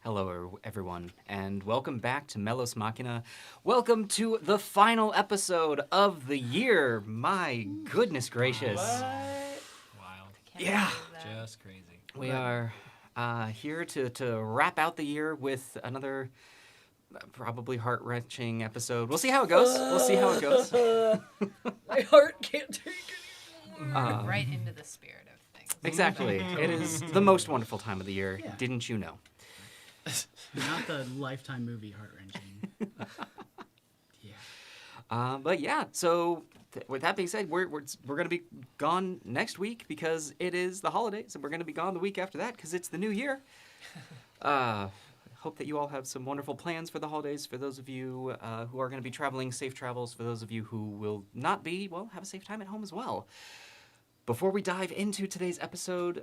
Hello, everyone, and welcome back to Melos Machina. Welcome to the final episode of the year. My goodness gracious. Wild. Yeah. Just crazy. We are here to wrap out the year with another probably heart-wrenching episode. We'll see how it goes. My heart can't take it anymore. Right into the spirit of things. Exactly. It is the most wonderful time of the year. Yeah. Didn't you know? Not the Lifetime movie heart-wrenching. Yeah. But yeah, so with that being said, we're going to be gone next week because it is the holidays, and we're going to be gone the week after that because it's the new year. Hope that you all have some wonderful plans for the holidays. For those of you who are going to be traveling, safe travels. For those of you who will not be, well, have a safe time at home as well. Before we dive into today's episode,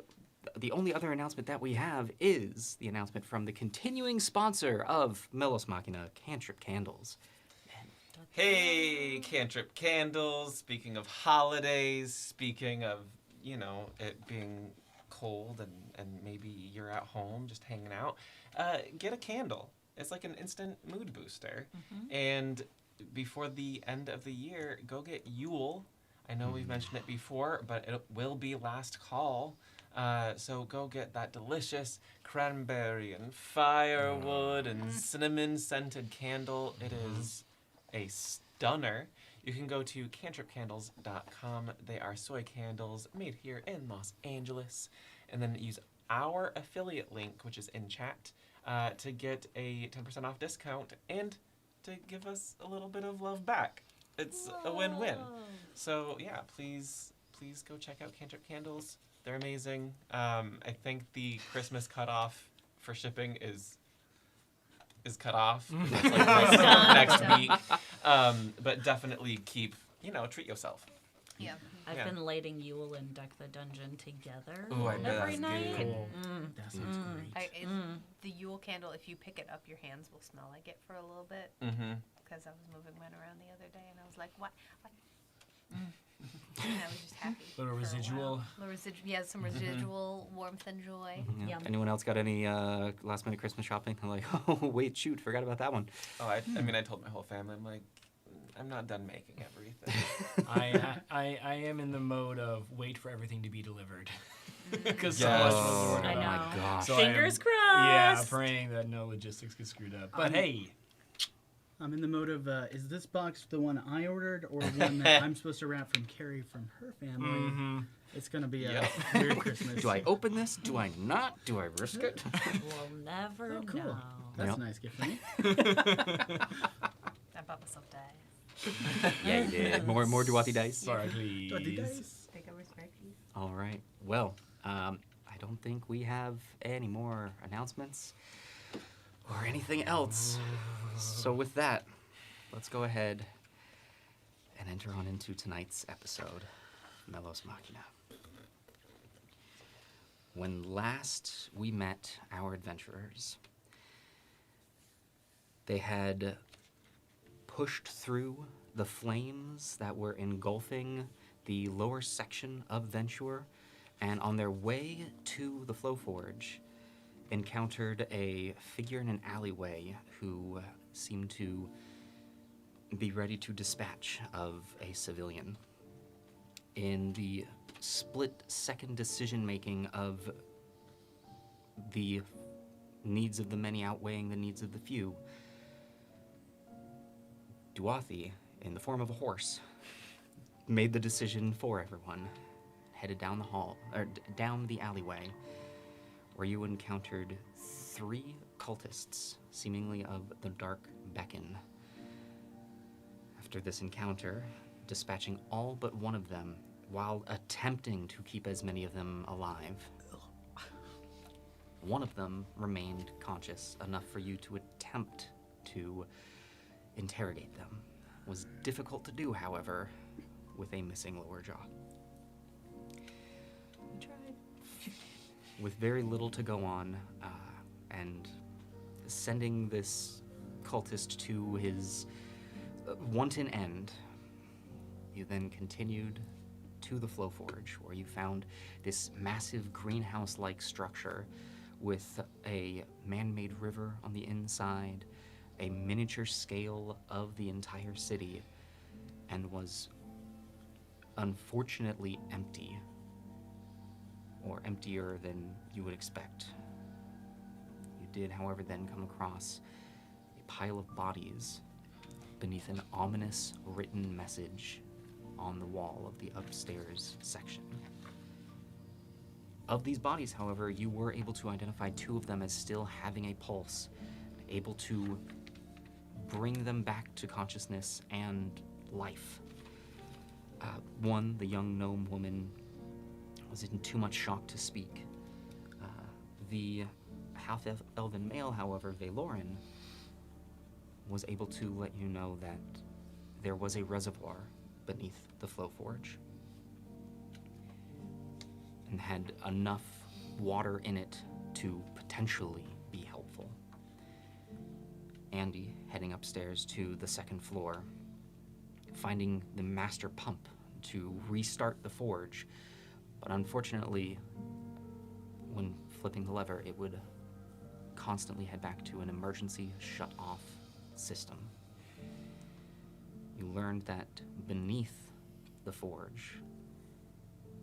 the only other announcement that we have is the announcement from the continuing sponsor of Melos Machina, Cantrip Candles. Hey, Cantrip Candles. Speaking of holidays, speaking of, it being cold and maybe you're at home just hanging out, get a candle. It's like an instant mood booster. Mm-hmm. And before the end of the year, go get Yule. I know we've mentioned it before, but it will be last call. So go get that delicious cranberry and firewood and cinnamon-scented candle. It is a stunner. You can go to cantripcandles.com. They are soy candles made here in Los Angeles. And then use our affiliate link, which is in chat, to get a 10% off discount and to give us a little bit of love back. It's a win-win. So yeah, please go check out Cantrip Candles. They're amazing. I think the Christmas cutoff for shipping is cut off. It's like next week. But definitely treat yourself. Yeah. I've been lighting Yule and Deck the Dungeon together Ooh, I bet every that's night. good. Cool. That sounds great. The Yule candle, if you pick it up, your hands will smell like it for a little bit. Mm-hmm. Because I was moving mine around the other day, and I was like, what? And I was just happy. Little for a residual. while. Yeah, some residual warmth and joy. Yeah. Yum. Anyone else got any last-minute Christmas shopping? I'm like, oh, wait, shoot, forgot about that one. Oh, I told my whole family, I'm like, I'm not done making everything. I am in the mode of wait for everything to be delivered. Because Yes. so much was ordered. I Oh, know. my gosh. So Fingers Yeah, crossed. praying that no logistics get screwed up. But hey, I'm in the mode of, is this box the one I ordered or one that I'm supposed to wrap from Carrie from her family? It's going to be a weird Christmas. Do I open this? Do I not? Do I risk it? We'll never Oh, cool. know. That's Yep. a nice gift for me. I bought myself dice. Yeah, you did. More Duati dice. sorry, please. Take over Sparky. All right. Well, I don't think we have any more announcements or anything else. So with that, let's go ahead and enter on into tonight's episode, Melos Machina. When last we met our adventurers, they had pushed through the flames that were engulfing the lower section of Venture, and on their way to the Flow Forge, encountered a figure in an alleyway who seemed to be ready to dispatch of a civilian. In the split-second decision-making of the needs of the many outweighing the needs of the few, Duathi, in the form of a horse, made the decision for everyone, headed down the hall, or down the alleyway, where you encountered 3 cultists, seemingly of the Dark Beacon. After this encounter, dispatching all but one of them, while attempting to keep as many of them alive, one of them remained conscious enough for you to attempt to interrogate them. It was difficult to do, however, with a missing lower jaw. We tried. With very little to go on, and sending this cultist to his wanton end, you then continued to the Flow Forge, where you found this massive greenhouse-like structure with a man-made river on the inside, a miniature scale of the entire city, and was unfortunately empty, or emptier than you would expect. You did, however, then come across a pile of bodies beneath an ominous written message on the wall of the upstairs section. Of these bodies, however, you were able to identify 2 of them as still having a pulse, able to bring them back to consciousness and life. One, the young gnome woman, was in too much shock to speak. The half-elven male, however, Valoran, was able to let you know that there was a reservoir beneath the flow forge and had enough water in it to potentially be helpful. Andy heading upstairs to the 2nd floor, finding the master pump to restart the forge, but unfortunately, when flipping the lever, it would constantly head back to an emergency shut-off system. You learned that beneath the forge,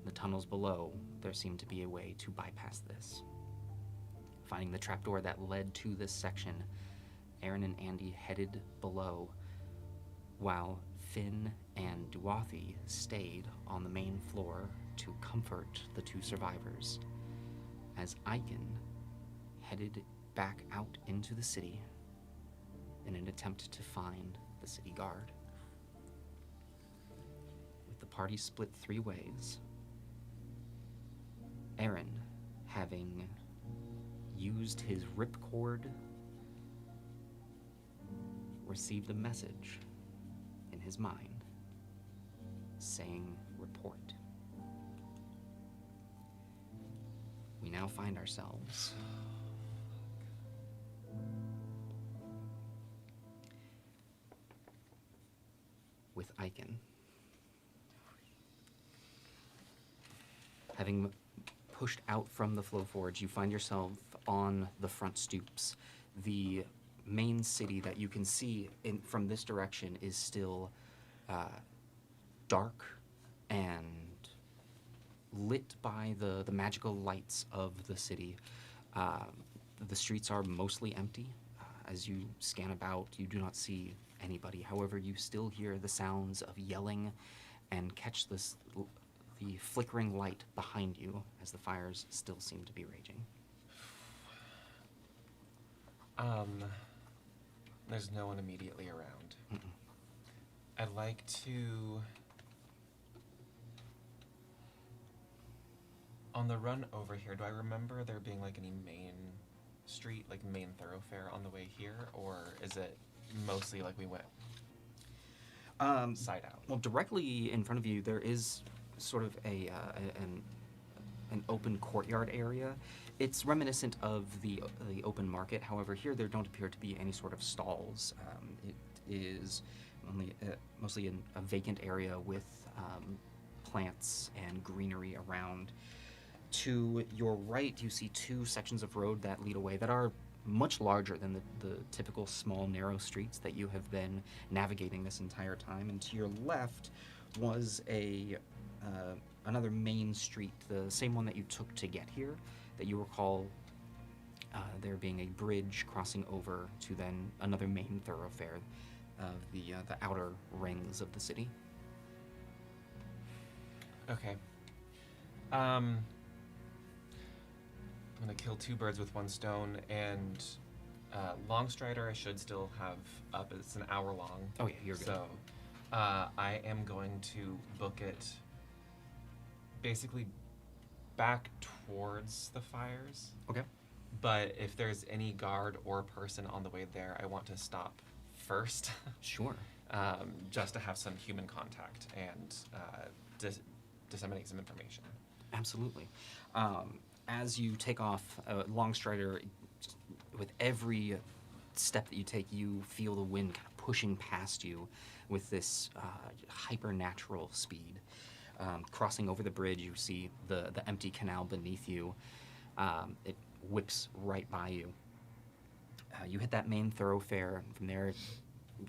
the tunnels below, there seemed to be a way to bypass this. Finding the trapdoor that led to this section, Aaron and Andy headed below, while Finn and Duathi stayed on the main floor to comfort the 2 survivors, as Aiken headed back out into the city in an attempt to find the city guard. With the party split 3 ways, Aaron, having used his ripcord, received a message in his mind saying, "Report." We now find ourselves with Aiken. Having pushed out from the flow forge, you find yourself on the front stoops. The main city that you can see from this direction is still dark and lit by the magical lights of the city. The streets are mostly empty. As you scan about, you do not see anybody. However, you still hear the sounds of yelling and catch the flickering light behind you as the fires still seem to be raging. There's no one immediately around. Mm-mm. I'd like to... On the run over here, do I remember there being like any main street, like main thoroughfare on the way here? Or is it mostly like we went side out? Well, directly in front of you, there is sort of an open courtyard area. It's reminiscent of the open market. However, here there don't appear to be any sort of stalls. It is only mostly a vacant area with plants and greenery around. To your right, you see 2 sections of road that lead away that are much larger than the typical small, narrow streets that you have been navigating this entire time. And to your left was another main street, the same one that you took to get here, that you recall there being a bridge crossing over to then another main thoroughfare of the outer rings of the city. Okay. I'm gonna kill 2 birds with 1 stone, and Longstrider I should still have up. It's an hour long. Oh yeah, you're good. So I am going to book it basically back towards the fires. Okay. But if there's any guard or person on the way there, I want to stop first. Sure. Just to have some human contact and disseminate some information. Absolutely. As you take off, Longstrider, with every step that you take, you feel the wind kind of pushing past you with this hyper-natural speed. Crossing over the bridge, you see the empty canal beneath you. whips right by you. You hit that main thoroughfare. From there,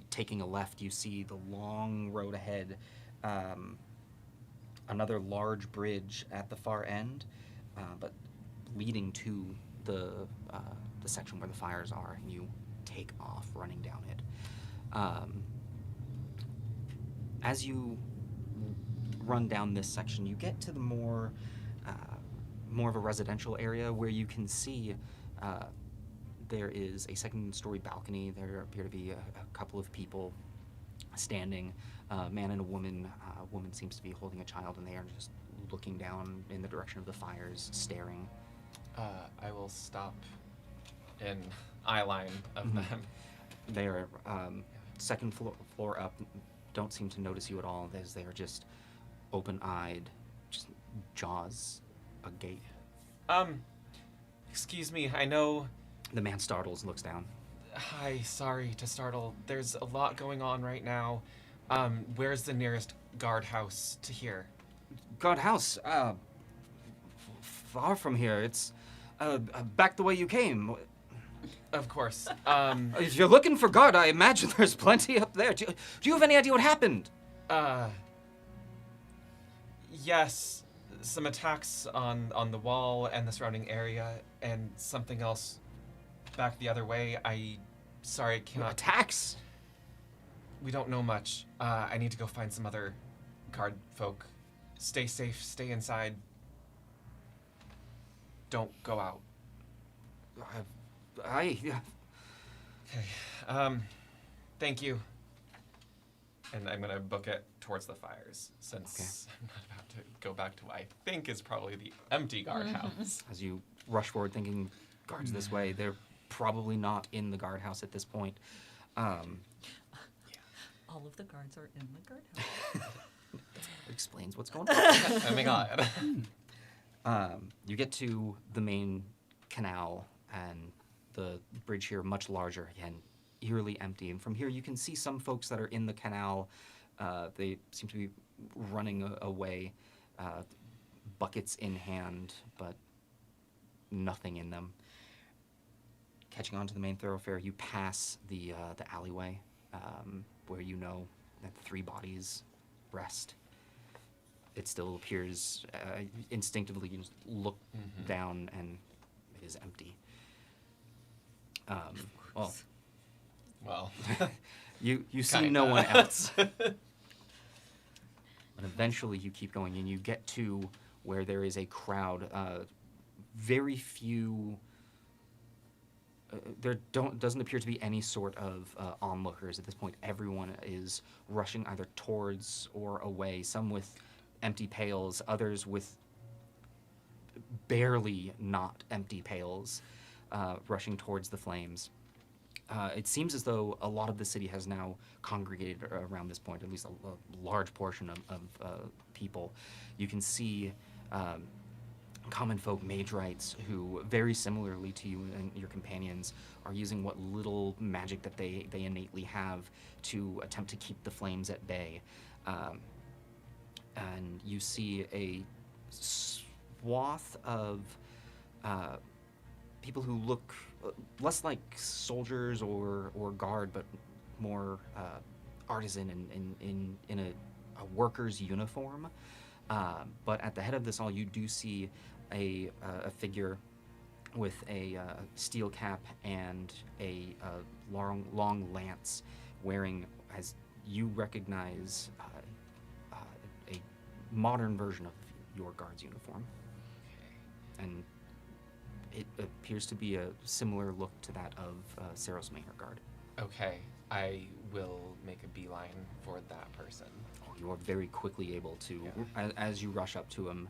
taking a left, you see the long road ahead. Another large bridge at the far end, but leading to the section where the fires are, and you take off running down it. As you run down this section, you get to the more of a residential area where you can see there is a second-story balcony. There appear to be a couple of people standing, a man and a woman. A woman seems to be holding a child, and they are just looking down in the direction of the fires, staring. I will stop in eye line of them. They are second floor up, don't seem to notice you at all, as they are just open-eyed, just jaws agape. Excuse me, I know... The man startles and looks down. Hi, sorry to startle. There's a lot going on right now. Where's the nearest guardhouse to here? Guardhouse, far from here. It's back the way you came. Of course. If you're looking for guard, I imagine there's plenty up there. Do you have any idea what happened? Yes. Some attacks on the wall and the surrounding area, and something else back the other way. Sorry, I cannot... Attacks? We don't know much. I need to go find some other guard folk. Stay safe, stay inside. Don't go out. Yeah. Okay. Thank you. And I'm gonna book it towards the fires, since I'm not about to go back to what I think is probably the empty guardhouse. As you rush forward thinking, guards this way, they're probably not in the guardhouse at this point. All of the guards are in the guardhouse. Explains what's going on. Oh my god. You get to the main canal, and the bridge here much larger, again, eerily empty. And from here you can see some folks that are in the canal. They seem to be running away, buckets in hand, but nothing in them. Catching on to the main thoroughfare, you pass the alleyway where you know that 3 bodies rest. It still appears instinctively you just look down and it is empty. Well, you see kinda. no one else. But eventually you keep going and you get to where there is a crowd. Very few. There doesn't appear to be any sort of onlookers at this point. Everyone is rushing either towards or away. Some with empty pails, others with barely not empty pails, rushing towards the flames. It seems as though a lot of the city has now congregated around this point, at least a large portion of people. You can see common folk mage-rights who, very similarly to you and your companions, are using what little magic that they innately have to attempt to keep the flames at bay. And you see a swath of people who look less like soldiers or guard, but more artisan in a worker's uniform. But at the head of this all, you do see a figure with a steel cap and a long lance, wearing, as you recognize, a modern version of your guard's uniform. And it appears to be a similar look to that of Melos Machina guard. okay. I will make a beeline for that person. Oh, you are very quickly able to, as you rush up to him,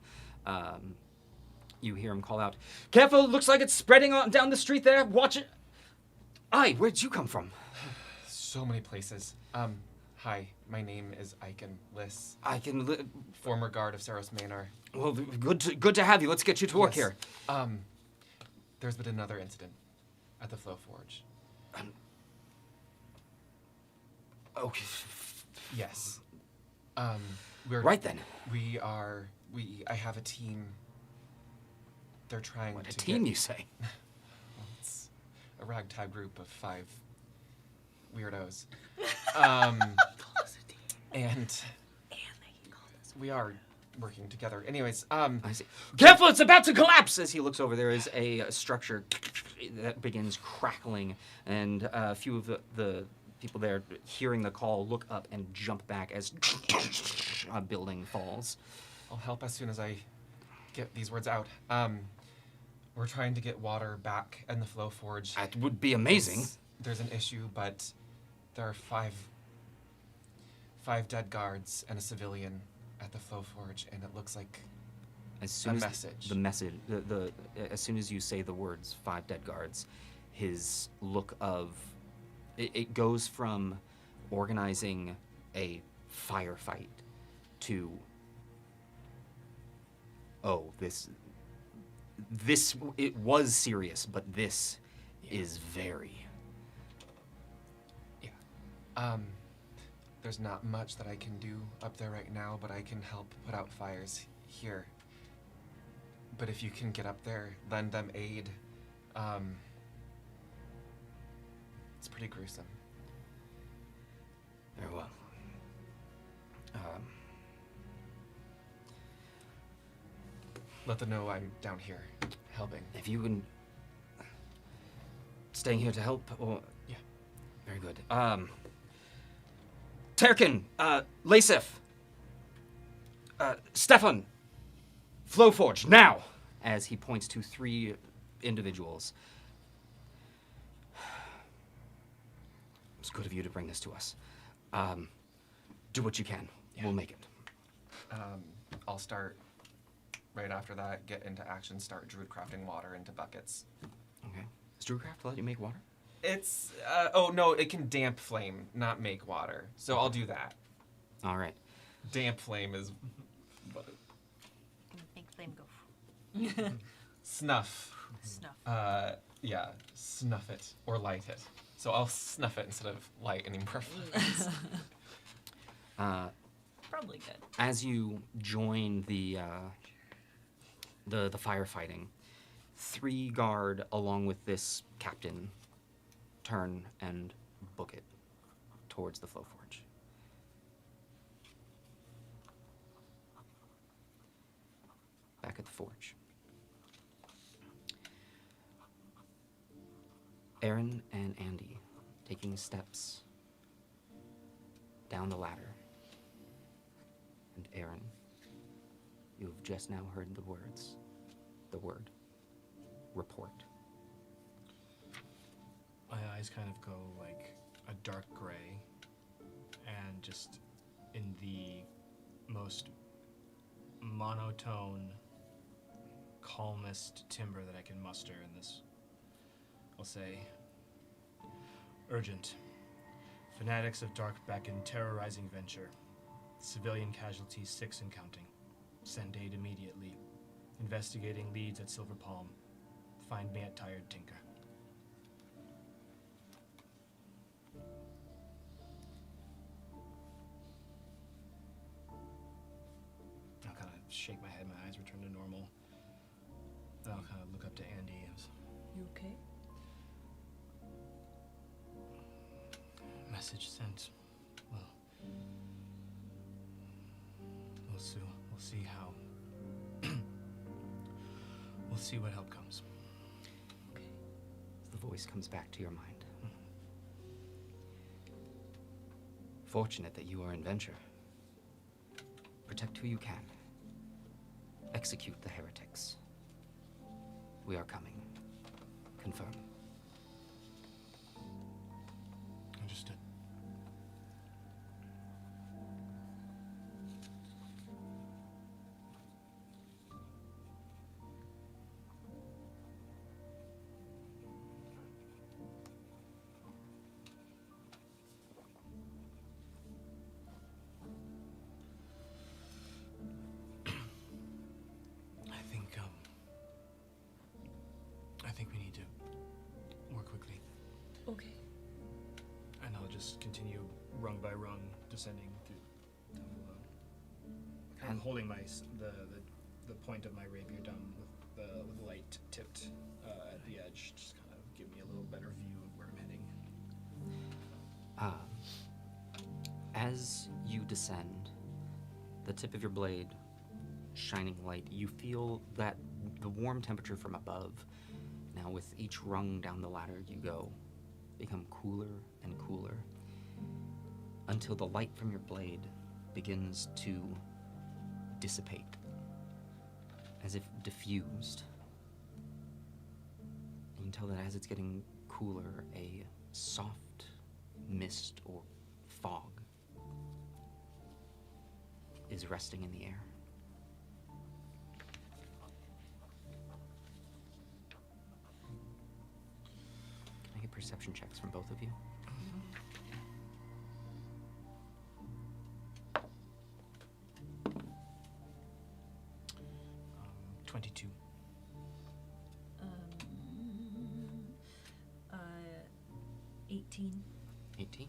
you hear him call out, "Careful, looks like it's spreading on down the street there. Watch it." Aye, where'd you come from? So many places. Hi, my name is Aiken Liss, I can... former guard of Melos Manor. Well, good to have you. Let's get you to work Yes. here. There's been another incident at the Flow Forge. Okay. Yes. We're Right then. I have a team they're trying What a to team, get, you say? It's a ragtag group of 5 weirdos. And we are working together. Anyways, I see. Careful, it's about to collapse! As he looks over, there is a structure that begins crackling, and a few of the people there, hearing the call, look up and jump back as a building falls. I'll help as soon as I get these words out. We're trying to get water back in the flow forge. That would be amazing. There's an issue, but there are five dead guards and a civilian at the flow forge, and it looks like As soon as message. the message, as soon as you say the words 5 dead guards, his look of it goes from organizing a firefight to this it was serious, but this is very. There's not much that I can do up there right now, but I can help put out fires here. But if you can get up there, lend them aid, it's pretty gruesome. Very well. Let them know I'm down here, helping. If you can staying here to help, or Yeah. very good. Terkin, Lacef, Stefan, Flowforge, now! As he points to 3 individuals. It's good of you to bring this to us. Do what you can. We'll make it. I'll start right after that, get into action, start druid crafting water into buckets. Okay. Does Druidcraft let you make water? It's, oh no, it can damp flame, not make water. So I'll do that. All right. Damp flame is Make flame go snuff. snuff. Yeah, snuff it or light it. So I'll snuff it instead of light any more flames. Probably good. As you join the firefighting, 3 guard along with this captain turn and book it towards the flow forge. Back at the forge. Aaron and Andy taking steps down the ladder. And Aaron, you have just now heard the word, report. My eyes kind of go like a dark gray, and just in the most monotone, calmest timbre that I can muster in this, I'll say, urgent. Fanatics of Dark beckon terrorizing venture. Civilian casualties 6 and counting. Send aid immediately. Investigating leads at Silver Palm. Find me at Tired Tinker. I'll kind of shake my head, my eyes return to normal. And I'll kind of look up to Andy and You okay? message sent. Well, we'll see how. We'll see what help comes. Okay. The voice comes back to your mind. Fortunate that you are in Venture. Protect who you can. Execute the heretics. We are coming. Confirm. Understood. I think we need to work quickly. Okay. And I'll just continue rung by rung, descending through. I'm And- holding my the point of my rapier down with the light tipped at the edge, just kind of give me a little better view of where I'm heading. As you descend, the tip of your blade shining light, you feel that the warm temperature from above. Now, with each rung down the ladder you go, become cooler and cooler until the light from your blade begins to dissipate, as if diffused. You can tell that as it's getting cooler, a soft mist or fog is resting in the air. Can I get perception checks from both of you? 22. 18. 18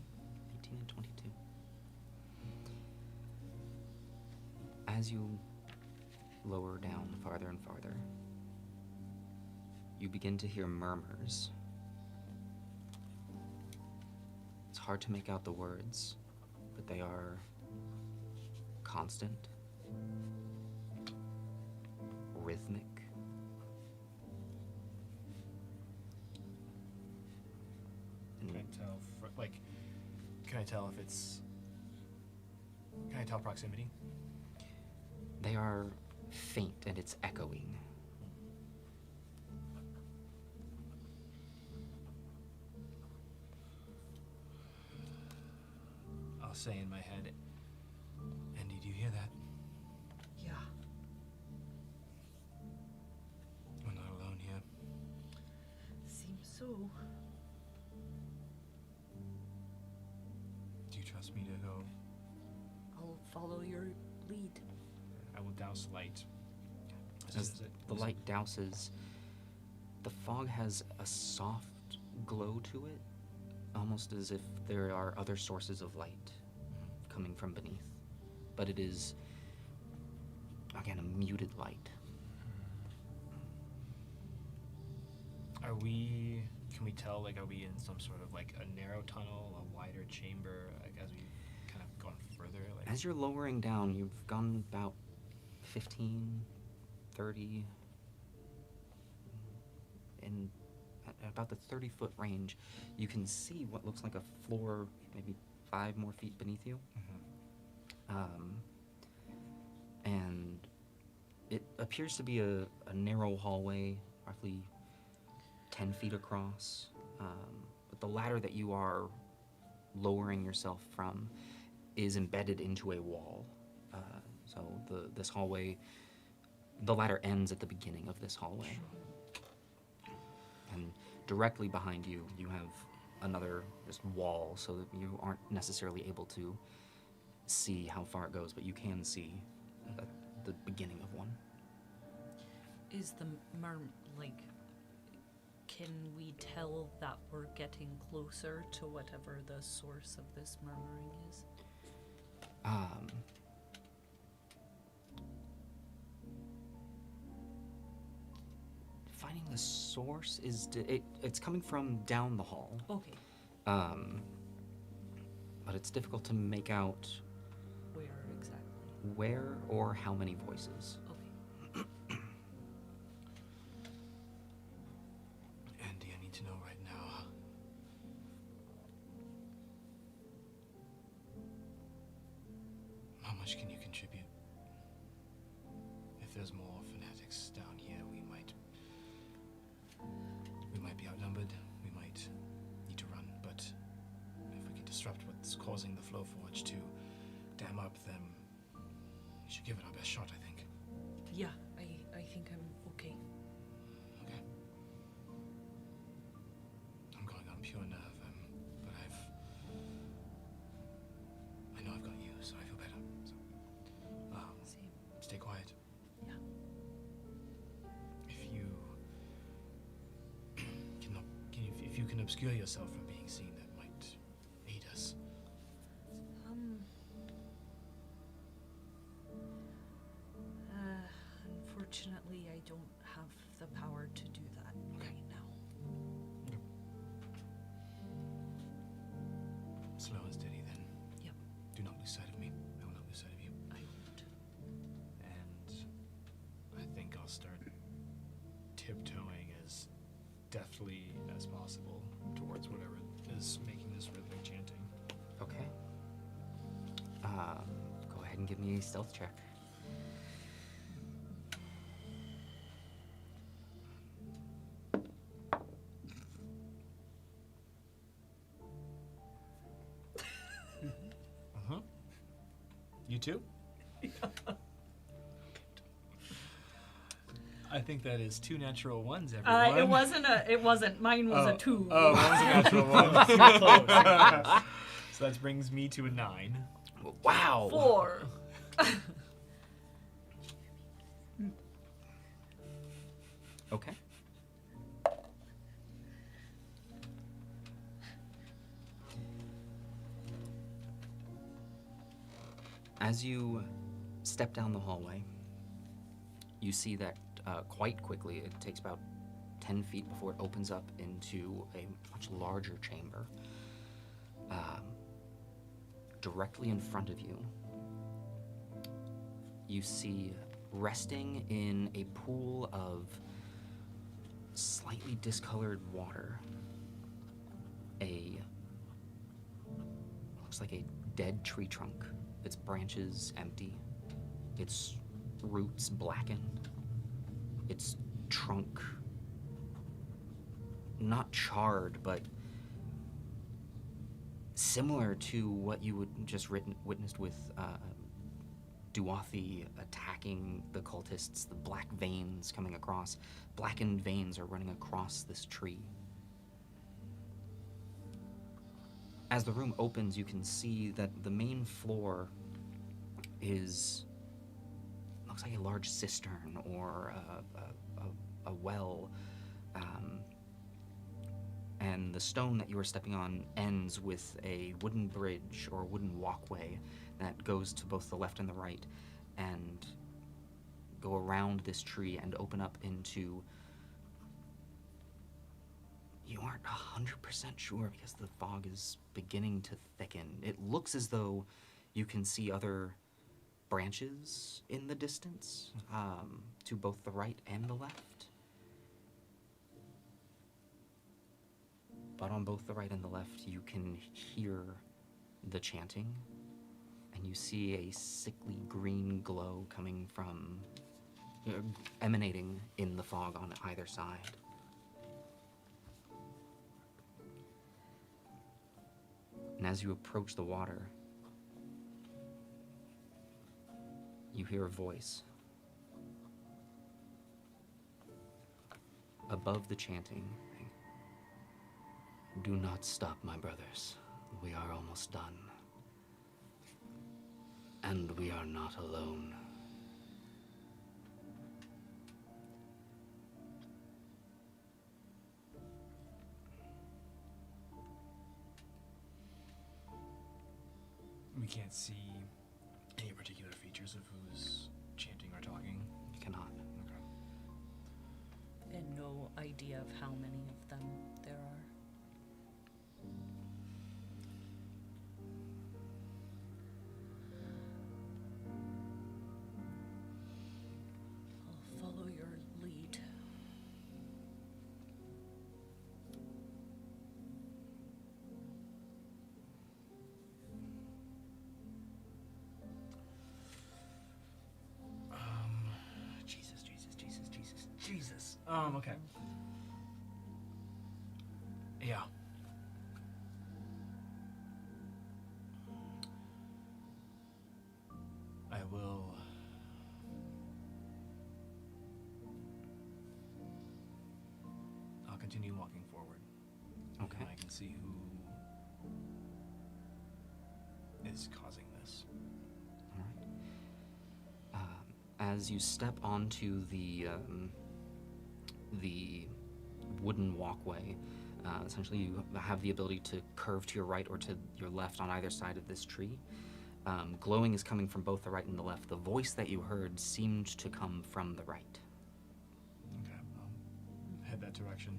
and 22. As you lower down farther and farther, you begin to hear murmurs. It's hard to make out the words, but they are constant, rhythmic. Can I tell, can I tell if it's, can I tell proximity? They are faint and it's echoing. I'll say in my head, Andy, do you hear that? Yeah. We're not alone here. Seems so. Do you trust me to go? I'll follow your lead. I will douse light. As the light douses, the fog has a soft glow to it, almost as if there are other sources of light coming from beneath. But it is, again, a muted light. Are we, can we tell, like, are we in some sort of, like, a narrow tunnel, a wider chamber, like, as we've kind of gone further? Like, As you're lowering down, you've gone about 15, 30, in at about the 30-foot range, you can see what looks like a floor maybe 5 more feet beneath you. And it appears to be a narrow hallway, roughly 10 feet across. But the ladder that you are lowering yourself from is embedded into a wall. So this hallway, the ladder ends at the beginning of this hallway. And directly behind you, you have another just wall, so that you aren't necessarily able to see how far it goes, but you can see the beginning of one. Is the can we tell that we're getting closer to whatever the source of this murmuring is? Finding the source is it's coming from down the hall. Okay. But it's difficult to make out Where exactly? where or how many voices. Okay. Andy, I need to know right now. How much can you contribute? If there's more fanatics down here, we might be outnumbered. We might need to run. But if we can disrupt what's causing the flow forge to dam up, then we should give it our best shot, I think. Yeah, I think I'm okay. Okay. I'm going on pure nerve, but I know I've got you, so I feel better. So, Same. stay quiet. Yeah. If you can obscure yourself from being seen, that might aid us. Unfortunately, I don't have the power to do that right now. Slow and steady then. Yep. Do not lose sight of me. I will not lose sight of you. I won't. And I think I'll start tiptoeing as deftly as possible towards whatever is making this rhythmic chanting. Okay. Go ahead and give me a stealth check. You too? I think that is 2 natural ones, everyone. It wasn't a. It wasn't. Mine was a 2. Oh, one was a natural one. So that brings me to a 9. Wow. 4. Okay. As you step down the hallway, you see that quite quickly, it takes about 10 feet before it opens up into a much larger chamber. Directly in front of you, you see resting in a pool of slightly discolored water, looks like a dead tree trunk, its branches empty, its roots blackened, its trunk not charred, but similar to what you would just witnessed with Duathi attacking the cultists, the black veins coming across. Blackened veins are running across this tree. As the room opens, you can see that the main floor looks like a large cistern or a well. And the stone that you are stepping on ends with a wooden bridge or wooden walkway that goes to both the left and the right and go around this tree and open up into... You aren't 100% sure because the fog is beginning to thicken. It looks as though you can see other branches in the distance, to both the right and the left. But on both the right and the left, you can hear the chanting, and you see a sickly green glow coming from, emanating in the fog on either side. And as you approach the water, you hear a voice. Above the chanting, "Do not stop, my brothers. We are almost done. And we are not alone." We can't see any particular features of who's chanting or talking. You cannot. Okay. And no idea of how many of them there are. I'll follow your lead. Jesus. Okay. Yeah. I will. I'll continue walking forward. Okay. And I can see who is causing this. All right. As you step onto the wooden walkway, essentially you have the ability to curve to your right or to your left on either side of this tree. Glowing is coming from both the right and the left. The voice that you heard seemed to come from the right. Okay. head that direction.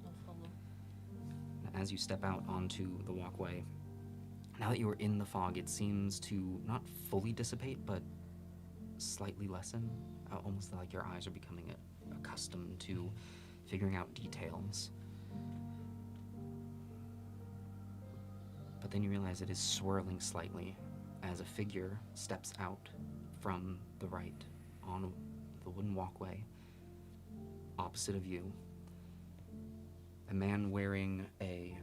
I'll follow. As you step out onto the walkway, now that you are in the fog, it seems to not fully dissipate, but slightly lessen. Almost like your eyes are becoming accustomed to figuring out details. But then you realize it is swirling slightly as a figure steps out from the right on the wooden walkway opposite of you. A man wearing a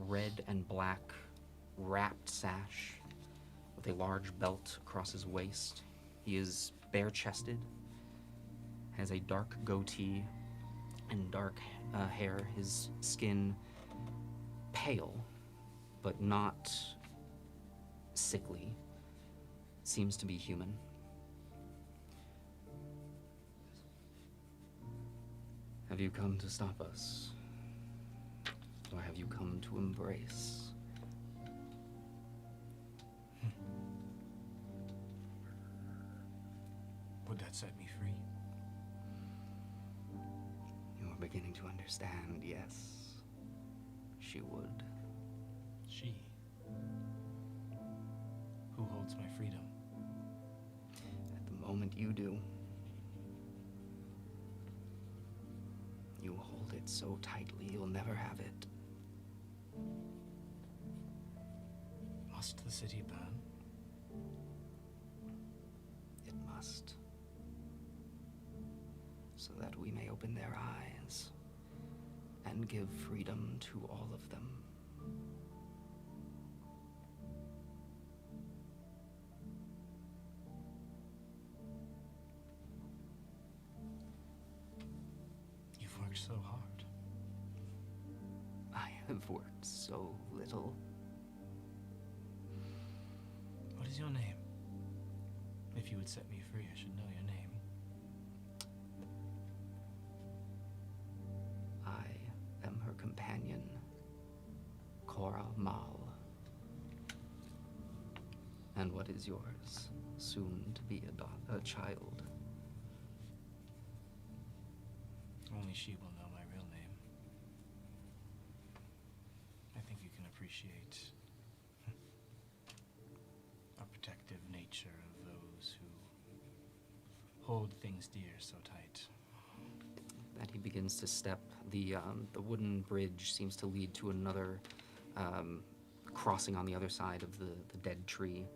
red and black wrapped sash with a large belt across his waist. He is bare-chested, has a dark goatee and dark hair. His skin pale, but not sickly. Seems to be human. Have you come to stop us? Or have you come to embrace? Would that set me free? You are beginning to understand, yes. She would. She. Who holds my freedom? At the moment you do. You hold it so tightly you'll never have it. Must the city burn? It must. So that we may open their eyes and give freedom to all of them. You've worked so hard. I have worked so little. What is your name? If you would set me free, I should know your name. I am her companion, Cora Mal. And what is yours? Soon to be a child. Only she will know my real name. I think you can appreciate a protective nature of those who hold things dear so tight. That he begins to step. The wooden bridge seems to lead to another crossing on the other side of the dead tree.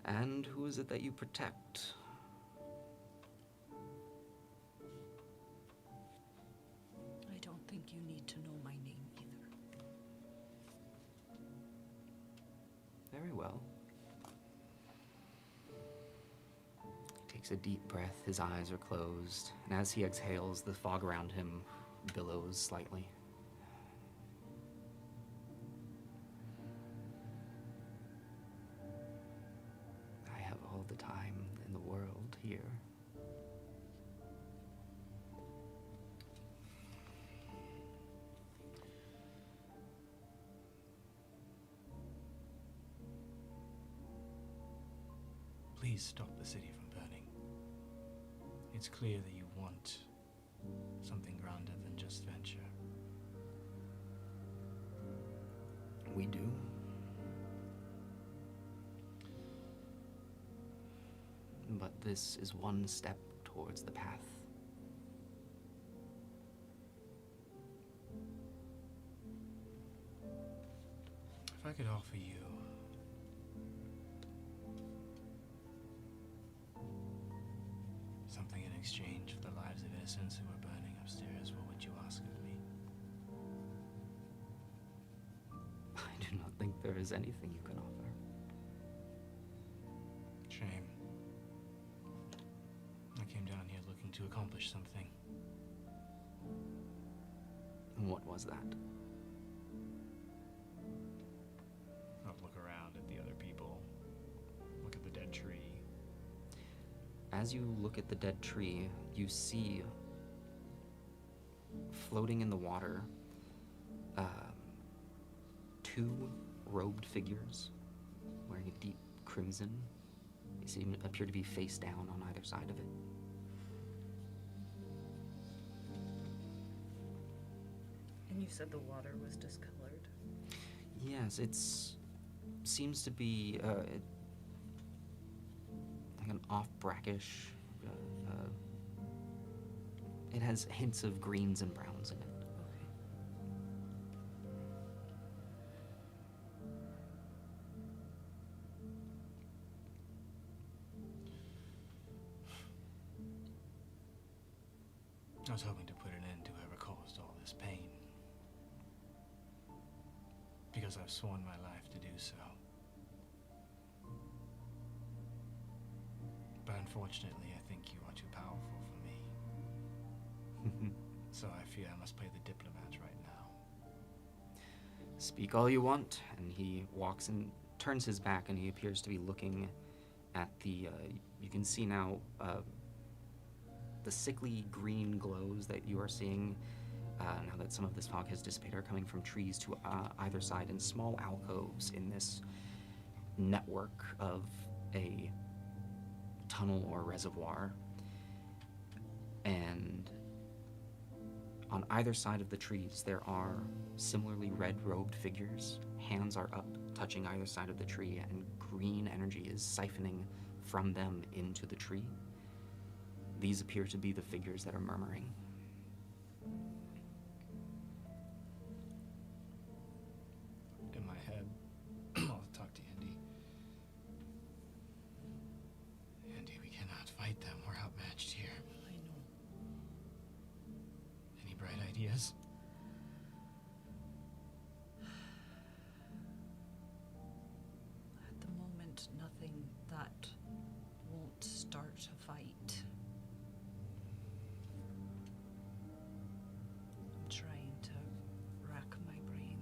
And who is it that you protect? I don't think you need to know my name either. Very well. He takes a deep breath, his eyes are closed, and as he exhales, the fog around him billows slightly. I have all the time in the world here. Please stop the city from burning. It's clear that you want something grander than just venture. We do. But this is one step towards the path. If I could offer you something in exchange for the lives of innocents who are burning upstairs, what would you ask of me? I do not think there is anything you can offer. Shame. I came down here looking to accomplish something. What was that? I'll look around at the other people. Look at the dead tree. As you look at the dead tree, you see floating in the water two robed figures wearing a deep crimson. They appear to be face down on either side of it. And you said the water was discolored. Yes, it's seems to be like an off brackish. It has hints of greens and browns in it. Okay. I was hoping to put an end to whoever caused all this pain. Because I've sworn my life to do so. But unfortunately, I think you are too powerful for me. So I fear I must play the diplomat right now. Speak all you want, and he walks and turns his back, and he appears to be looking at the. You can see now the sickly green glows that you are seeing now that some of this fog has dissipated are coming from trees to either side in small alcoves in this network of a tunnel or reservoir. And on either side of the trees, there are similarly red-robed figures. Hands are up, touching either side of the tree, and green energy is siphoning from them into the tree. These appear to be the figures that are murmuring. In my head, I'll talk to Andy. Andy, we cannot fight them. We're outmatched here. I know. Any bright ideas? At the moment, nothing that won't start a fight. I'm trying to rack my brain.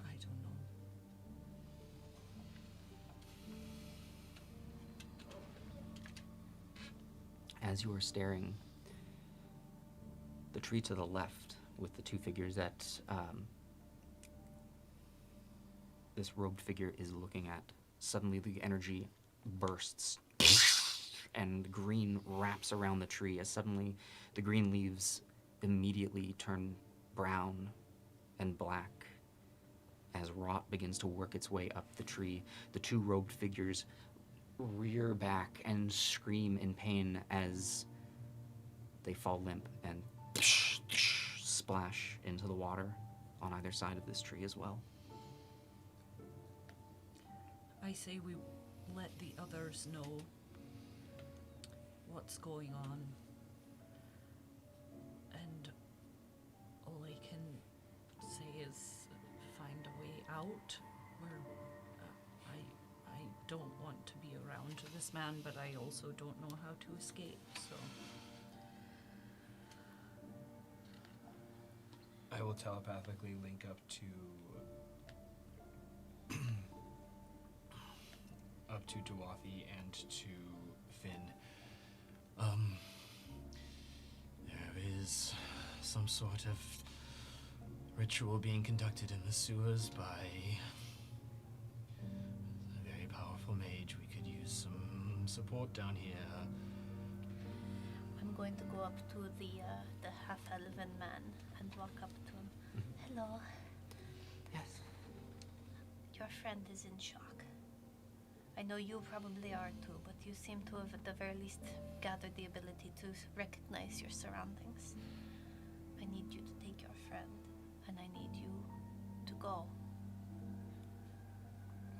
I don't know. As you are staring, the tree to the left with the two figures that this robed figure is looking at, suddenly the energy bursts and green wraps around the tree as suddenly the green leaves immediately turn brown and black as rot begins to work its way up the tree. The two robed figures rear back and scream in pain as they fall limp and splash into the water on either side of this tree as well. I say we let the others know what's going on. And all I can say is find a way out. I don't want to be around this man, but I also don't know how to escape, so. I will telepathically link up to Dwathi and to Finn. There is some sort of ritual being conducted in the sewers by a very powerful mage. We could use some support down here. I'm going to go up to the half-elven man and walk up to him. Hello. Yes. Your friend is in shock. I know you probably are too, but you seem to have at the very least gathered the ability to recognize your surroundings. I need you to take your friend, and I need you to go.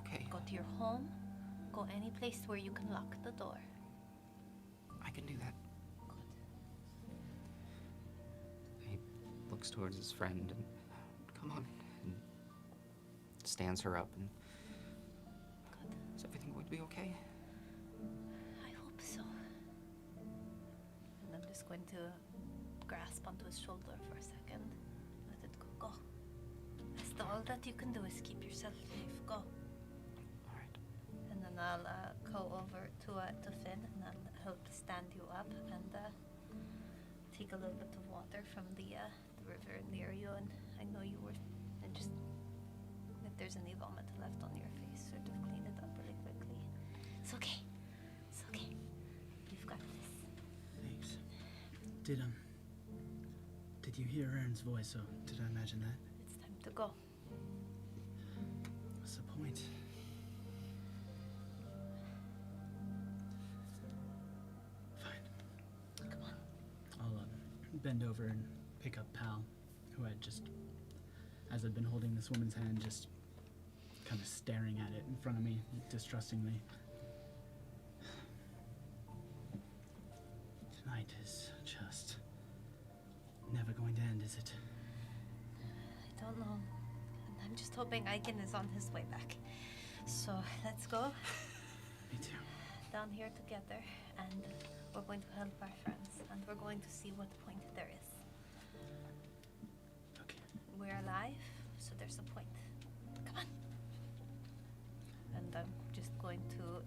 Okay. Go to your home. Go any place where you can lock the door. I can do that. Good. He looks towards his friend and, come on, and stands her up. And Good. is everything going to be okay? I hope so. And I'm just going to grasp onto his shoulder for a second. Let it go. Go. That's all that you can do is keep yourself safe. Go. All right. And then I'll go over to Finn and I'll help stand you up and take a little bit of water from the river near you. And I know you were, and just if there's any vomit left on your face, sort of clean it up really quickly. So It's okay. It's okay. You've got this. Thanks. Did you hear Aaron's voice, or did I imagine that? It's time to go. What's the point? Fine. Come on. I'll bend over and pick up Pal, who had just, as I'd been holding this woman's hand, just kind of staring at it in front of me, distrustingly. Tonight is just never going to end, is it? I don't know. I'm just hoping Aiken is on his way back. So let's go Me too. down here together, and we're going to help our friends, and we're going to see what point there is. Okay. We're alive, so there's a point. Come on. And I'm just going to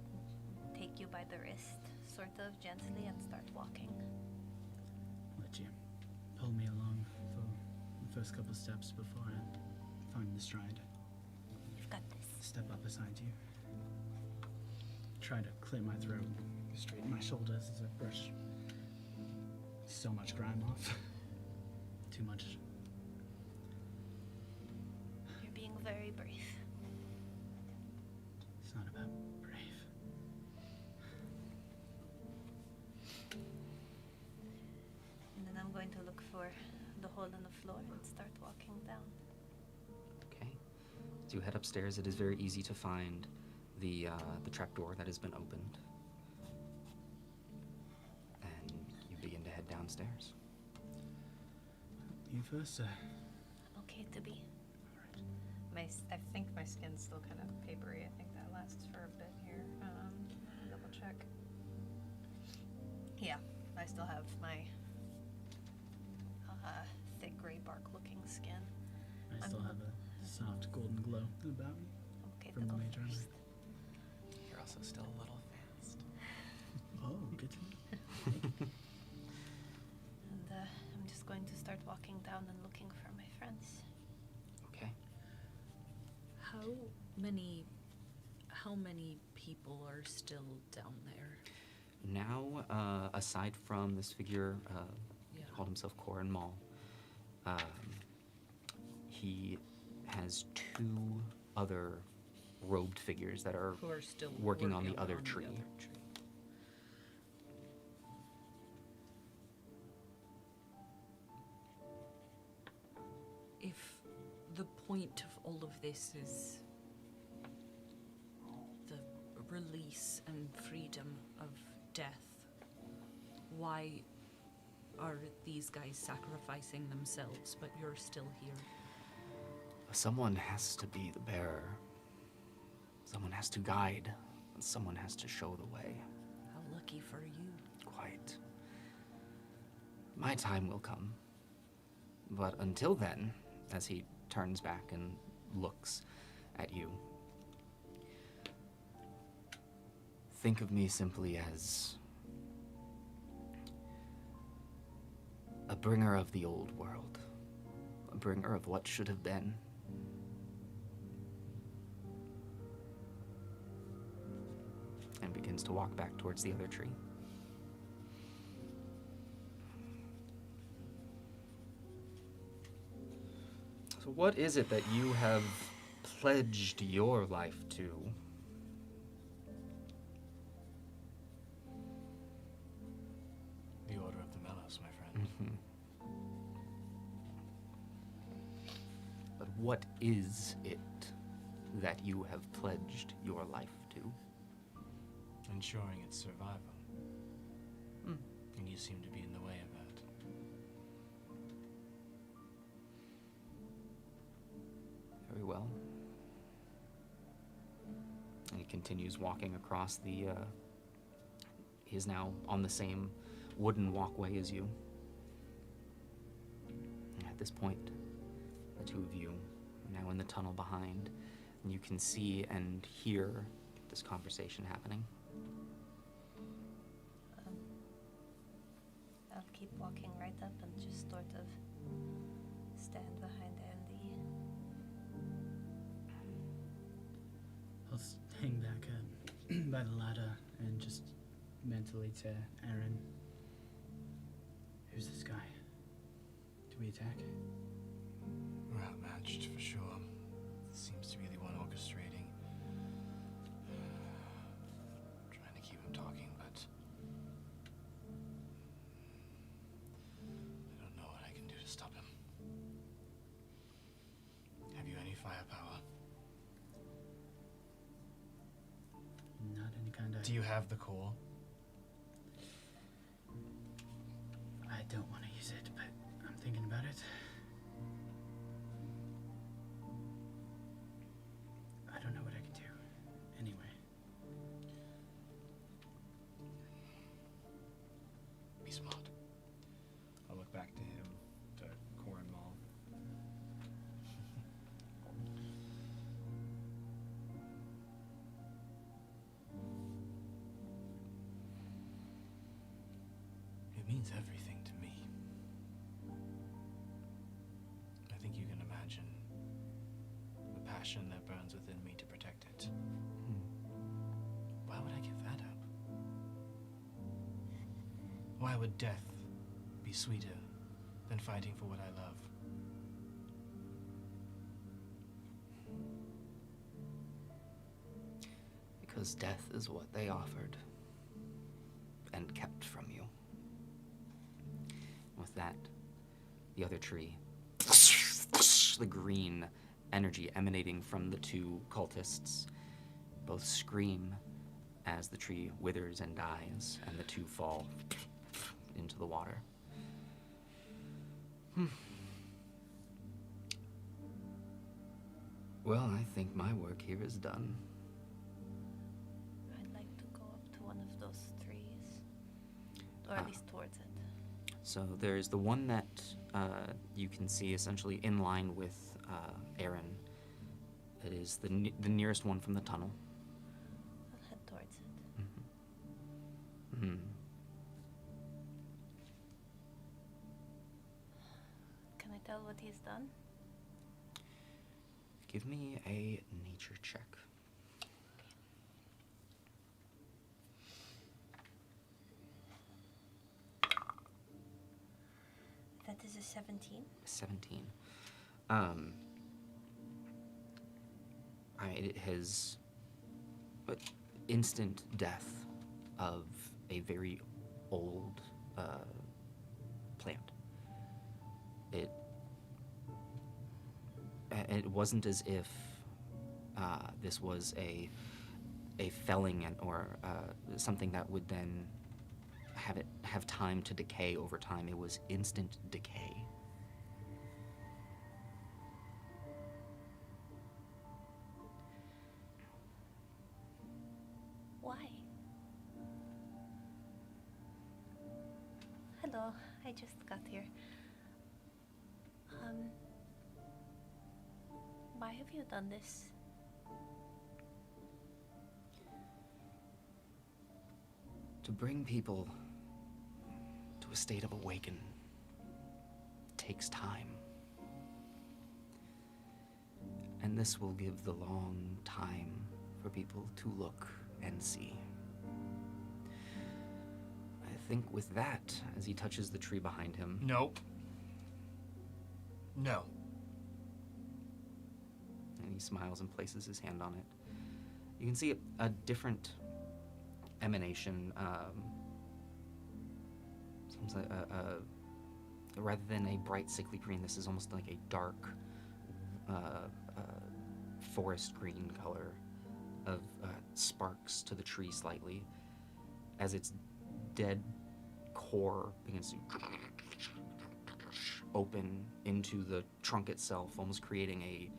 take you by the wrist, sort of gently, and start walking. Let you pull me along for the first couple steps before I find the stride. You've got this. Step up beside you. Try to clear my throat, straighten my shoulders as I brush so much grime off. Too much. You're being very brave. It's not about brave. And then I'm going to look for the hole in the floor and start walking down. Okay. As you head upstairs, it is very easy to find the trapdoor that has been opened. And you begin to head downstairs. You first, sir. I'm okay to be. I think my skin's still kind of papery. I think that lasts for a bit here. Double check. Yeah, I still have my thick gray bark looking skin. I still have a soft golden glow about me. I'm okay From to the go mage armor. first. You're also still a little fast. Oh, good to know. And I'm just going to start walking down and looking for my friends. Okay. How many people are still down there? Now, aside from this figure, Yeah. called himself Corin Maul, he has two other robed figures that are Who are still working on the other tree. If the point of all of this is the release and freedom of death, why are these guys sacrificing themselves, but you're still here? Someone has to be the bearer. Someone has to guide, and someone has to show the way. How lucky for you. Quite. My time will come. But until then, as he turns back and looks at you, think of me simply as a bringer of the old world, a bringer of what should have been. And begins to walk back towards the other tree. So what is it that you have pledged your life to? The Order of the Melos, my friend. But what is it that you have pledged your life to? Ensuring its survival. Hmm. And you seem to be in the way of that. Very well. And he continues walking across the, he is now on the same wooden walkway as you. And at this point, the two of you are now in the tunnel behind, and you can see and hear this conversation happening. I'll keep walking right up and just sort of stand behind Andy. I'll hang back by the ladder and just mentally to Aaron. Who's this guy? Do we attack? We're outmatched for sure. Seems to be the one orchestrating. Trying to keep him talking, but I don't know what I can do to stop him. Have you any firepower? Not any kind of. Do you have the core? I don't want to use it, but I'm thinking about it. I don't know what I can do. Anyway. Be smart. I'll look back to him, to Core and Maul. It means everything to me. I think you can imagine the passion that burns within me to protect it. Why would I give that up? Why would death be sweeter than fighting for what I love? Because death is what they offered and kept from you. With that, the other tree, the green energy emanating from the two cultists, both scream as the tree withers and dies, and the two fall into the water. Well, I think my work here is done. I'd like to go up to one of those trees. Or at least towards it. So there's the one that you can see essentially in line with Aaron. It is the nearest one from the tunnel. I'll head towards it. Can I tell what he's done? Give me a nature check. That is a 17. 17. It has instant death of a very old plant. It wasn't as if this was a felling or something that would then have time to decay over time. It was instant decay. Why? Hello, I just got here. Why have you done this? To bring people to a state of awaken takes time. And this will give the long time for people to look and see. I think with that, as he touches the tree behind him, Nope. No. and he smiles and places his hand on it, you can see a different emanation. Seems like rather than a bright sickly green, this is almost like a dark forest green color of sparks to the tree slightly as its dead core begins to open into the trunk itself, almost creating like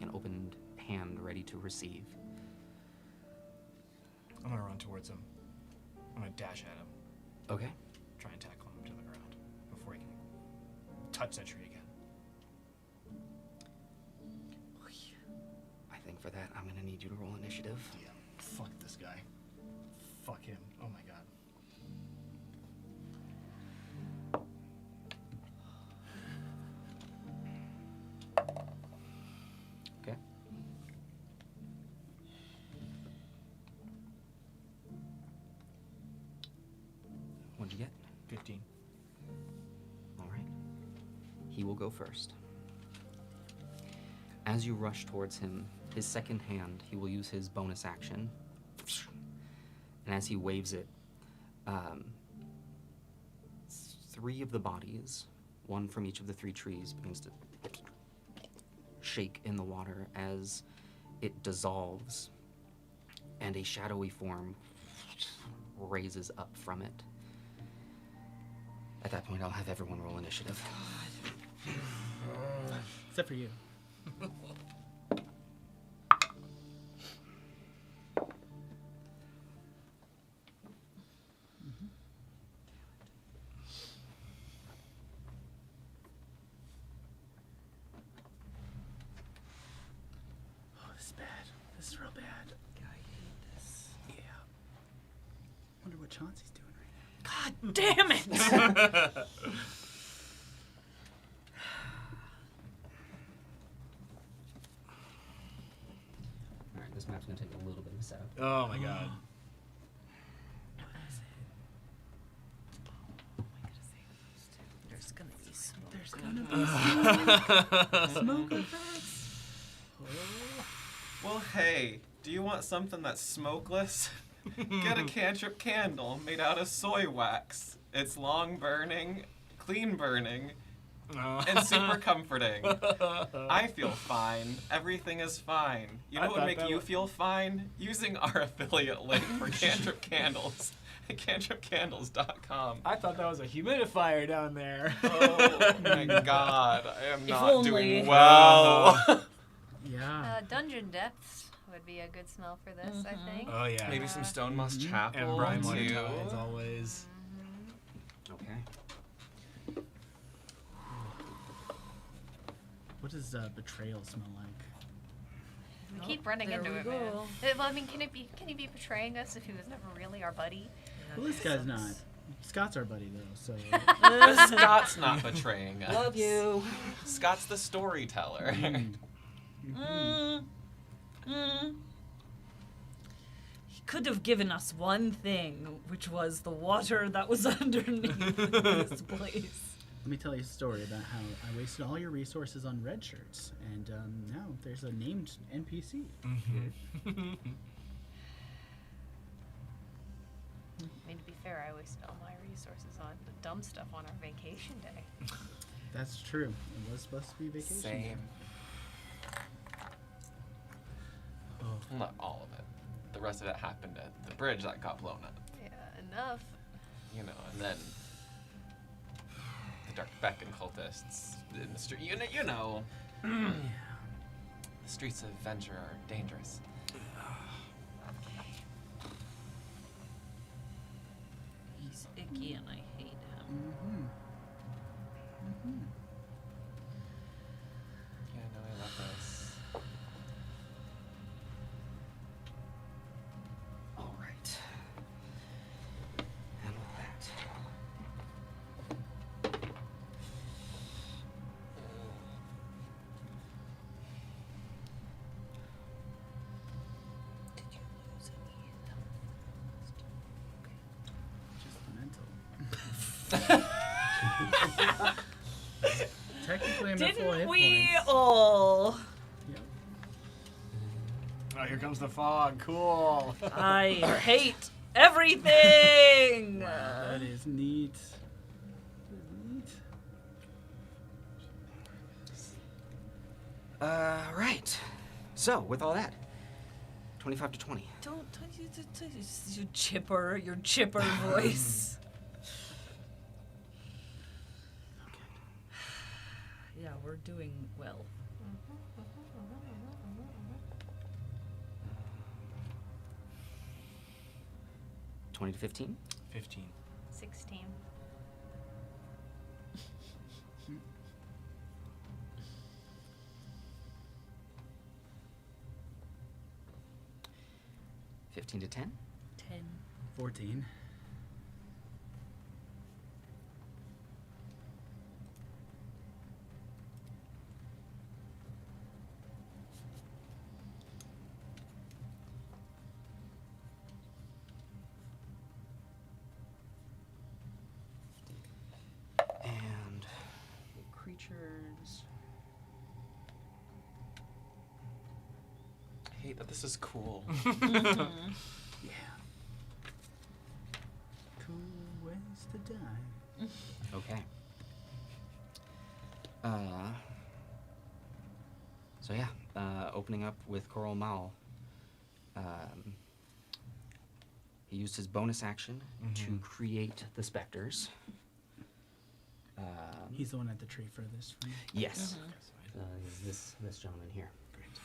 an opened hand ready to receive. I'm gonna run towards him. I'm gonna dash at him. Okay. Try and tackle him to the ground before he can touch that tree again. I think for that, I'm gonna need you to roll initiative. Yeah. Fuck this guy. Fuck him. Oh my god. Okay. What'd you get? 15. All right. He will go first. As you rush towards him, his second hand, he will use his bonus action. And as he waves it, 3 of the bodies, one from each of the 3 trees, begins to shake in the water as it dissolves, and a shadowy form raises up from it. At that point, I'll have everyone roll initiative. Except for you. Oh, this is bad. This is real bad. I hate this. Yeah. Wonder what Chauncey's doing right now. God damn it! All right, this map's gonna take a little bit of a setup. Oh my god. There's gonna be smoke. There's gonna be smoke effects. Well, hey, do you want something that's smokeless? Get a cantrip candle made out of soy wax. It's long burning, clean burning, and super comforting. I feel fine. Everything is fine. You know I what would thought make that you was- feel fine? Using our affiliate link for cantrip candles at cantripcandles.com. I thought that was a humidifier down there. Oh my god, I am If not only. doing well. Yeah. Dungeon depths would be a good smell for this, I think. Oh yeah. Maybe some Stone Moss Mhm. Chapel And Brian too. Tides always. Okay. What does betrayal smell like? We Oh, keep running there into we it, go. man. Well, I mean, can he be betraying us if he was never really our buddy? Well, this guy's not. Scott's our buddy though, so Scott's not betraying us. Love you. Scott's the storyteller. He could have given us one thing, which was the water that was underneath this place. let me tell you a story about how I wasted all your resources on red shirts, and now there's a named NPC. I mean, to be fair, I wasted all my resources on the dumb stuff on our vacation day. That's true. It was supposed to be vacation. Same. Oh. Well, not all of it. The rest of it happened at the bridge that got blown up. Yeah, enough. You know, and then the Dark Beacon cultists in the street. You know. The streets of Venture are dangerous. He's icky and I hate him. Mm-hmm. Mm-hmm. Yeah, no, I love this. All right. And with that, Did you lose any? Just mental. Technically, I'm at full hit Didn't we points. all? Yep. Oh, here comes the fog. Cool. I hate everything. Wow, that is neat. That is neat. right. So with all that, 25 to 20. Don't you chipper, your chipper voice. Yeah, we're doing well. 20 to 15. 15. 16. $15 to 10. 10. 14. creatures. I hate that this is cool. Yeah. Cool ways to die. Okay. So yeah, opening up with Coral Mal. He used his bonus action to create the specters. He's the one at the tree furthest from me. Yes. Is this gentleman here. Great.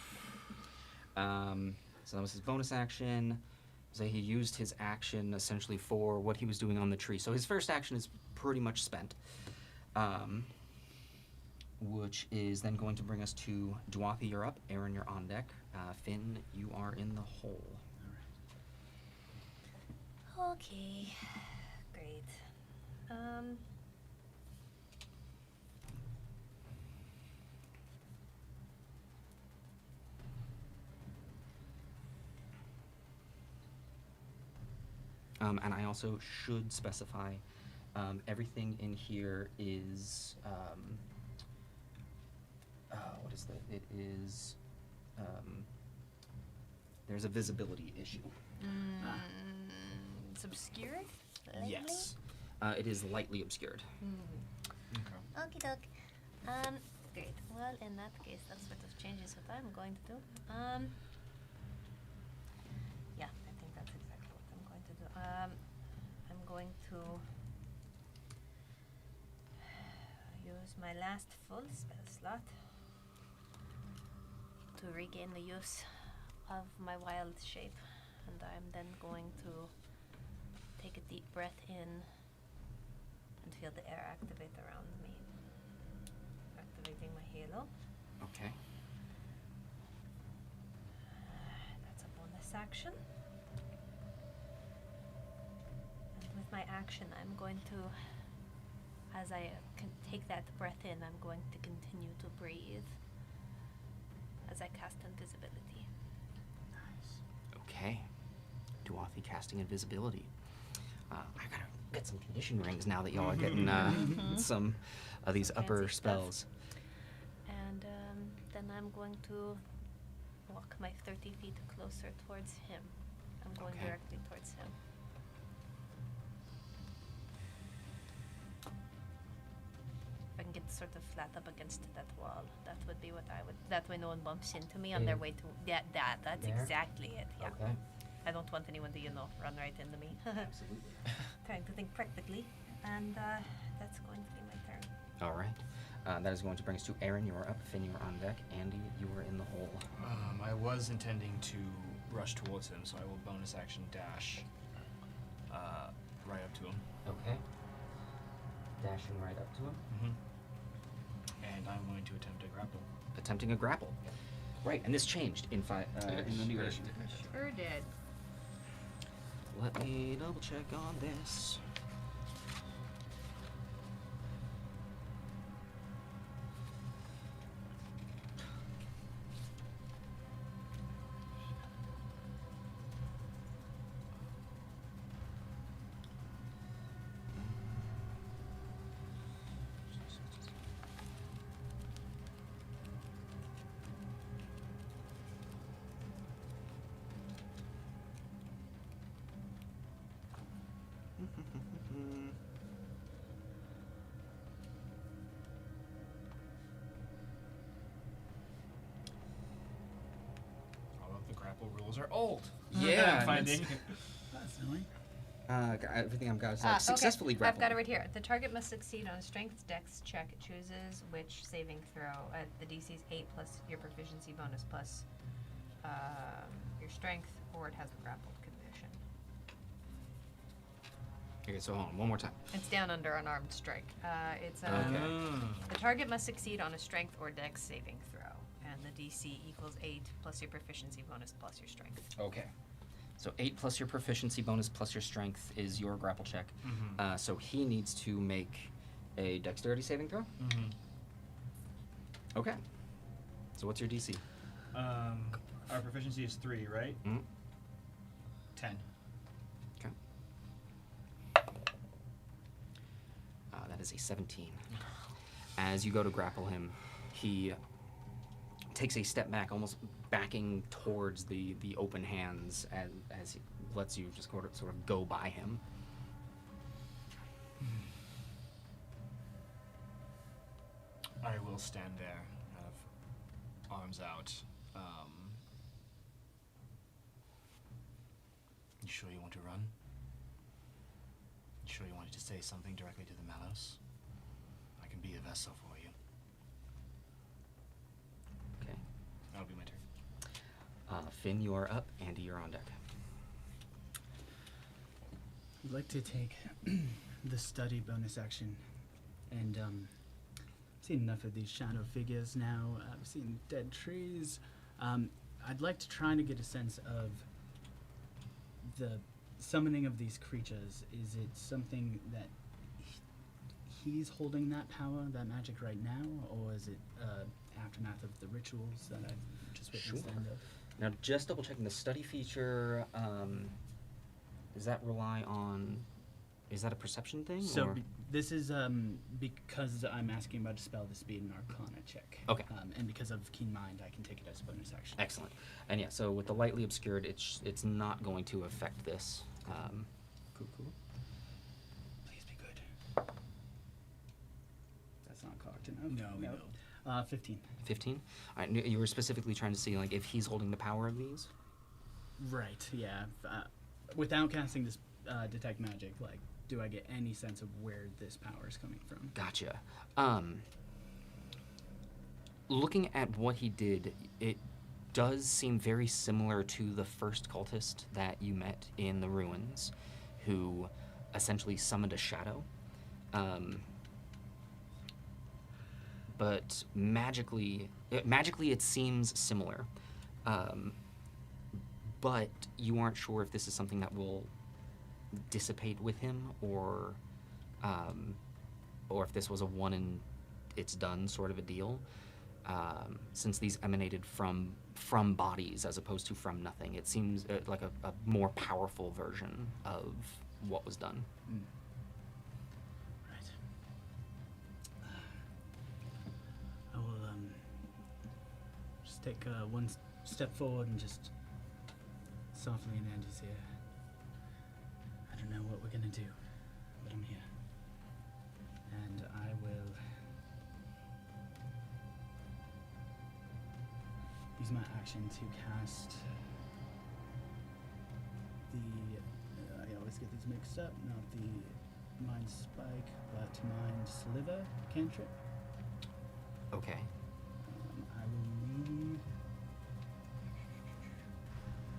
So that was his bonus action. So he used his action essentially for what he was doing on the tree. So his first action is pretty much spent. Which is then going to bring us to Dwathi, you're up. Aaron, you're on deck. Finn, you are in the hole. Okay. Great. And I also should specify everything in here is what is that? It is there's a visibility issue. It's obscured? Lightly? Yes. It is lightly obscured. Okay. Okie doke. Great. Well, in that case, that sort of changes what I'm going to do. Yeah, I think that's exactly what I'm going to do. I'm going to use my last full spell slot to regain the use of my wild shape, and I'm then going to take a deep breath in and feel the air activate around me. Activating my halo. Okay. That's a bonus action. And with my action, I'm going to, as I can take that breath in, I'm going to continue to breathe as I cast invisibility. Okay. Dwathi casting invisibility. I gotta get some condition rings now that y'all are getting some of these Some upper fancy stuff. spells. And then I'm going to walk my 30 feet closer towards him. I'm going Okay. directly towards him. If I can get sort of flat up against that wall, that would be what I would. That way no one bumps into me on their way to that's There? exactly it. Yeah. Okay. I don't want anyone to, run right into me. Absolutely. Trying to think practically. And that's going to be my turn. All right. That is going to bring us to Aaron. You are up. Finn, you are on deck. Andy, you are in the hole. I was intending to rush towards him, so I will bonus action dash right up to him. Okay. Dashing right up to him. And I'm going to attempt to grapple. Attempting a grapple. Right, and this changed in the new version. Sure did. Let me double check on this. All of the grapple rules are old. Yeah, I'm finding. That's annoying. Everything I've got is Okay, successfully grappled. I've got it right here. The target must succeed on a strength dex check. It chooses which saving throw. The DC is 8 plus your proficiency bonus plus your strength, or it has a grappled condition. Okay, so hold on, one more time. It's down under unarmed strike. It's Okay. the target must succeed on a strength or dex saving throw, and the DC equals 8 plus your proficiency bonus plus your strength. Okay. So 8 plus your proficiency bonus plus your strength is your grapple check. So he needs to make a dexterity saving throw. Okay. So what's your DC? Our proficiency is 3, right? 10. Okay. That is a 17. As you go to grapple him, he takes a step back, almost backing towards the open hands as he lets you just sort of go by him. I will stand there, kind of arms out. You sure you want to run? You sure you wanted to say something directly to the Melos? I can be a vessel for you. Okay. That'll be my turn. Finn, you are up. Andy, you're on deck. I'd like to take the study bonus action, and I've seen enough of these shadow figures now. I've seen dead trees. I'd like to try to get a sense of the summoning of these creatures. Is it something that he's holding that power, that magic right now, or is it aftermath of the rituals that I've just witnessed the end of? Now, just double checking the study feature. Does that rely on? Is that a perception thing? So or? This is because I'm asking about a spell. This be an Arcana check. Okay. And because of Keen Mind, I can take it as a bonus action. Excellent. And yeah, so with the lightly obscured, it's not going to affect this. Cool. Please be good. That's not cocked enough. No. 15. 15. All right, you were specifically trying to see like if he's holding the power of these. Right. Yeah. Without casting this detect magic, like, do I get any sense of where this power is coming from? Gotcha. Looking at what he did, it does seem very similar to the first cultist that you met in the ruins, who essentially summoned a shadow. But magically it seems similar. But you aren't sure if this is something that will dissipate with him, or if this was a one and it's done sort of a deal. Since these emanated from bodies as opposed to from nothing, it seems like a more powerful version of what was done. Right. I will just take one step forward and just softly in Andy's ear. I don't know what we're gonna do, but I'm here. And I will use my action to cast the, I always get these mixed up, not the Mind Spike, but Mind Sliver cantrip. Okay. I will need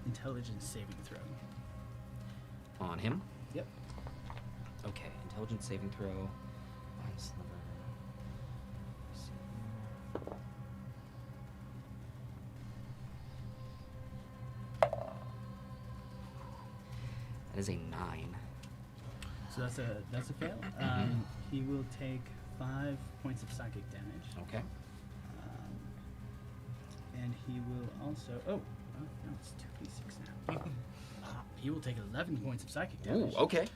Intelligence saving throw. On him? Yep. Okay, intelligence saving throw. Mind Sliver. Let's see. That is a 9. So that's a fail. He will take 5 points of psychic damage. Okay. And he will also. Oh no, it's 2d6 now. He will take 11 points of psychic damage. Ooh, okay.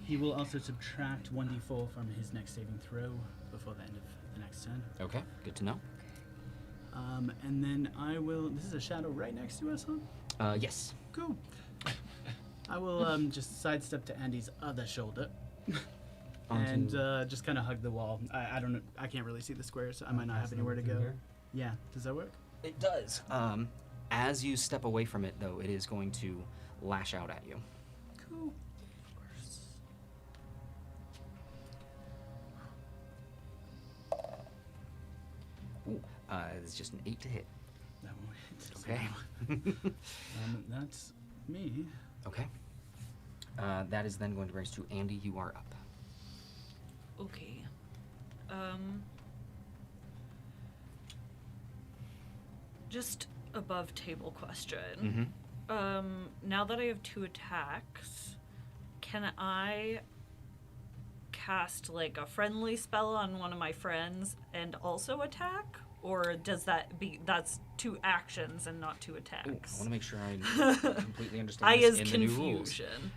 He will also subtract 1d4 from his next saving throw before the end of the next turn. Okay, good to know. And then I will. This is a shadow right next to us, huh? Yes. Cool. I will just sidestep to Andy's other shoulder. And just kind of hug the wall. I don't know. I can't really see the square, so I might not have anywhere to go. Yeah. Does that work? It does. As you step away from it, though, it is going to lash out at you. Cool. Ooh, it's just an 8 to hit. That won't hit. Okay. That's me. Okay. That is then going to bring us to Andy. You are up. Okay. Just above table question. Now that I have 2 attacks, can I cast like a friendly spell on one of my friends and also attack? Or does that's 2 actions and not 2 attacks? Ooh, I want to make sure I completely understand I this is in the new rules. confusion.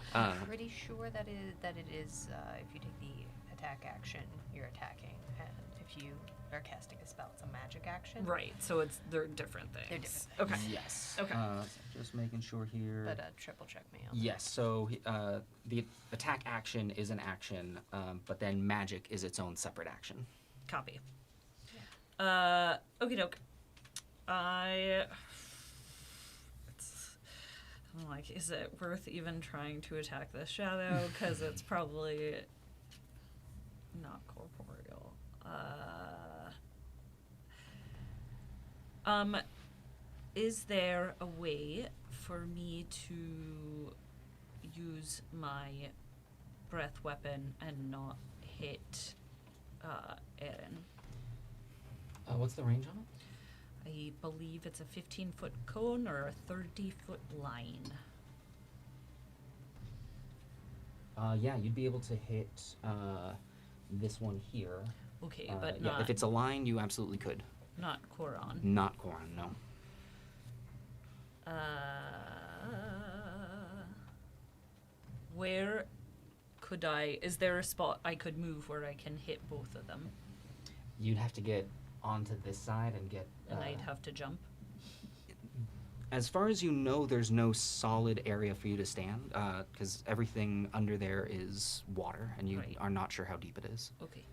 Pretty sure that it is if you take the attack action, you're attacking, and if if you are casting a spell, it's a magic action. Right. So they're different things. They're different Okay. Yes. Okay. Just making sure here. But triple check me on Yes, so the attack action is an action, but then magic is its own separate action. Copy. Okie doke. I'm like, is it worth even trying to attack this shadow? Because it's probably not corporeal. Is there a way for me to use my breath weapon and not hit Erin? What's the range on it? I believe it's a 15-foot cone or a 30-foot line. Yeah, you'd be able to hit this one here. Okay, but yeah, not if it's a line, you absolutely could. not Koron. Not Koran, no. Where could I? Is there a spot I could move where I can hit both of them? You'd have to get onto this side and get... And I'd have to jump. As far as you know, there's no solid area for you to stand, because everything under there is water, and you Right. are not sure how deep it is. Okay.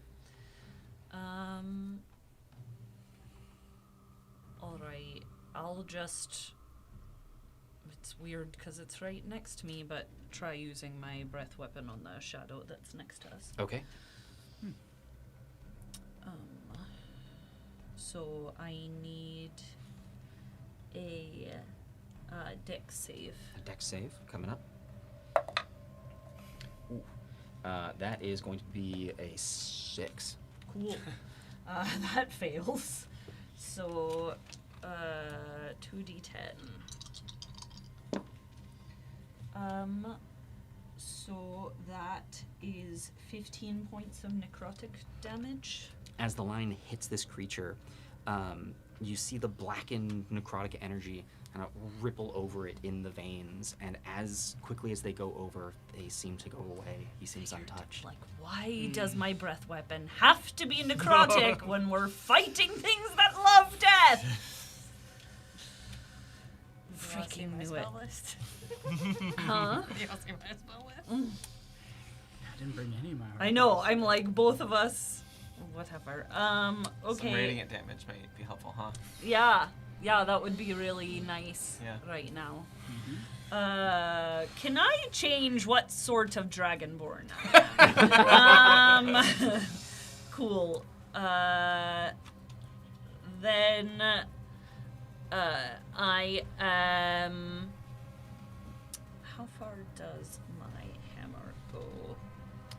All right. I'll just. It's weird because it's right next to me, but try using my breath weapon on the shadow that's next to us. Okay. So I need a dex save. A dex save coming up. Ooh. That is going to be a 6. Cool. That fails. So 2d10. So that is 15 points of necrotic damage. As the line hits this creature, you see the blackened necrotic energy kind of ripple over it in the veins, and as quickly as they go over, they seem to go away. He seems untouched. Like, why does my breath weapon have to be necrotic when we're fighting things that love death? Freaking knew it. List? Huh? You want to see my spell list? I didn't bring any of my I know, I'm like, both of us. Whatever. Okay. Some radiant damage might be helpful, huh? Yeah, that would be really nice Yeah. right now. Can I change what sort of dragonborn I am? Cool. Then I am. How far does my hammer go?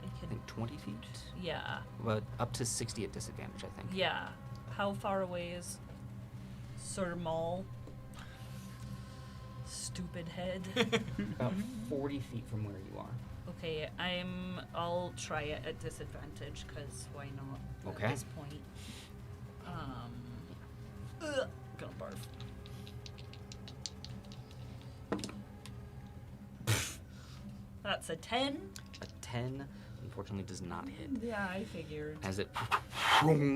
I think 20 feet? Yeah. But up to 60 at disadvantage, I think. Yeah. How far away is Sir Maul? Stupid head. About 40 feet from where you are. Okay, I'll try it at disadvantage, because why not Okay. at this point? Gonna barf. That's a 10? A 10, unfortunately, does not hit. Yeah, I figured. As it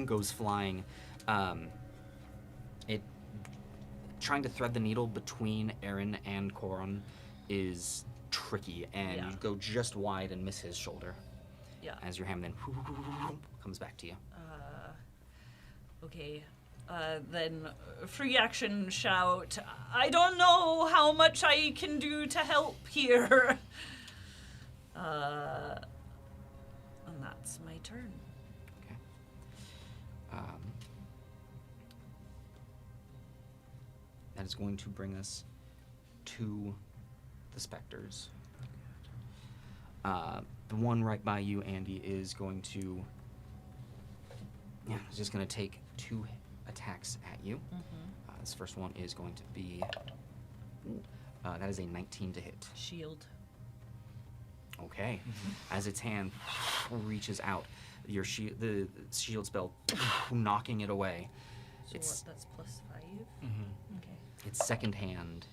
goes flying, it trying to thread the needle between Aaron and Koron is tricky, and Yeah. you go just wide and miss his shoulder. Yeah. As your hammer then comes back to you. Okay. Then free action shout. I don't know how much I can do to help here. And that's my turn. Okay. That is going to bring us to the specters. The one right by you, Andy, is going to. Yeah, is just going to take 2 attacks at you. This first one is going to be. That is a 19 to hit. Shield. Okay. As its hand reaches out, your the shield spell knocking it away. So It's what, that's +5? Okay. its second hand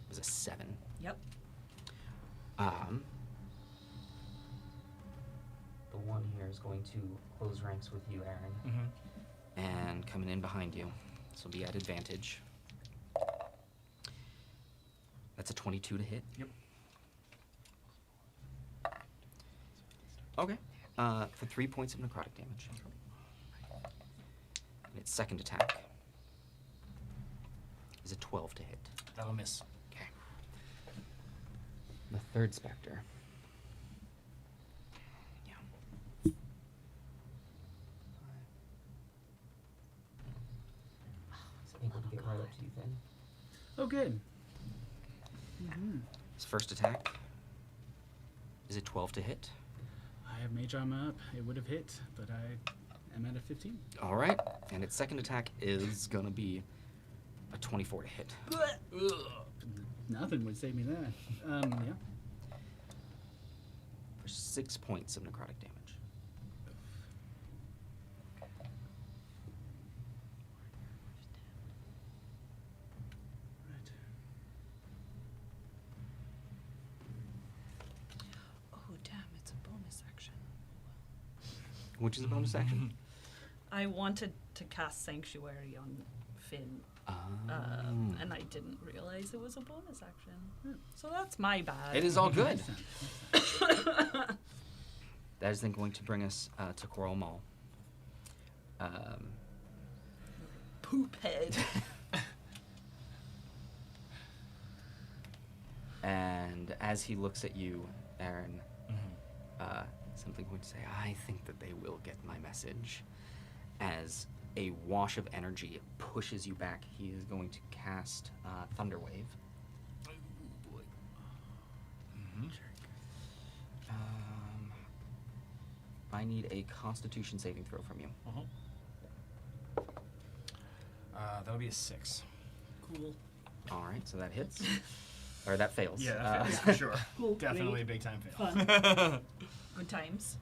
was a 7. Yep. The one here is going to close ranks with you, Aaron. Mm-hmm. And coming in behind you. This will be at advantage. That's a 22 to hit. Yep. Okay. For 3 points of necrotic damage. And its second attack is a 12 to hit. That'll miss. Okay. The third specter. Yeah. It's able to get right up to you, Finn. Oh, good. Mm-hmm. His first attack is a 12 to hit. I have mage armor up. It would have hit, but I am at a 15. All right. And its second attack is going to be a 24 to hit. Nothing would save me there. Yeah. For 6 points of necrotic damage. Right. Oh, damn, it's a bonus action. Which is a bonus action. I wanted to cast Sanctuary on Finn, and I didn't realize it was a bonus action. So that's my bad. It is all good. Makes sense. That is then going to bring us to Coral Mall. Poop head. And as he looks at you, Aaron, simply going to say, I think that they will get my message. As a wash of energy pushes you back, he is going to cast Thunder Wave. I need a Constitution saving throw from you. That'll be a 6. Cool. All right, so that hits. Or that fails. Yeah, that fails for sure. Cool. Definitely a Great. big time fail. Fun. Good times.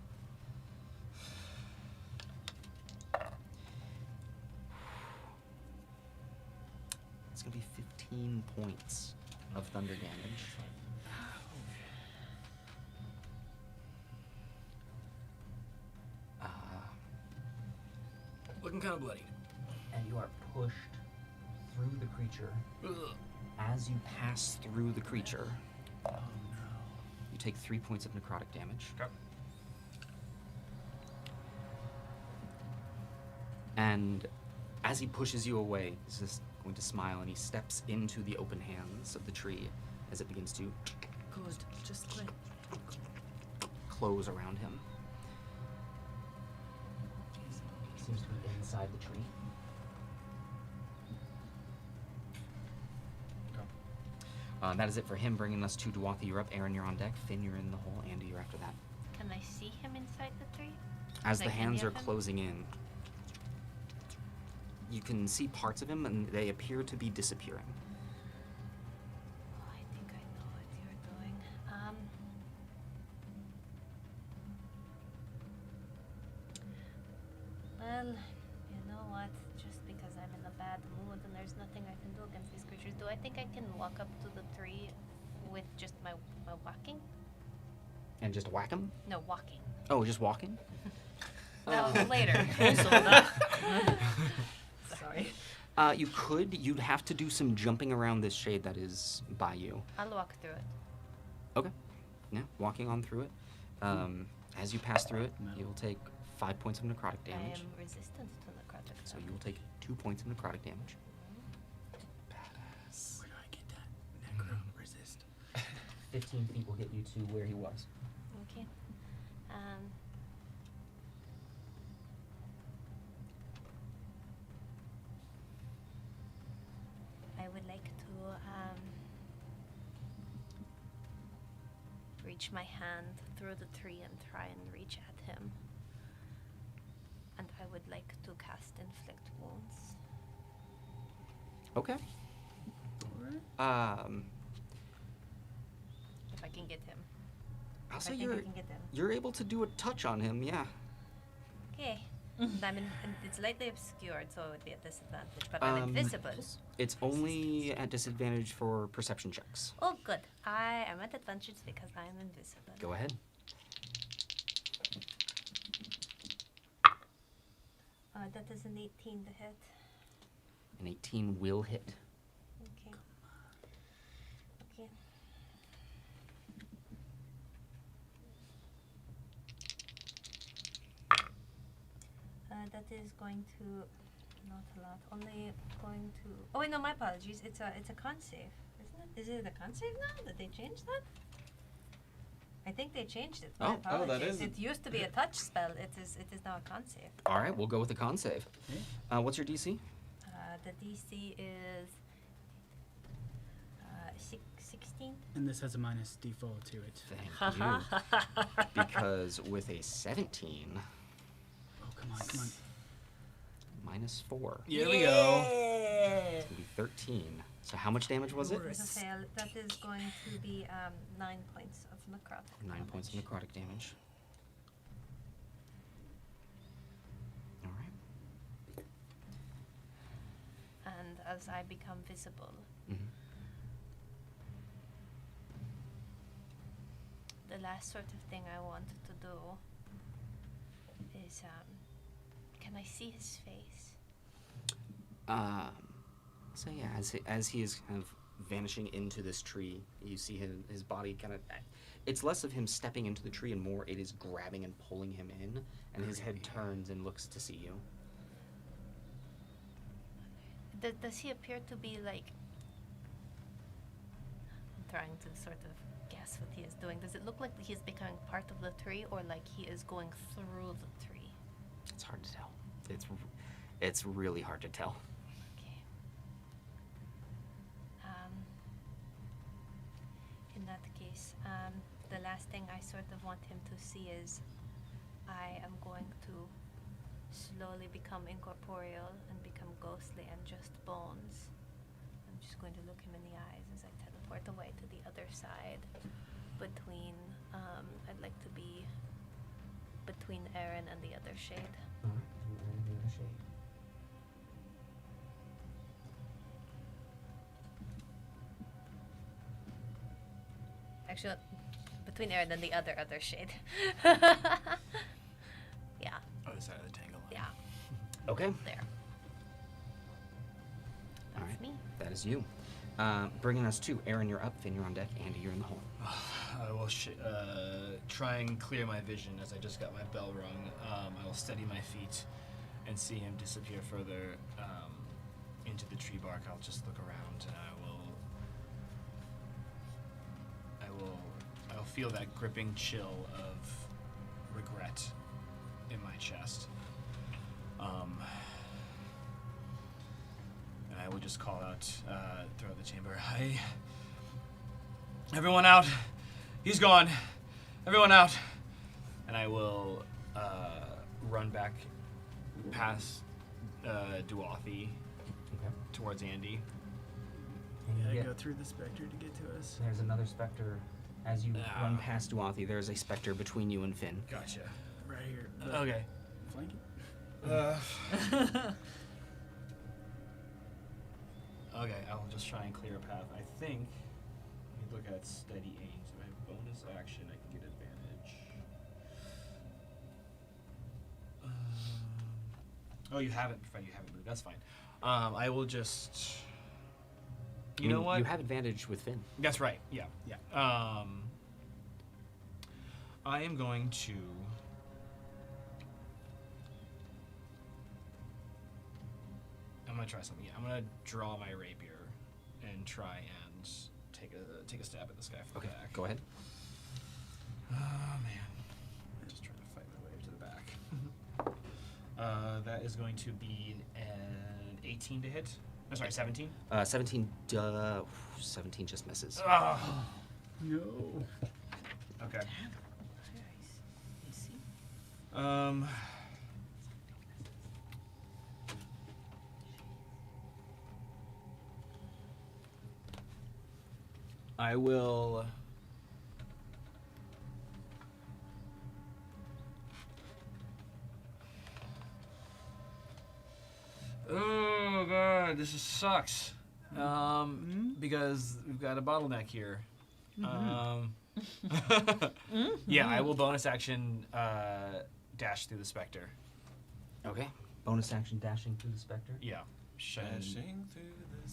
It's going to be 15 points of thunder damage. Looking kind of bloody. And you are pushed through the creature. As you pass through the creature, Oh, no. you take 3 points of necrotic damage. Okay. And as he pushes you away, he's just going to smile and he steps into the open hands of the tree as it begins to Good. Just click. close around him. He seems to be inside the tree. That is it for him, bringing us to Dwathi. You're up. Aaron, you're on deck. Finn, you're in the hole. Andy, you're after that. Can I see him inside the tree? As Like the hands any are of them? closing in, you can see parts of him, and they appear to be disappearing. Oh, I think I know what you're doing. Well, you know what? Just because I'm in a bad mood and there's nothing I can do against these creatures, do I think I can walk up to the tree with just my walking? And just whack him? No, walking. Oh, just walking? No, later. Also, that. Sorry. You could. You'd have to do some jumping around this shade that is by you. I'll walk through it. Okay. Yeah, walking on through it. As you pass through it, Metal. you will take 5 points of necrotic I damage. am resistant to necrotic So you damage. will take 2 points of necrotic damage. Where do I get that? Necro resist. 15 feet will get you to where he was. Okay. I would like to reach my hand through the tree and try and reach at him. And I would like to cast Inflict Wounds. Okay. Alright. If I can get him. I'll If say I think I can get him. you're able to do a touch on him, yeah. Okay. And and it's lightly obscured, so it would be a disadvantage. But I'm invisible. It's only at disadvantage for perception checks. Oh, good. I am at advantage because I am invisible. Go ahead. That is an 18 to hit. An 18 will hit. Okay. Okay. That is going to, not a lot. Only going to. Oh wait, no, my apologies. It's a con save, isn't it? Is it a con save now? Did they change that? I think they changed it. My Oh, that apologies. is It used to be a touch spell. It is now a con save. All right, we'll go with the con save. Okay. What's your DC? The DC is 16. And this has a minus D4 to it. Thank you. Because with a 17, Oh, come on. minus 4, Here we go. it's going to be 13. So how much damage was it? It's a fail. That is going to be 9 points of necrotic. 9 points of necrotic damage. All right. And as I become visible, Mm-hmm. the last sort of thing I wanted to do is, can I see his face? So yeah, as he is kind of vanishing into this tree, you see his body kind of. It's less of him stepping into the tree and more it is grabbing and pulling him in, and his head turns and looks to see you. Does he appear to be like? I'm trying to sort of guess what he is doing. Does it look like he is becoming part of the tree, or like he is going through the tree? It's hard to tell. It's really hard to tell. Okay. In that case, the last thing I sort of want him to see is I am going to slowly become incorporeal and become ghostly and just bones. I'm just going to look him in the eyes as I teleport away to the other side between, I'd like to be between Aaron and the other shade. Actually, between Aaron and the other shade. Yeah, Other side of the tangle. yeah, Okay. there. All That's right. me. That is you. Bringing us to Aaron, you're up. Finn, you're on deck. Andy, you're in the hole. I will try and clear my vision as I just got my bell rung. I will steady my feet and see him disappear further into the tree bark. I'll just look around and I'll feel that gripping chill of regret in my chest. And I will just call out throughout the chamber, "Hey, everyone out! He's gone! Everyone out!" And I will run back past Duathy towards Andy. You gotta Yeah. go through the specter to get to us. There's another specter. As you Ah. run past Duathy, there's a specter between you and Finn. Gotcha. Right here. Okay. Flank it. Okay, I'll just try and clear a path. I think, let me look at steady aim. So I have bonus action, I can get advantage. Oh, you haven't, Fred, you haven't moved. That's fine. I will just. You know what? You have advantage with Finn. That's right. Yeah. Yeah. I am going to. I'm gonna try something. Yeah, I'm gonna draw my rapier and try and take a stab at this guy from the back. Go ahead. Oh man, I'm just trying to fight my way to the back. That is going to be an 18 to hit. Oh, sorry, 17. 17 just misses. Ah. No. Okay. See? I will. Oh god, this just sucks. Because we've got a bottleneck here. Yeah, I will bonus action dash through the specter. Okay. bonus action dashing through the specter. Yeah. Dashing through the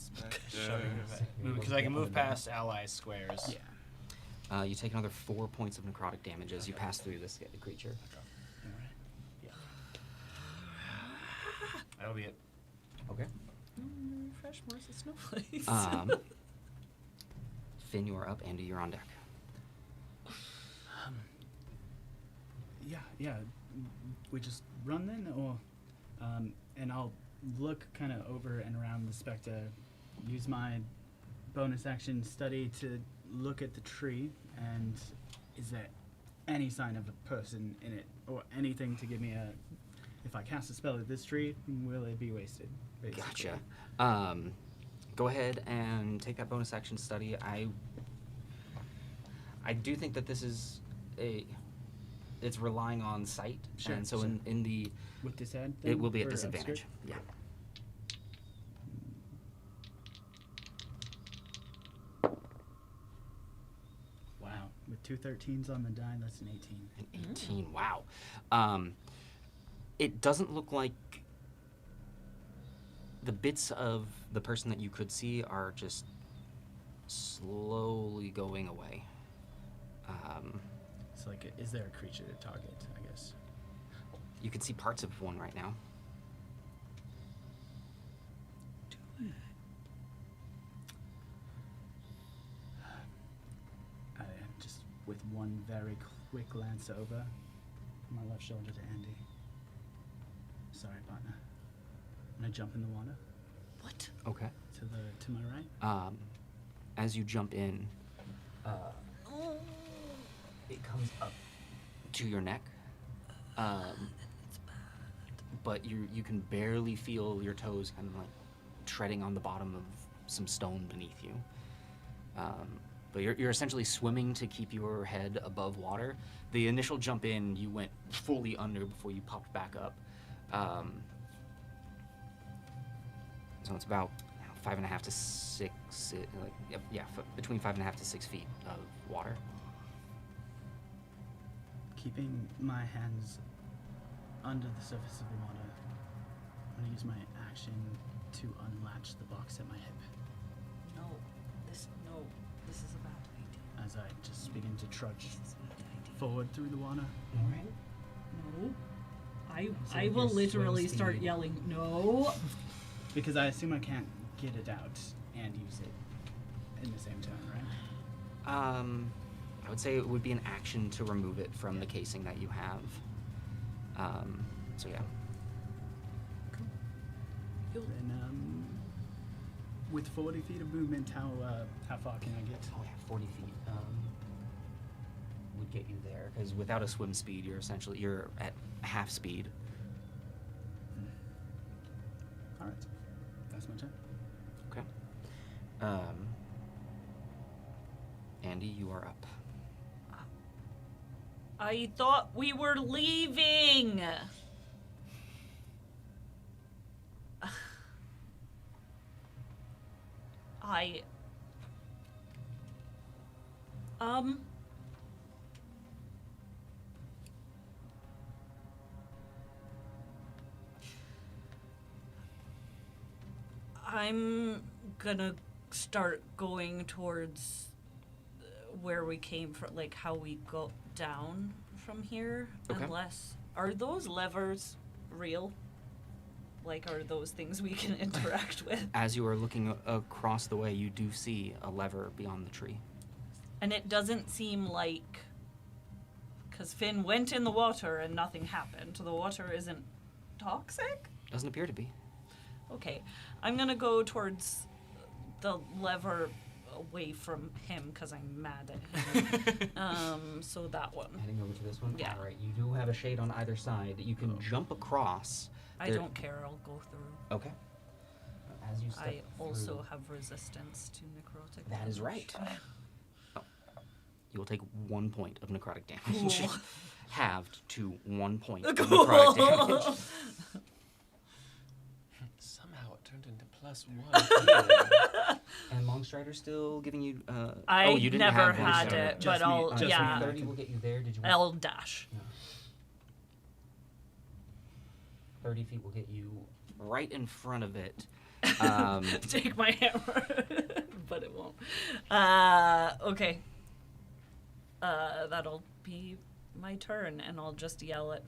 Shoving specters. because I can move past ally squares. Yeah. You take another 4 points of necrotic damage as you pass through this creature. All right. Yeah. That'll be it. Okay. Fresh Morse of snowflakes. Finn, you are up. Andy, you're on deck. Yeah. We just run then, or and I'll look kind of over and around the specter, use my bonus action study to look at the tree, and is there any sign of a person in it, or anything to give me a? If I cast a spell at this tree, will it be wasted? Basically? Gotcha. Go ahead and take that bonus action study. I do think that this is it's relying on sight, Sure, and so sure. in the With disadvantage. it will be at for disadvantage. obscure? Yeah. Wow, with 2 13s on the die, that's an 18. An 18. Wow. It doesn't look like the bits of the person that you could see are just slowly going away. It's like, is there a creature to target? I guess. You can see parts of one right now. I just with one very quick glance over my left shoulder to Andy. Sorry, partner. I'm gonna jump in the water What? Okay. to my right. As you jump in, it comes up to your neck, but you can barely feel your toes kind of like treading on the bottom of some stone beneath you. But you're essentially swimming to keep your head above water. The initial jump in, you went fully under before you popped back up. So it's about 5.5 to 6, between 5.5 to 6 feet of water. Keeping my hands under the surface of the water, I'm gonna use my action to unlatch the box at my hip No. This is a bad idea. as I just begin to trudge This is a bad idea. forward through the water. No. I saying will your swim literally start speed. yelling, no. Because I assume I can't get it out and use it in the same turn, right? I would say it would be an action to remove it from the casing that you have. So yeah. Then, with 40 feet of movement, how far can I get? Oh yeah, 40 feet would get you there, because without a swim speed, you're at half speed. All right, that's my turn. Okay. Andy, you are up. I thought we were leaving. I'm gonna start going towards where we came from, like how we go down from here. Okay. Unless, are those levers real? Like, are those things we can interact with? As you are looking across the way, you do see a lever beyond the tree. And it doesn't seem like, because Finn went in the water and nothing happened. The water isn't toxic? Doesn't appear to be. Okay, I'm gonna go towards the lever away from him because I'm mad at him. So that one. Heading over to this one? Yeah. All right, you do have a shade on either side. You can jump across. I There- don't care, I'll go through. Okay. As you step I also through, have resistance to necrotic That is damage. right. You will take 1 point of necrotic damage. Cool. Halved to 1 point of Cool. necrotic damage. Somehow it turned into +1. And Longstrider still giving you. I you didn't never have had Longstrider. it, Just but me- I'll, just me. yeah. 30 will get you there. Did you want I'll dash. 30 30 feet will get you right in front of it. Take my hammer, but it won't. Okay. That'll be my turn, and I'll just yell at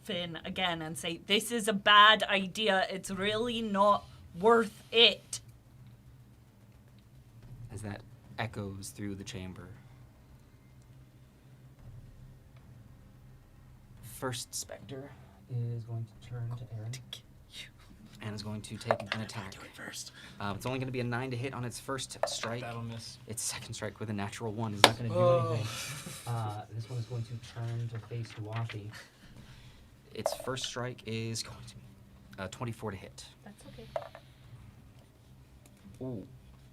Finn again and say, "This is a bad idea. It's really not worth it." As that echoes through the chamber. First Spectre is going to turn to Aaron. And is going to take an attack. Do it first. It's only going to be a 9 to hit on its first strike. That'll miss. Its second strike with a natural 1 is not going to do anything. This one is going to turn to face Duathi. Its first strike is going to be 24 to hit. That's okay. Ooh.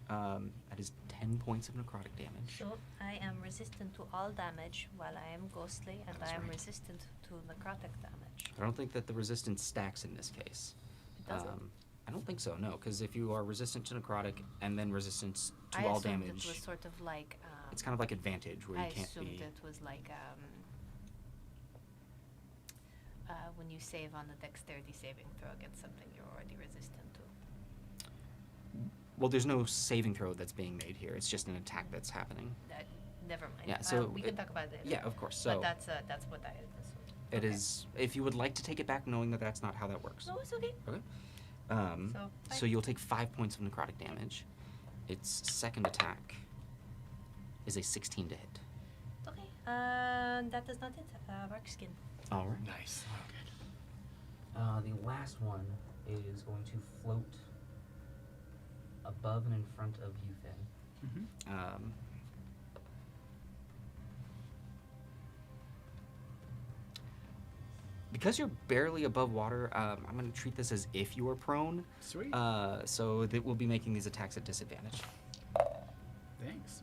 That is 10 points of necrotic damage. So I am resistant to all damage while I am ghostly, and That's I am right. resistant to necrotic damage. I don't think that the resistance stacks in this case. It doesn't. I don't think so, no, because if you are resistant to necrotic and then resistance to I all assumed damage, it was sort of like. it's kind of like advantage where I you can't assumed be. it was like when you save on a dexterity saving throw against something you're already resistant to. Well, there's no saving throw that's being made here. It's just an attack that's happening. Never mind. Yeah, so we can talk about it. Yeah, of course. So But that's what I assumed. it Okay. is. If you would like to take it back, knowing that that's not how that works. No, it's okay. Okay. So, So you'll take 5 points of necrotic damage. Its second attack is a 16 to hit. Okay. That does not hit. Bark skin. All right. Nice. The last one is going to float above and in front of you, Finn. Mm-hmm. Because you're barely above water, I'm going to treat this as if you were prone. Sweet. So that we'll be making these attacks at disadvantage. Thanks.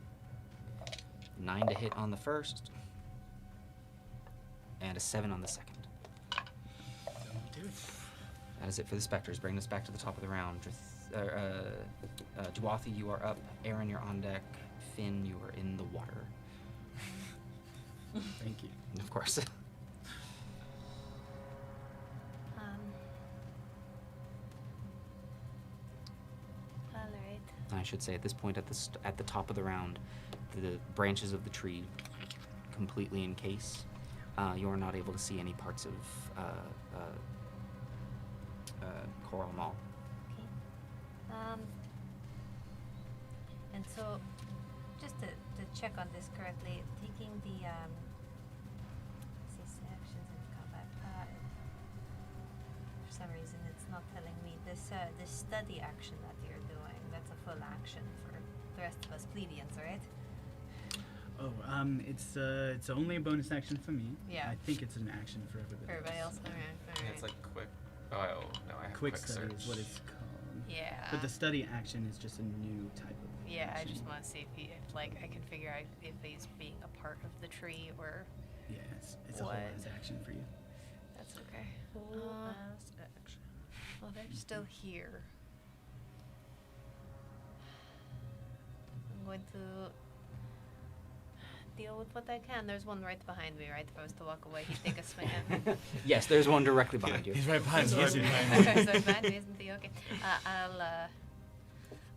9 to hit on the first, and a 7 on the second. Don't do it. That is it for the Spectres. Bring us back to the top of the round. Duathi, you are up. Aaron, you're on deck. Finn, you are in the water. Thank you. Of course. All right. I should say at this point, at the top of the round, the branches of the tree completely encase. You are not able to see any parts of Coral Mall. Okay. And so, just to check on this correctly, taking the let's see, actions in combat. For some reason, it's not telling me this study action that you're doing. That's a full action for the rest of us plebeians, right? Oh, it's only a bonus action for me. Yeah. I think it's an action for everybody. For everybody else, so. all right. Yeah, it's like quick. Oh no, I have Quick quick study search. is what it's called. Yeah. But the study action is just a new type of. Yeah, I action. just want to see if I can figure out if he's being a part of the tree or. Yeah, it's a whole What? ass action for you. That's okay. Ass action. Well, they're still here. I'm going to deal with what I can. There's one right behind me, right? If I was to walk away, he'd take a swing at me. Yes, there's one directly behind you. He's right behind me. He's He's right behind me. Okay, so it's behind me, isn't he? Okay. I'll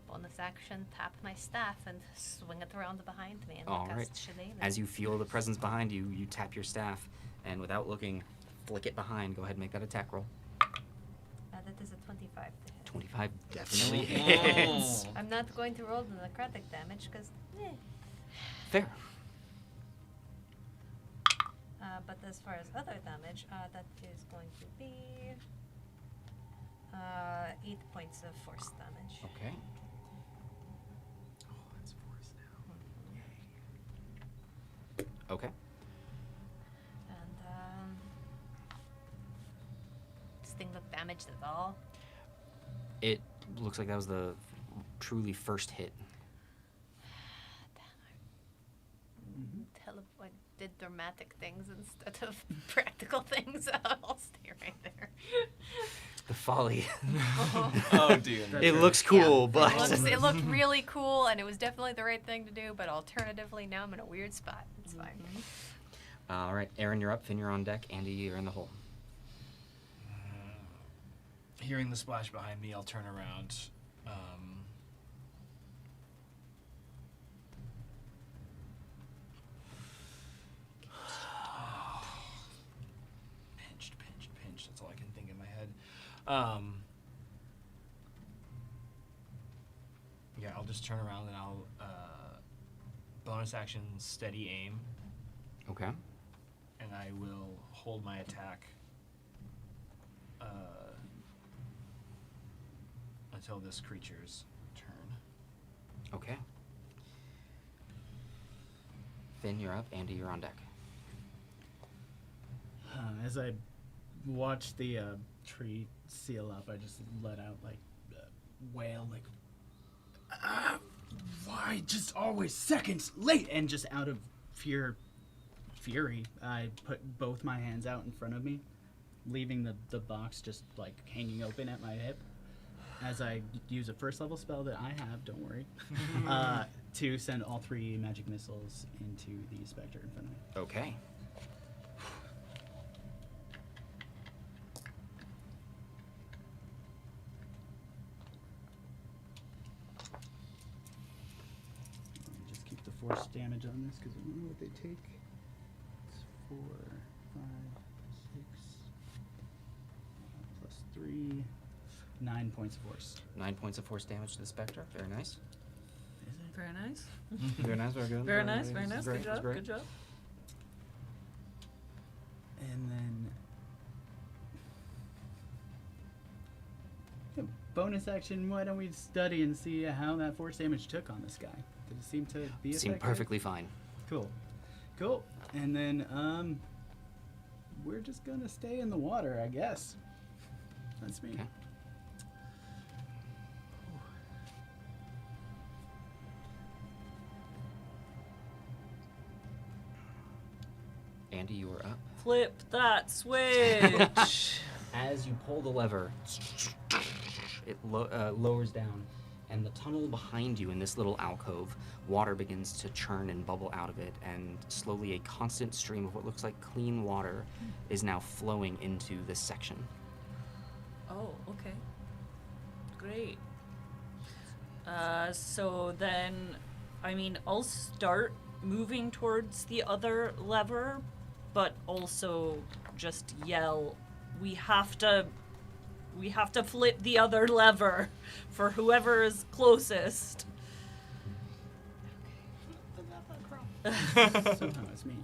bonus action, tap my staff, and swing it around behind me and All cast right. Shillelagh. As you feel the presence behind you, you tap your staff, and without looking, flick it behind. Go ahead and make that attack roll. That is a 25 to hit. 25 definitely Mm. hits. I'm not going to roll the necrotic damage because, Fair. but as far as other damage, that is going to be 8 points of force damage. Okay. Oh, that's force now. Okay. And does thing look damaged at all? It looks like that was the truly first hit. I did dramatic things instead of practical things. I'll stay right there. The folly. Oh dear. It looks cool, Yeah, but it looked really cool, and it was definitely the right thing to do. But alternatively, now I'm in a weird spot. It's fine. all right, Aaron, you're up. Finn, you're on deck. Andy, you're in the hole. hearing the splash behind me, I'll turn around. Pinched. That's all I can think in my head. Yeah, I'll just turn around and I'll bonus action steady aim, Okay. and I will hold my attack until this creature's turn. Okay. Finn, you're up. Andy, you're on deck. As I watch the tree seal up, I just let out like a wail, like, why just always seconds late? And just out of fury, I put both my hands out in front of me, leaving the box just like hanging open at my hip. As I use a first level spell that I have, don't worry, to send all 3 magic missiles into the specter in front of me. Okay. Let me just keep the force damage on this because I don't know what they take. It's 4, 5, 6, plus 3, 9 points of force. 9 points of force damage to the spectre. Very nice. Is it? Very nice. Very nice. Very good. Very nice. Very This nice. is great, Good this is job. great. Good job. And then yeah, bonus action. Why don't we study and see how that force damage took on this guy? Did it seem to be Seemed effective? perfectly fine. Cool. And then we're just gonna stay in the water, I guess. That's me. Okay. Andy, you are up. Flip that switch. As you pull the lever, it lowers down, and the tunnel behind you in this little alcove, water begins to churn and bubble out of it, and slowly a constant stream of what looks like clean water is now flowing into this section. Oh, okay. Great. So then, I mean, I'll start moving towards the other lever, but also just yell, we have to flip the other lever for whoever is closest. Somehow it's me.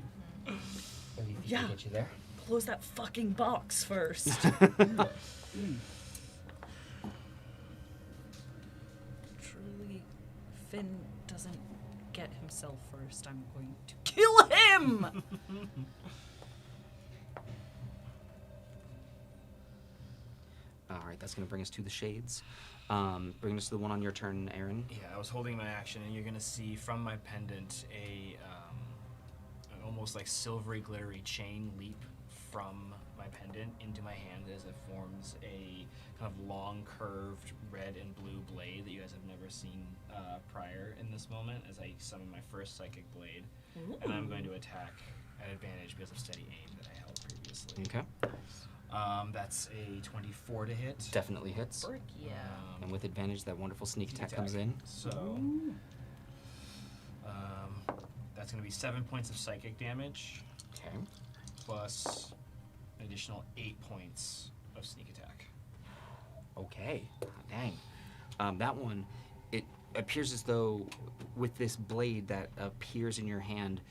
Yeah. Get you there. Close that fucking box first. Truly, Finn doesn't get himself first, I'm going to kill him! All right, that's going to bring us to the shades. Bring us to the one on your turn, Aaron. Yeah, I was holding my action, and you're gonna see from my pendant an almost like silvery, glittery chain leap from my pendant into my hand as it forms a kind of long, curved red and blue blade that you guys have never seen prior in this moment. As I summon my first psychic blade, and I'm going to attack at advantage because of steady aim that I held previously. Okay. That's a 24 to hit. Definitely hits. Frick yeah. And with advantage, that wonderful sneak Sneak attack comes in. So, that's going to be 7 points of psychic damage, Okay. plus an additional 8 points of sneak attack. Okay. Dang. That one, it appears as though with this blade that appears in your hand,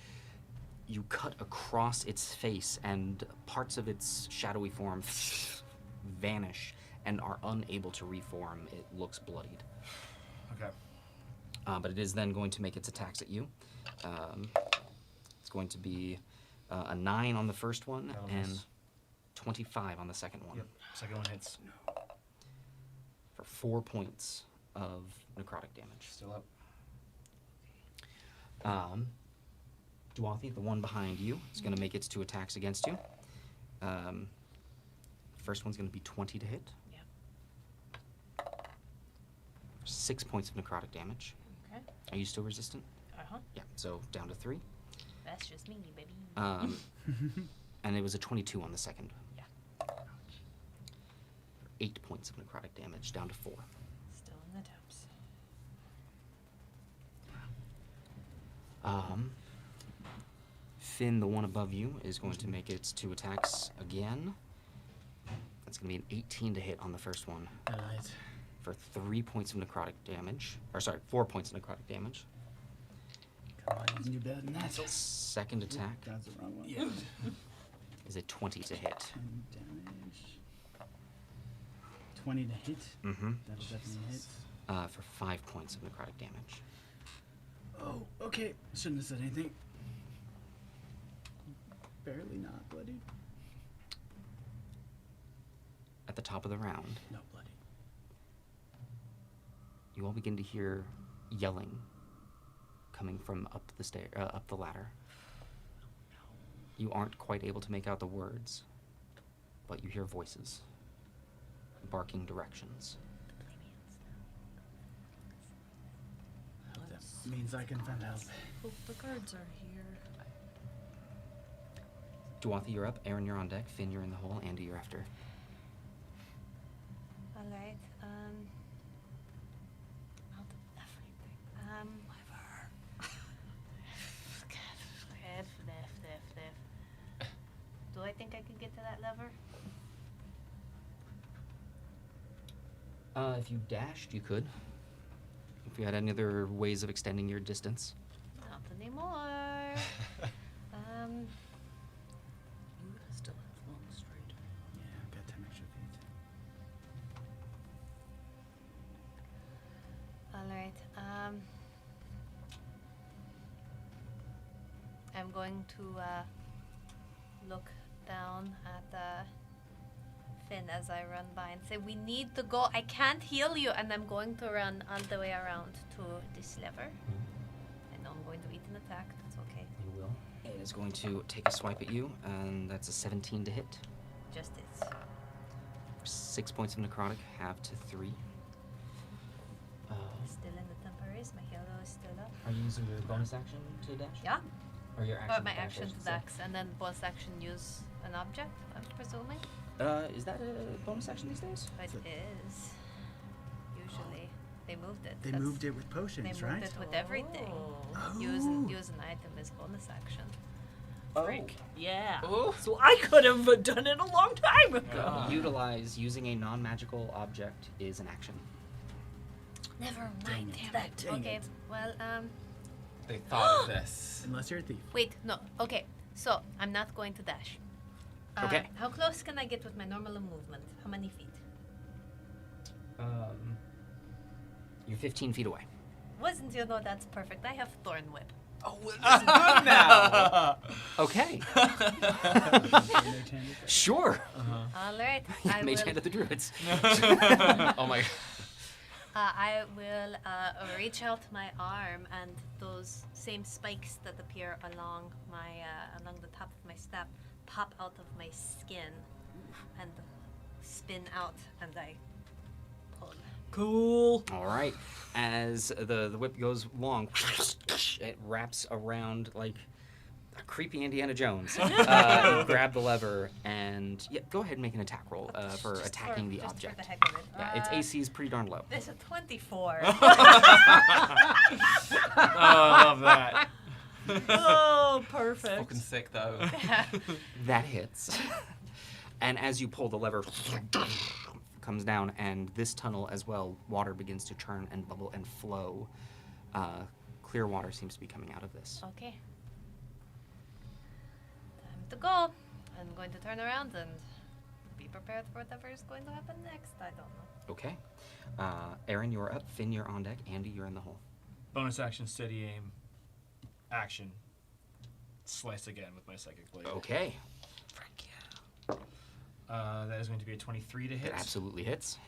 you cut across its face and parts of its shadowy form vanish and are unable to reform. It looks bloodied. Okay. But it is then going to make its attacks at you. It's going to be a 9 on the first one That'll and miss. 25 on the second one. Yep. Second one hits. For 4 points of necrotic damage. Still up. Duathy, the one behind you, is going to make its 2 attacks against you. First one's going to be 20 to hit. Yep. 6 points of necrotic damage. Okay. Are you still resistant? Uh-huh. Yeah, so down to 3. That's just me, baby. And it was a 22 on the second. Yeah. For 8 points of necrotic damage, down to 4. Still in the temps. Finn, the one above you, is going to make its 2 attacks again. That's going to be an 18 to hit on the first one Alright. for 3 points of necrotic damage. Or sorry, 4 points of necrotic damage. Come on, you can do better than that. Second attack That's the wrong one. Yeah. is a 20 to hit. 10 damage. 20 to hit. Mm-hmm. That'll definitely hit. For 5 points of necrotic damage. Oh, okay. Shouldn't have said anything. Barely not bloody. At the top of the round, No bloody. you all begin to hear yelling coming from up the ladder. You aren't quite able to make out the words, but you hear voices barking directions. That means I can find help. Oh, the guards are here. Duatha, you're up. Aaron, you're on deck. Finn, you're in the hole. Andy, you're after. All right. Out of everything. Do I think I could get to that lever? If you dashed, you could. If you had any other ways of extending your distance. Not anymore. You still have long straight. Yeah, I've got 10 extra feet. All right. I'm going to look down at Finn as I run by and say, "We need to go. I can't heal you." And I'm going to run all the way around to this lever. I know I'm going to eat an attack. That's okay. You will. It is going to take a swipe at you, and that's a 17 to hit. Just it. For 6 points of necrotic, half to 3. Still in the temporaries. My halo is still up. Are you using your bonus action to dash? Yeah. Or your action? Or my to dash, I action should to say. dax, and then bonus action use an object. I'm presuming. Is that a bonus action these days? It is. Usually, they moved it. They That's- moved it with They potions, moved right? it with everything. Oh. Use an item as bonus action. Freak. Yeah. Ooh. So I could have done it a long time ago. Utilize using a non-magical object is an action. Never Dang mind. it. Damn it. Dang Okay. it. Well, They thought of this. Unless you're a thief. wait. No. Okay. So I'm not going to dash. Okay. How close can I get with my normal movement? How many feet? You're 15 feet away. Wasn't you know that's perfect? I have Thorn Whip. Oh, well, it's good now. Okay. Mage hand is- Sure. All right. I Mage will. hand of the druids. Oh my. I will reach out my arm, and those same spikes that appear along the top of my staff pop out of my skin and spin out, and I pull. Cool. All right. As the whip goes long, it wraps around like a creepy Indiana Jones. You grab the lever and go ahead and make an attack roll for Just attacking the just object. For the heck of it. Yeah, its AC is pretty darn low. There's a 24. Oh, I love that. Oh, perfect. Fucking sick though. That hits. And as you pull the lever, comes down, and this tunnel as well, water begins to churn and bubble and flow. Clear water seems to be coming out of this. Okay. Time to go. I'm going to turn around and be prepared for whatever is going to happen next. I don't know. Okay. Aaron, you're up. Finn, you're on deck. Andy, you're in the hole. Bonus action, steady aim. Action. Slice again with my psychic blade. Okay. That is going to be a 23 to hit. It absolutely hits.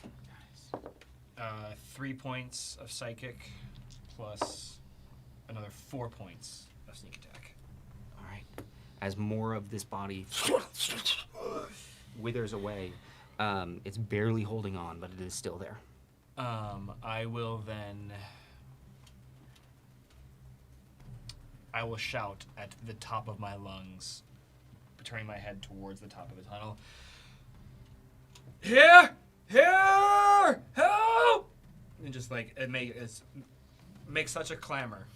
3 points of psychic plus another 4 points of sneak attack. All right. As more of this body withers away, it's barely holding on, but it is still there. I will then. I will shout at the top of my lungs, turning my head towards the top of the tunnel. Here Here! Help! And just like it makes such a clamor.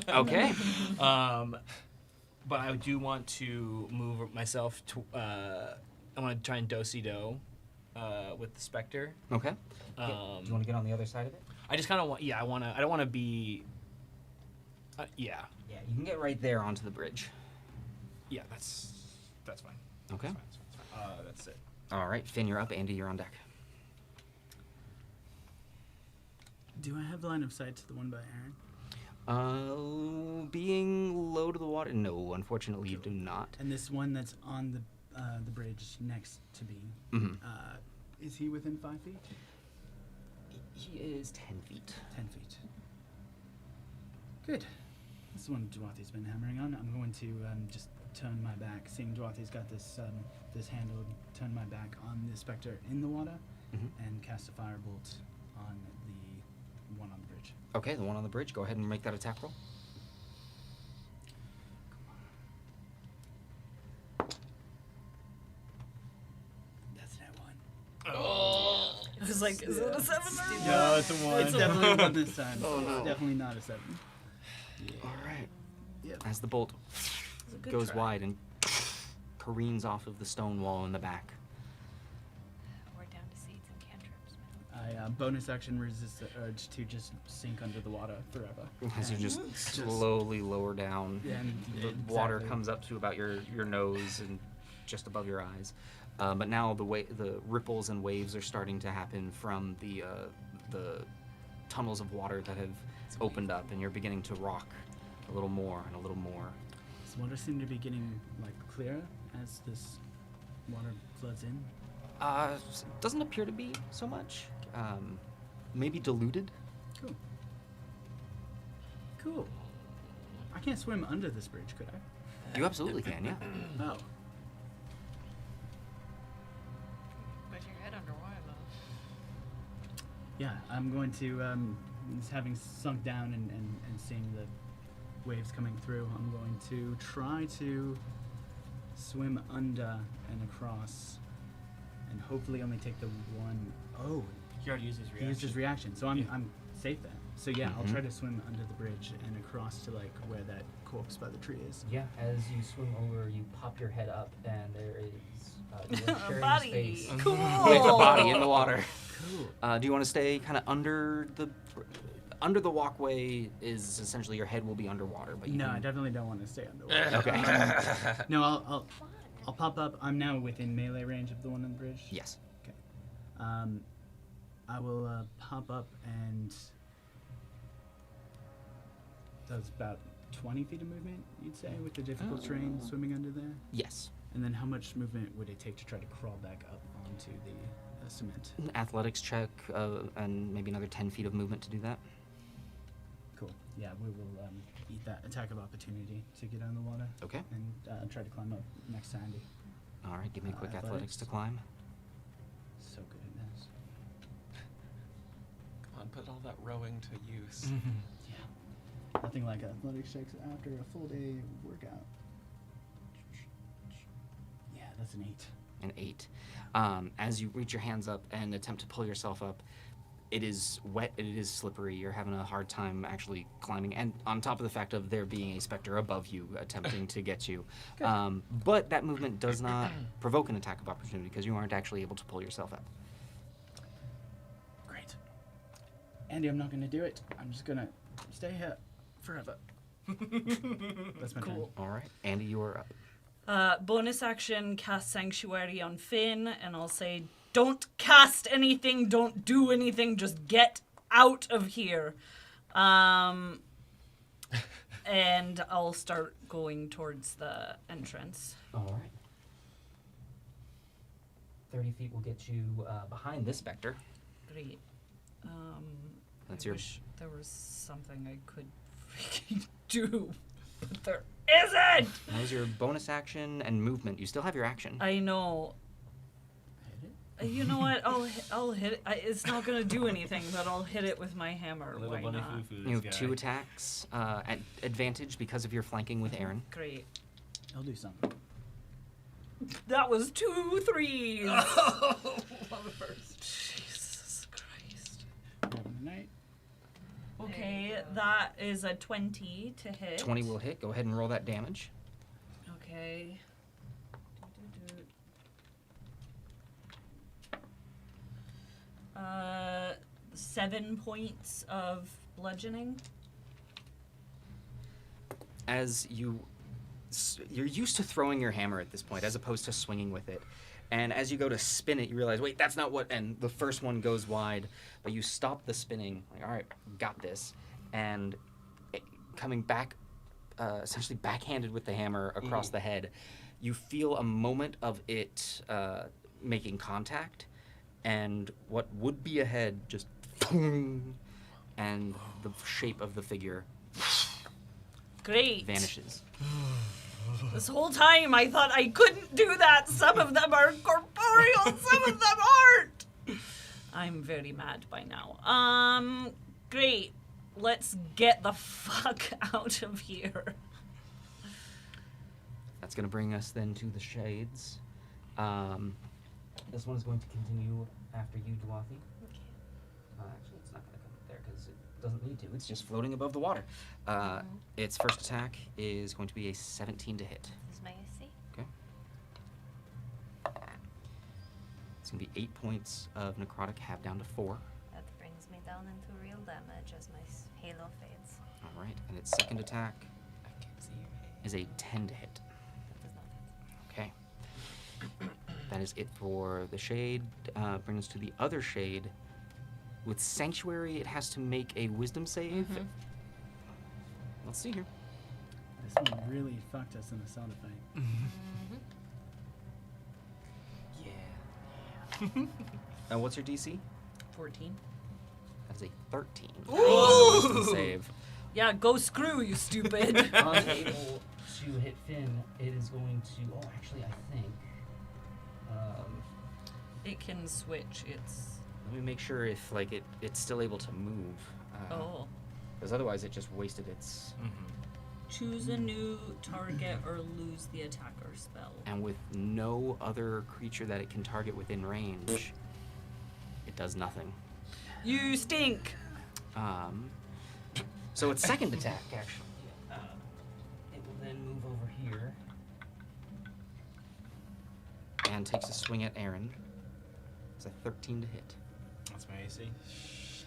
Okay. But I do want to move myself to. I want to try and do-si-do with the specter. Okay. Do you want to get on the other side of it? I just kind of want. Yeah, I want to. I don't want to be. Yeah. Yeah, you can get right there onto the bridge. Yeah, that's fine. Okay. That's fine. That's it. All right, Finn, you're up. Andy, you're on deck. Do I have line of sight to the one by Aaron? Being low to the water? No, unfortunately, you do not. And this one that's on the bridge next to me, is he within 5 feet? He is 10 feet. 10 feet. Good. That's the one Duarte's been hammering on. I'm going to just turn my back, seeing Duarte's got this this handled, turn my back on the specter in the water, and cast a firebolt on the one on the bridge. Okay, the one on the bridge. Go ahead and make that attack roll. That's that one. I was like, is it a 7 or a No, it's a 1. It's definitely a 1 this time. Oh, no. It's definitely not a 7. Yeah. All right. Yep. As the bolt It's a good goes try. wide and careens off of the stone wall in the back. We're down to seeds and cantrips. I bonus action resist the urge to just sink under the water forever. As you And just slowly lower down, Yeah, and the water exactly. comes up to about your nose and just above your eyes. But now the ripples and waves are starting to happen from the tunnels of water that have opened up, and you're beginning to rock a little more and a little more. Does water seem to be getting like clearer as this water floods in? Doesn't appear to be so much. Maybe diluted. Cool. Cool. I can't swim under this bridge, could I? You absolutely can, yeah. Oh. Put your head underwater though. Yeah, I'm going to, just having sunk down and seeing the waves coming through, I'm going to try to swim under and across and hopefully only take the one. Oh, He already used his he reaction. used his reaction, so I'm safe then. So yeah, I'll Mhm. try to swim under the bridge and across to like where that corpse by the tree is. Yeah, as you swim over, you pop your head up, and there is A body. Cool. With a body in the water. Cool. Do you want to stay kind of under the walkway? Is essentially your head will be underwater, but you No, I can, definitely don't want to stay underwater. Okay. No, I'll pop up. I'm now within melee range of the one on the bridge. Yes. I will pop up, and that's about 20 feet of movement, you'd say, with the difficult terrain swimming under there. Yes. And then how much movement would it take to try to crawl back up onto the cement? Athletics check, and maybe another 10 feet of movement to do that. Cool. Yeah, we will eat that attack of opportunity to get on the water Okay. and try to climb up next to Andy. All right. Give me a quick athletics athletics. to climb. So good at this. Come on, put all that rowing to use. Yeah. Nothing like athletics checks after a full day workout. Yeah, that's an 8. An 8. As you reach your hands up and attempt to pull yourself up, it is wet and it is slippery. You're having a hard time actually climbing, and on top of the fact of there being a specter above you attempting to get you. But that movement does not provoke an attack of opportunity because you aren't actually able to pull yourself up. Great. Andy, I'm not going to do it. I'm just going to stay here forever. That's my Cool. All right, Andy, you are up. Bonus action, cast Sanctuary on Finn, and I'll say, don't cast anything, don't do anything, just get out of here. And I'll start going towards the entrance. All right. 30 feet will get you behind this specter. Great. That's I your. wish there was something I could freaking do, but there isn't! That was your bonus action and movement. You still have your action. I know. You know what? I'll hit it. It's not gonna do anything, but I'll hit it with my hammer. Little Why bunny not? foo-foo, You this have guy. 2 attacks at advantage because of your flanking with Aaron. Great. I'll do something. That was 2 3s. Oh, love it first. night. Okay, that is a 20 to hit. 20 will hit. Go ahead and roll that damage. Okay. 7 points of bludgeoning. As you're used to throwing your hammer at this point, as opposed to swinging with it. And as you go to spin it, you realize, wait, that's not what. And the first one goes wide, but you stop the spinning. Like, all right, got this. And coming back, essentially backhanded with the hammer across the head, you feel a moment of it making contact, and what would be a head just, and the shape of the figure Great. vanishes. This whole time I thought I couldn't do that. Some of them are corporeal, some of them aren't. I'm very mad by now. Great. Let's get the fuck out of here. That's going to bring us then to the shades. This one is going to continue after you, Duathi. Okay. Actually, it's not going to come up there because it doesn't need to. It's just floating above the water. Its first attack is going to be a 17 to hit. This is my AC. Okay. It's going to be 8 points of necrotic, half down to 4. That brings me down into real damage as my halo fades. All right, and its second attack I can see your head. is a 10 to hit. That does not hit. Okay. That is it for the shade. Brings us to the other shade. With Sanctuary, it has to make a wisdom save. Let's see here. This one really fucked us in the soda fight. Yeah. What's your DC? 14. That's a 13. Ooh! Wisdom save. Yeah, go screw, you stupid. Unable to hit Finn, it is going to. Oh, actually, I think. It can switch its... Let me make sure if it's still able to move. Because otherwise, it just wasted its. Choose a new target or lose the attacker spell. And with no other creature that it can target within range, it does nothing. You stink! So its second attack, actually, it will then move over here and takes a swing at Aaron. It's a 13 to hit That's my AC.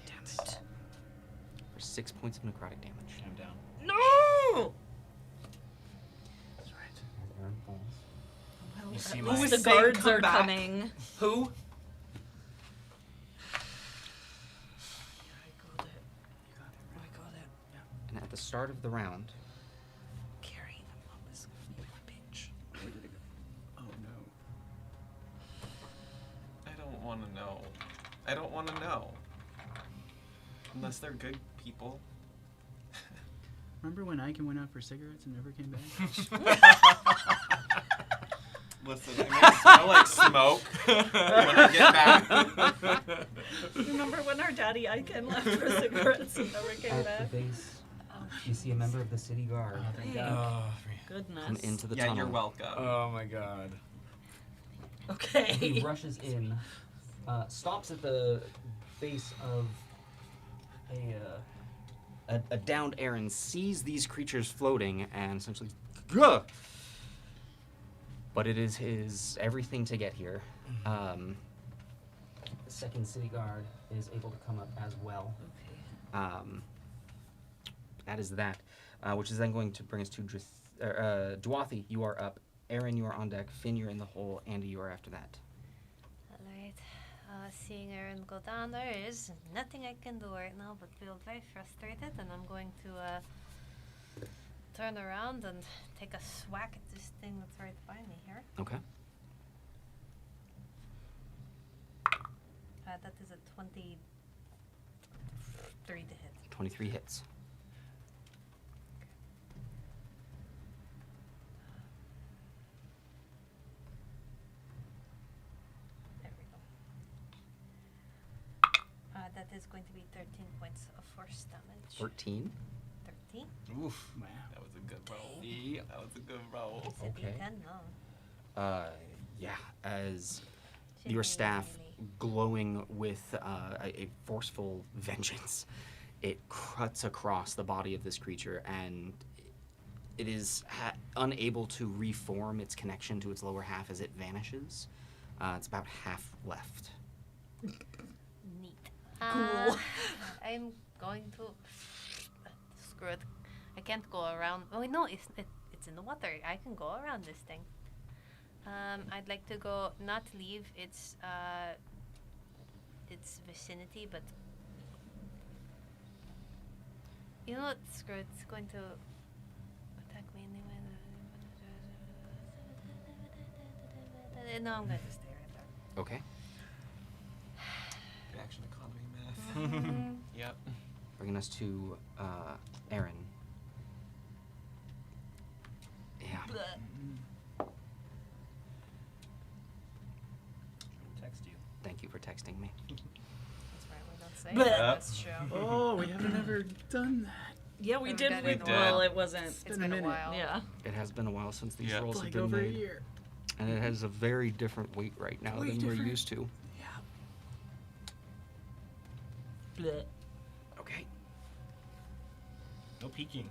Damn it. for 6 points of necrotic damage. I'm down. No! That's right. As Aaron falls. You see At my least the Say guards come are back. coming. Who? I got it. I got it. And at the start of the round, Carrying them up is a bitch. Where did it go? Oh no. I don't want to know. I don't want to know. Unless they're good people. Remember when Ike went out for cigarettes and never came back? Listen, I may smell like smoke when I get back. Remember when our daddy Icon left for cigarettes and never came at back? the base, you see a member of the city guard Thank Hey. God. Goodness. come into the Yeah, tunnel. you're welcome. Oh my god. He Okay. rushes in, stops at the base of a downed Aaron, sees these creatures floating, and essentially, Gah! But it is his everything to get here. The second city guard is able to come up as well. Okay. That is that, which is then going to bring us to Duathi. You are up. Aaron, you are on deck. Finn, you're in the hole. Andy, you are after that. Alright. Seeing Aaron go down, there is nothing I can do right now but feel very frustrated, and I'm going to turn around and take a swack at this thing that's right by me here. Okay. That is a 23 to hit. 23 hits. There we go. That is going to be 13 points of force damage. 13. 13? Oof. Wow. That was a good roll. Yeah, that was a good roll. It's a Okay. D10 now. Yeah, as Shit, your really, staff really. glowing with a forceful vengeance. It cuts across the body of this creature, and it is unable to reform its connection to its lower half as it vanishes. It's about half left. Neat. Cool. I'm going to screw it. I can't go around. Oh no, it's in the water. I can go around this thing. I'd like to go not leave its vicinity, but you know what? Screw it. It's going to attack me anyway. No, I'm going to stay right there. Okay. Reaction economy math. Yep. Bringing us to Aaron. Yeah. Text you. Thank you for texting me. That's right, we don't say Bleh. that on this show. Oh, we haven't ever done that. Yeah, we We've did. done We, it a well, while. it wasn't. It's been a been a minute. while. Yeah. It has been a while since these Yep. rolls have Like been over a made. year. And it has a very different weight right now Way than we're different. used to. Yeah. Bleh. Okay. No peeking.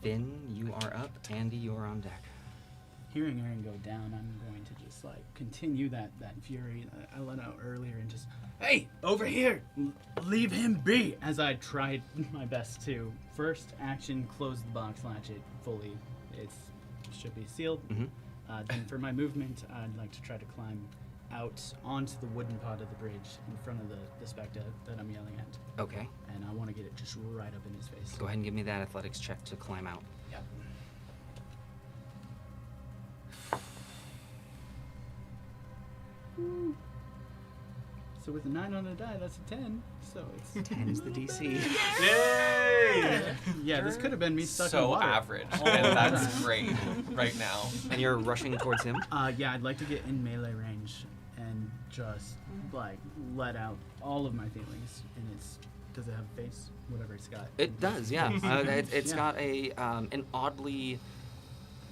Finn, you are up. Andy, you're on deck. Hearing Aaron go down, I'm going to just like continue that fury that I let out earlier and just, hey, over here, leave him be. As I tried my best to first action close the box, latch it fully. It should be sealed. Mm-hmm. Then for my movement, I'd like to try to climb out onto the wooden part of the bridge in front of the spectre that I'm yelling at, Okay. and I want to get it just right up in his face. Go ahead and give me that athletics check to climb out. Yep. So with a 9 on a die, that's a 10. So it's 10 is the DC. Yay! yeah. This could have been me stuck in So water. average, all and the that's time. great right now. And you're rushing towards him? Yeah, I'd like to get in melee range and just like let out all of my feelings. And does it have a face? Whatever it's got. It does, yeah. It's Yeah. got an oddly...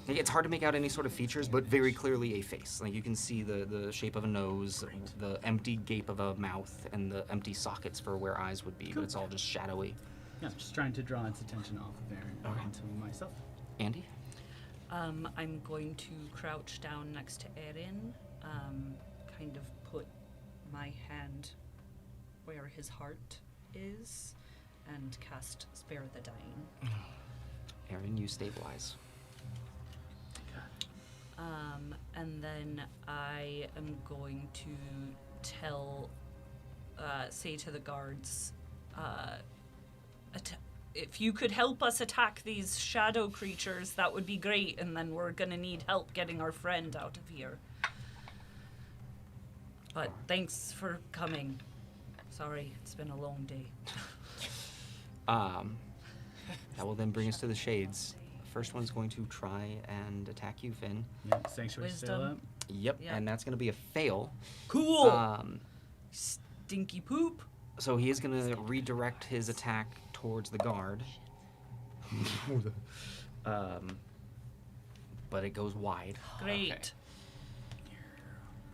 Like, it's hard to make out any sort of features, but very clearly a face. Like, you can see the shape of a nose, the empty gape of a mouth, and the empty sockets for where eyes would be, but it's all just shadowy. Yeah, just trying to draw its attention off of Aaron Okay. onto myself. Andy? I'm going to crouch down next to Erin, kind of put my hand where his heart is, and cast Spare the Dying. Aaron, you stabilize. And then I am going to say to the guards, if you could help us attack these shadow creatures, that would be great, and then we're gonna need help getting our friend out of here. But thanks for coming. Sorry, it's been a long day. That will then bring us to the shades. First one's going to try and attack you, Finn. Yeah, sanctuary still Wisdom. up. Yep, Yeah. and that's going to be a fail. Cool! Stinky poop. So he is going to redirect his attack towards the guard. But it goes wide. Great.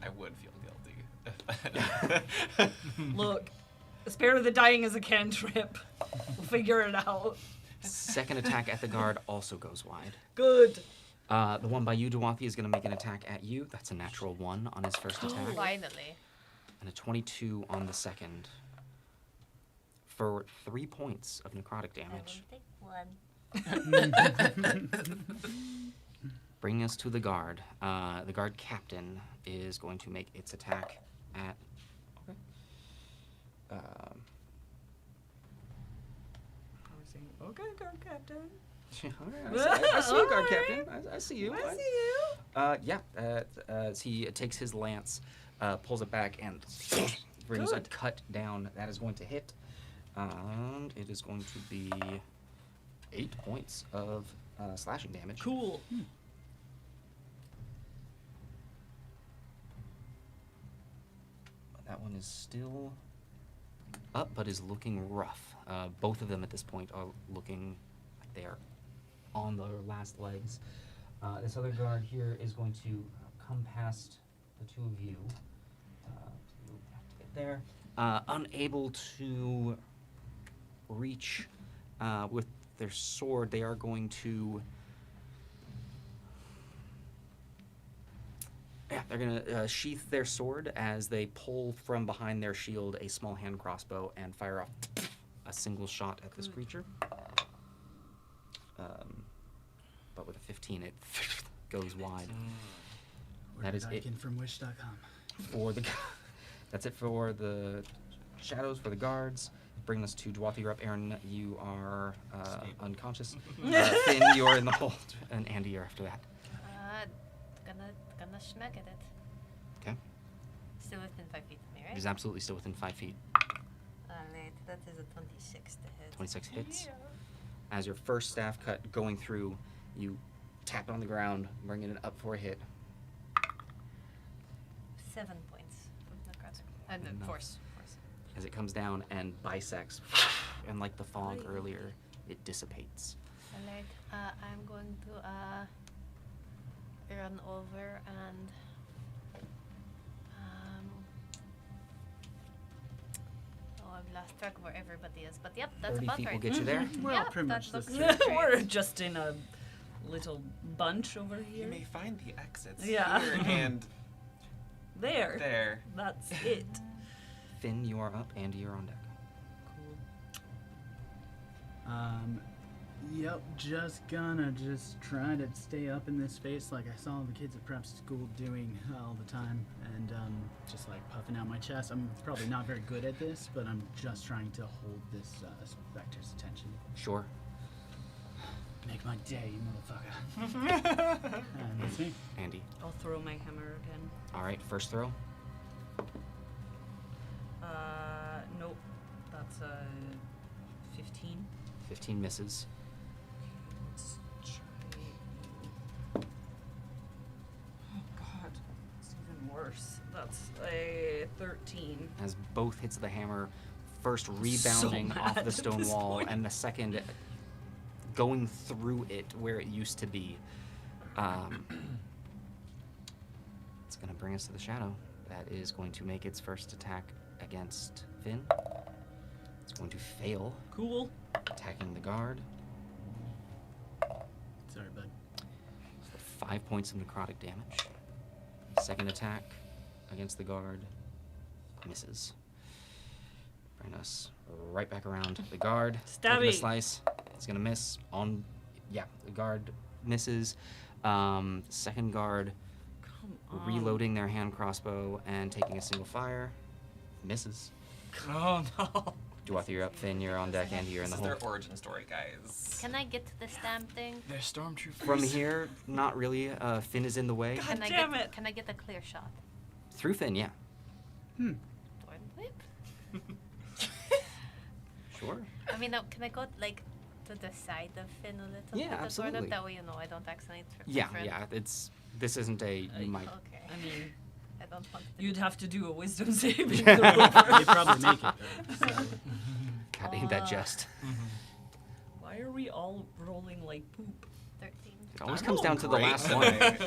I would feel guilty. Look, Spare the Dying is a cantrip. We'll figure it out. Second attack at the guard also goes wide. Good. The one by you, Duwathi, is going to make an attack at you. That's a natural 1 on his first attack. Finally. And a 22 on the second. For 3 points of necrotic damage. I will take one. Bring us to the guard. The guard captain is going to make its attack at... Okay, guard captain. I see you, guard Alright. captain. I see you. I see you. As he takes his lance, pulls it back, and brings a cut down. That is going to hit. And it is going to be 8 points of slashing damage. Cool. That one is still up, but is looking rough. Both of them at this point are looking like they are on their last legs. This other guard here is going to come past the two of you. There. Unable to reach with their sword, they are going to. Yeah, they're gonna sheath their sword as they pull from behind their shield a small hand crossbow and fire off a single shot at this creature. But with a 15, it goes wide. That is it from Wish.com. for the. That's it for the shadows, for the guards. Bring us to Dwathi. You're up. Aaron, you are unconscious. Finn, you're in the hold. And Andy, you're after that. Gonna smack at it. Okay. Still within 5 feet of me, It right? is absolutely still within 5 feet. Alright, that is a 26 to hit. 26 hits. As your first staff cut going through, you tap it on the ground, bringing it up for a hit. 7 points of necrotic. No, Enough. force. As it comes down and bisects, and like the fog earlier, it dissipates. Alright, I'm going to run over and I've lost track of where everybody is, but yep, that's 30 about feet right. will get you there. We're all pretty much that the looks same. We're just in a little bunch over You here. may find the exits Yeah. here and There. there. That's it. Finn, you are up. Andy, you're on deck. Cool. Yep, just gonna try to stay up in this space like I saw the kids at prep school doing all the time, and just like puffing out my chest. I'm probably not very good at this, but I'm just trying to hold this specter's attention. Sure. Make my day, you motherfucker. That's me. Andy. I'll throw my hammer again. All right, first throw. Nope. That's a 15. 15 misses. Let's try. Oh God, it's even worse. That's a 13. As both hits of the hammer, first rebounding So off mad the at stone this wall, point. and the second going through it where it used to be. It's going to bring us to the shadow. That is going to make its first attack against Finn. It's going to fail, Cool. attacking the guard. Sorry, bud. For 5 points of necrotic damage. Second attack against the guard misses. Bring us right back around. The guard taking the Stabby. slice. It's gonna miss on. Yeah, the guard misses. Second guard Come on. reloading their hand crossbow and taking a single fire. Misses. Oh no. Dwathi, you're up. Finn, you're on deck. Andy, you're in This the is hole. their origin story, guys. Can I get to this damn thing? They're stormtroopers. From here, not really. Finn is in the way. Can I damn get it. Can I get a clear shot? Through Finn, yeah. Thorn whip? Sure. I mean, can I go like to the side of Finn a little Yeah, bit? Of Thorn absolutely. whip? That way, I don't accidentally trip Yeah, my friend. yeah. This isn't a you might. Okay. I mean, I don't want to. you'd have to do a wisdom saving throw. They probably make it though. So. God, ain't that jest. Why are we all rolling like poop? 13. It always I'm comes down to the rolling last great one. today.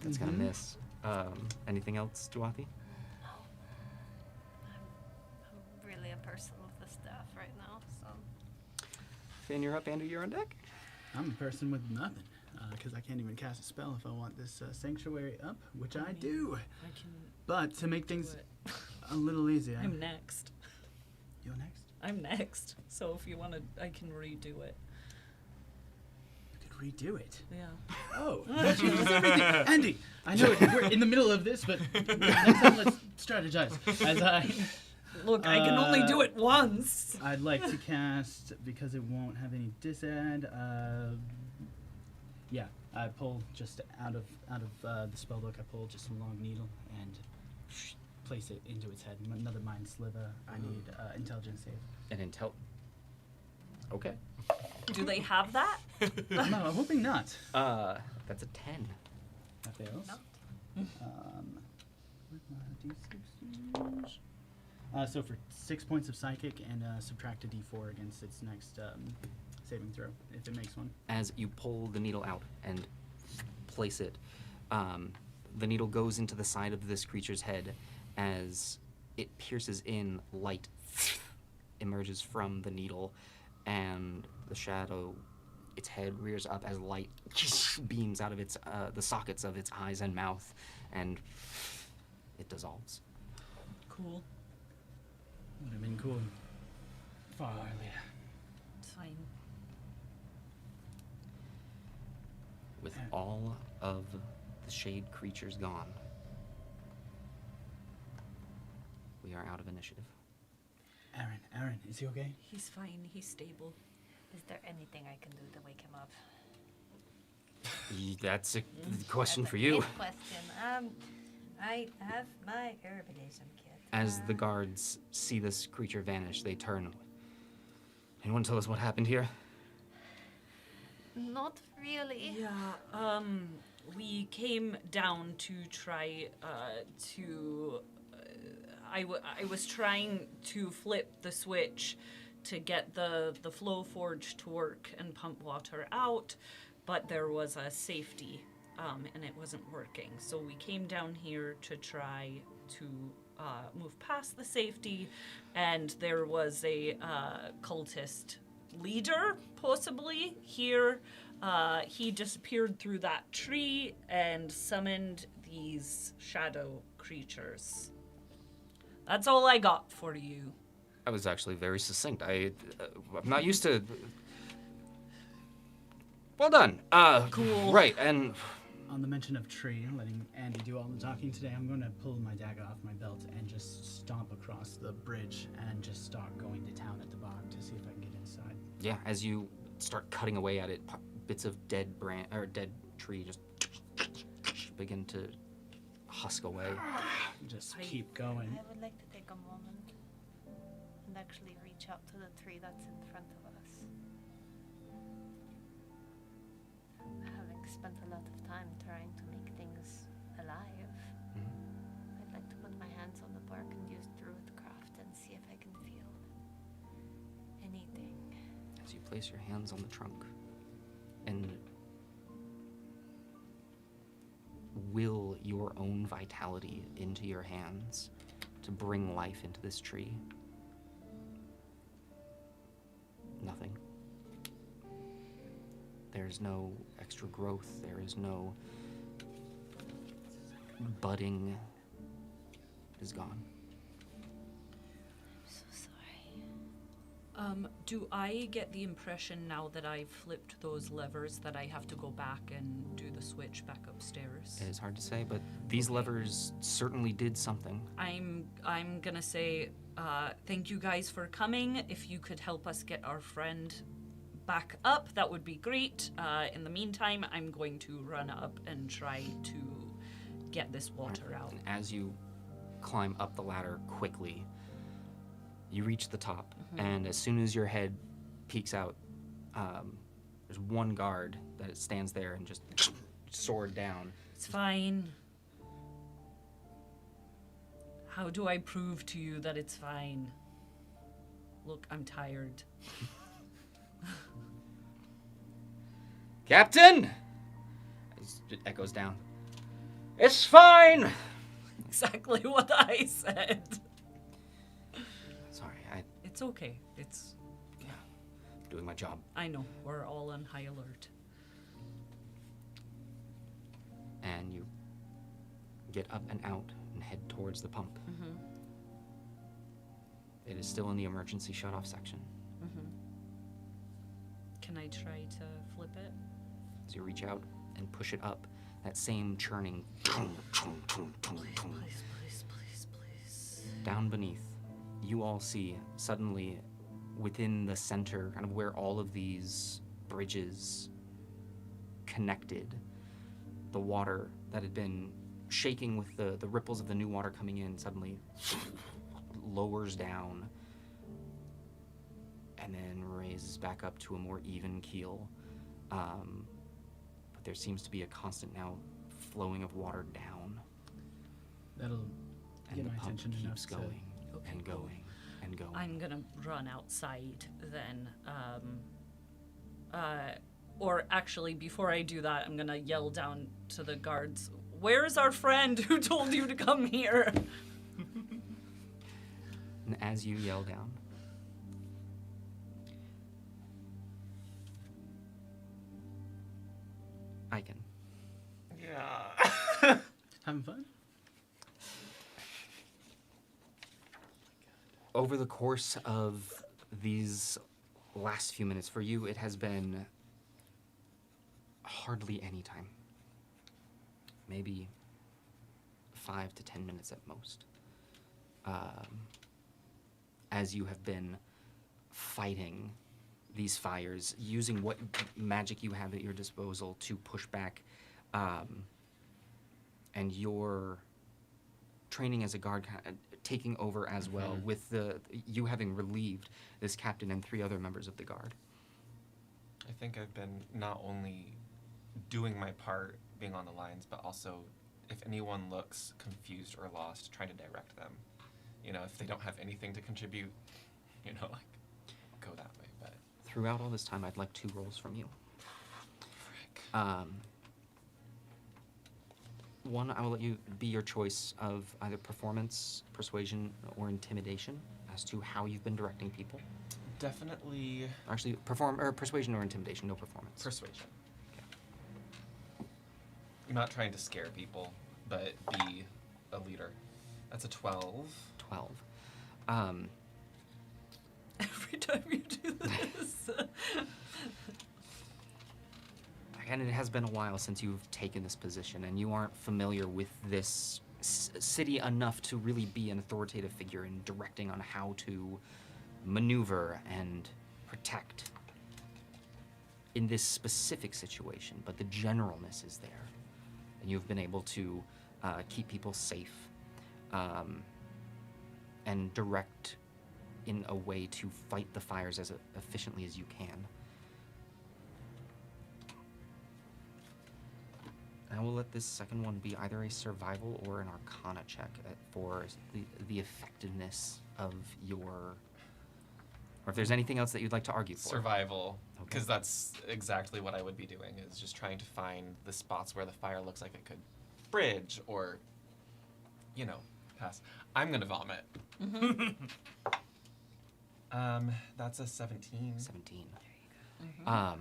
That's gonna miss. Anything else, Dwathi? I'm really a person with the staff right now, so. Finn, you're up. Andy, you're on deck. I'm a person with nothing, because I can't even cast a spell if I want this sanctuary up, which I do. I can But to make do things it. a little easier, I'm next. you're next. I'm next. So if you want to, I can redo it. You could redo it. Yeah. Oh, that changes everything. Andy, I know we're in the middle of this, but next time let's strategize. Look, I can only do it once. I'd like to cast, because it won't have any disad. Yeah, I pull just out of the spellbook. I pull just a long needle and place it into its head. Another mind sliver. I need intelligence save. And intel. Okay. Do they have that? No, I'm hoping not. That's a 10. That fails. Not. With my d6s. So for 6 points of psychic and subtract a d4 against its next saving throw, if it makes one. As you pull the needle out and place it, the needle goes into the side of this creature's head, as it pierces in, light emerges from the needle, and the shadow, its head rears up as light beams out of its the sockets of its eyes and mouth, and it dissolves. Cool. Would have been cool far earlier. It's fine. With all of the shade creatures gone, we are out of initiative. Aaron, is he okay? He's fine. He's stable. Is there anything I can do to wake him up? That's a question That's for a you. good question. I have my herbalism kit. As the guards see this creature vanish, they turn. Anyone tell us what happened here? Not really. Yeah, we came down to try I was trying to flip the switch to get the flow forge to work and pump water out, but there was a safety, and it wasn't working. So we came down here to try to move past the safety, and there was a cultist leader, possibly, here. He disappeared through that tree and summoned these shadow creatures. That's all I got for you. I was actually very succinct. I'm not used to. Well done. Cool. Right, and On the mention of tree, letting Andy do all the talking today, I'm going to pull my dagger off my belt and just stomp across the bridge and just start going to town at the bog to see if I can get inside. yeah, as you start cutting away at it, bits of dead dead tree just begin to husk away. Just I- keep going. I would like to take a moment and actually reach out to the tree that's in front of us. Having spent a lot of time trying to make things alive, I'd like to put my hands on the bark and use druidcraft and see if I can feel anything. As you place your hands on the trunk and will your own vitality into your hands to bring life into this tree. Nothing. There's no extra growth. There is no budding. It is gone. I'm so sorry. Do I get the impression now that I've flipped those levers that I have to go back and do the switch back upstairs? It is hard to say, but these levers certainly did something. I'm gonna say thank you guys for coming. If you could help us get our friend back up, that would be great. In the meantime, I'm going to run up and try to get this water out. And as you climb up the ladder quickly, you reach the top, and as soon as your head peeks out, there's one guard that stands there and just sword down. It's fine. How do I prove to you that it's fine? Look, I'm tired. Captain! As it echoes down. It's fine! Exactly what I said. Sorry, It's okay. It's doing my job. I know. We're all on high alert. And you get up and out and head towards the pump. It is still in the emergency shut-off section. Can I try to flip it? As you reach out and push it up, that same churning Please. down beneath, you all see suddenly within the center, kind of where all of these bridges connected, the water that had been shaking with the ripples of the new water coming in suddenly lowers down and then raises back up to a more even keel. But there seems to be a constant now flowing of water down, That'll and get the my pump attention enough keeps to... going Okay, and cool. going and going. I'm gonna run outside then. Or actually, before I do that, I'm gonna yell down to the guards, "Where's our friend who told you to come here?" And as you yell down, I can. Yeah. Having fun? Over the course of these last few minutes, for you, it has been hardly any time. Maybe 5 to 10 minutes at most. As you have been fighting these fires, using what magic you have at your disposal to push back, and your training as a guard taking over as well, with you having relieved this captain and 3 other members of the guard. I think I've been not only doing my part, being on the lines, but also if anyone looks confused or lost, trying to direct them. You know, if they don't have anything to contribute, you know, like, go that way. But Throughout all this time, I'd like 2 rolls from you. frick. One, I will let you be your choice of either performance, persuasion, or intimidation as to how you've been directing people. Definitely Actually, persuasion or intimidation, no performance. persuasion. Okay. I'm not trying to scare people, but be a leader. That's a 12. 12. Every time you do this. And it has been a while since you've taken this position, and you aren't familiar with this city enough to really be an authoritative figure in directing on how to maneuver and protect in this specific situation, but the generalness is there. And you've been able to keep people safe and direct in a way to fight the fires as efficiently as you can. I will let this second one be either a survival or an arcana check for the effectiveness of your... Or if there's anything else that you'd like to argue for. Survival, Okay. because that's exactly what I would be doing, is just trying to find the spots where the fire looks like it could bridge or, you know, pass. I'm gonna vomit. That's a 17. 17. That's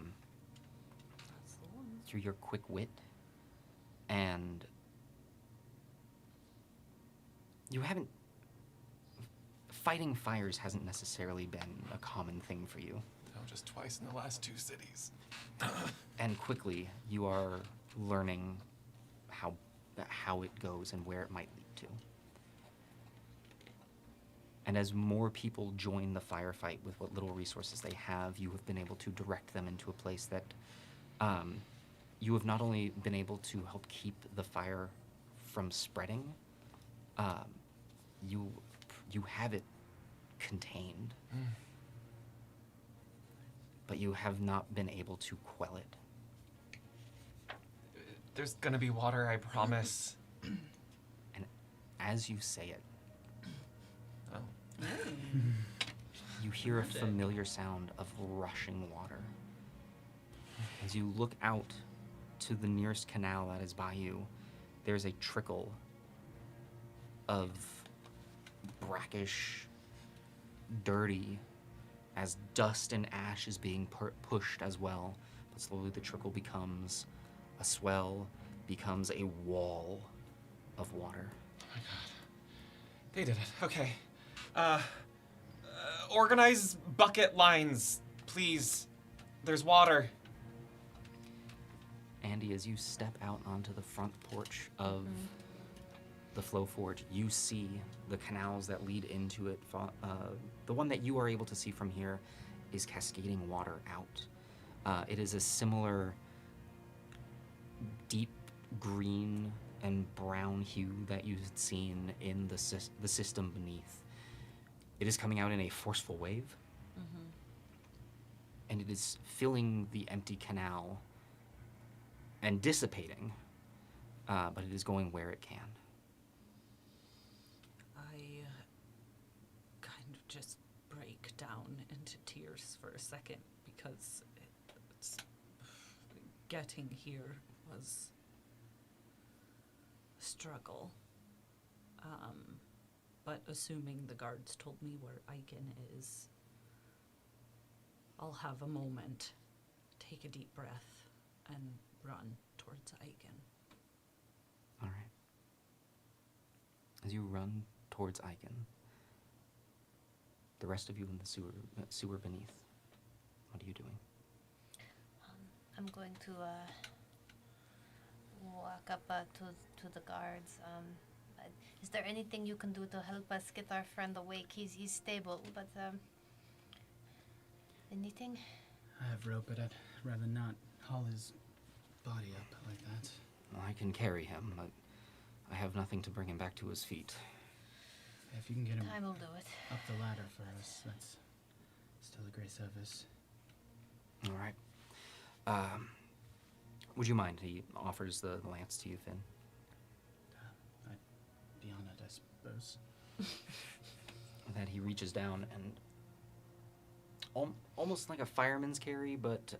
the one. Through your quick wit and you haven't... Fighting fires hasn't necessarily been a common thing for you. No, just twice in the last 2 cities. And quickly, you are learning how it goes and where it might lead to. And as more people join the firefight with what little resources they have, you have been able to direct them into a place that you have not only been able to help keep the fire from spreading, you have it contained, but you have not been able to quell it. There's gonna be water, I promise. And as you say it, Oh. you hear a familiar sound of rushing water. As you look out to the nearest canal that is by you, there's a trickle of brackish, dirty, as dust and ash is being pushed as well. But slowly the trickle becomes a swell, becomes a wall of water. Oh my god. They did it. Okay. Organize bucket lines, please. There's water. Andy, as you step out onto the front porch of the Flow Forge, you see the canals that lead into it. The one that you are able to see from here is cascading water out. It is a similar deep green and brown hue that you had seen in the system beneath. It is coming out in a forceful wave, and it is filling the empty canal and dissipating, but it is going where it can. I kind of just break down into tears for a second because getting here was a struggle. but assuming the guards told me where Aiken is, I'll have a moment, take a deep breath, and run towards Aiken. All right. As you run towards Aiken, the rest of you in the sewer beneath, what are you doing? I'm going to walk up to the guards. Is there anything you can do to help us get our friend awake? He's stable, but anything? I have rope, but I'd rather not haul his body up like that. Well, I can carry him, but I have nothing to bring him back to his feet. If you can get him Time will do it. up the ladder for us, that's still a great service. All right. Would you mind? He offers the lance to you, Finn. I'd be honored, I suppose. That he reaches down and almost like a fireman's carry, but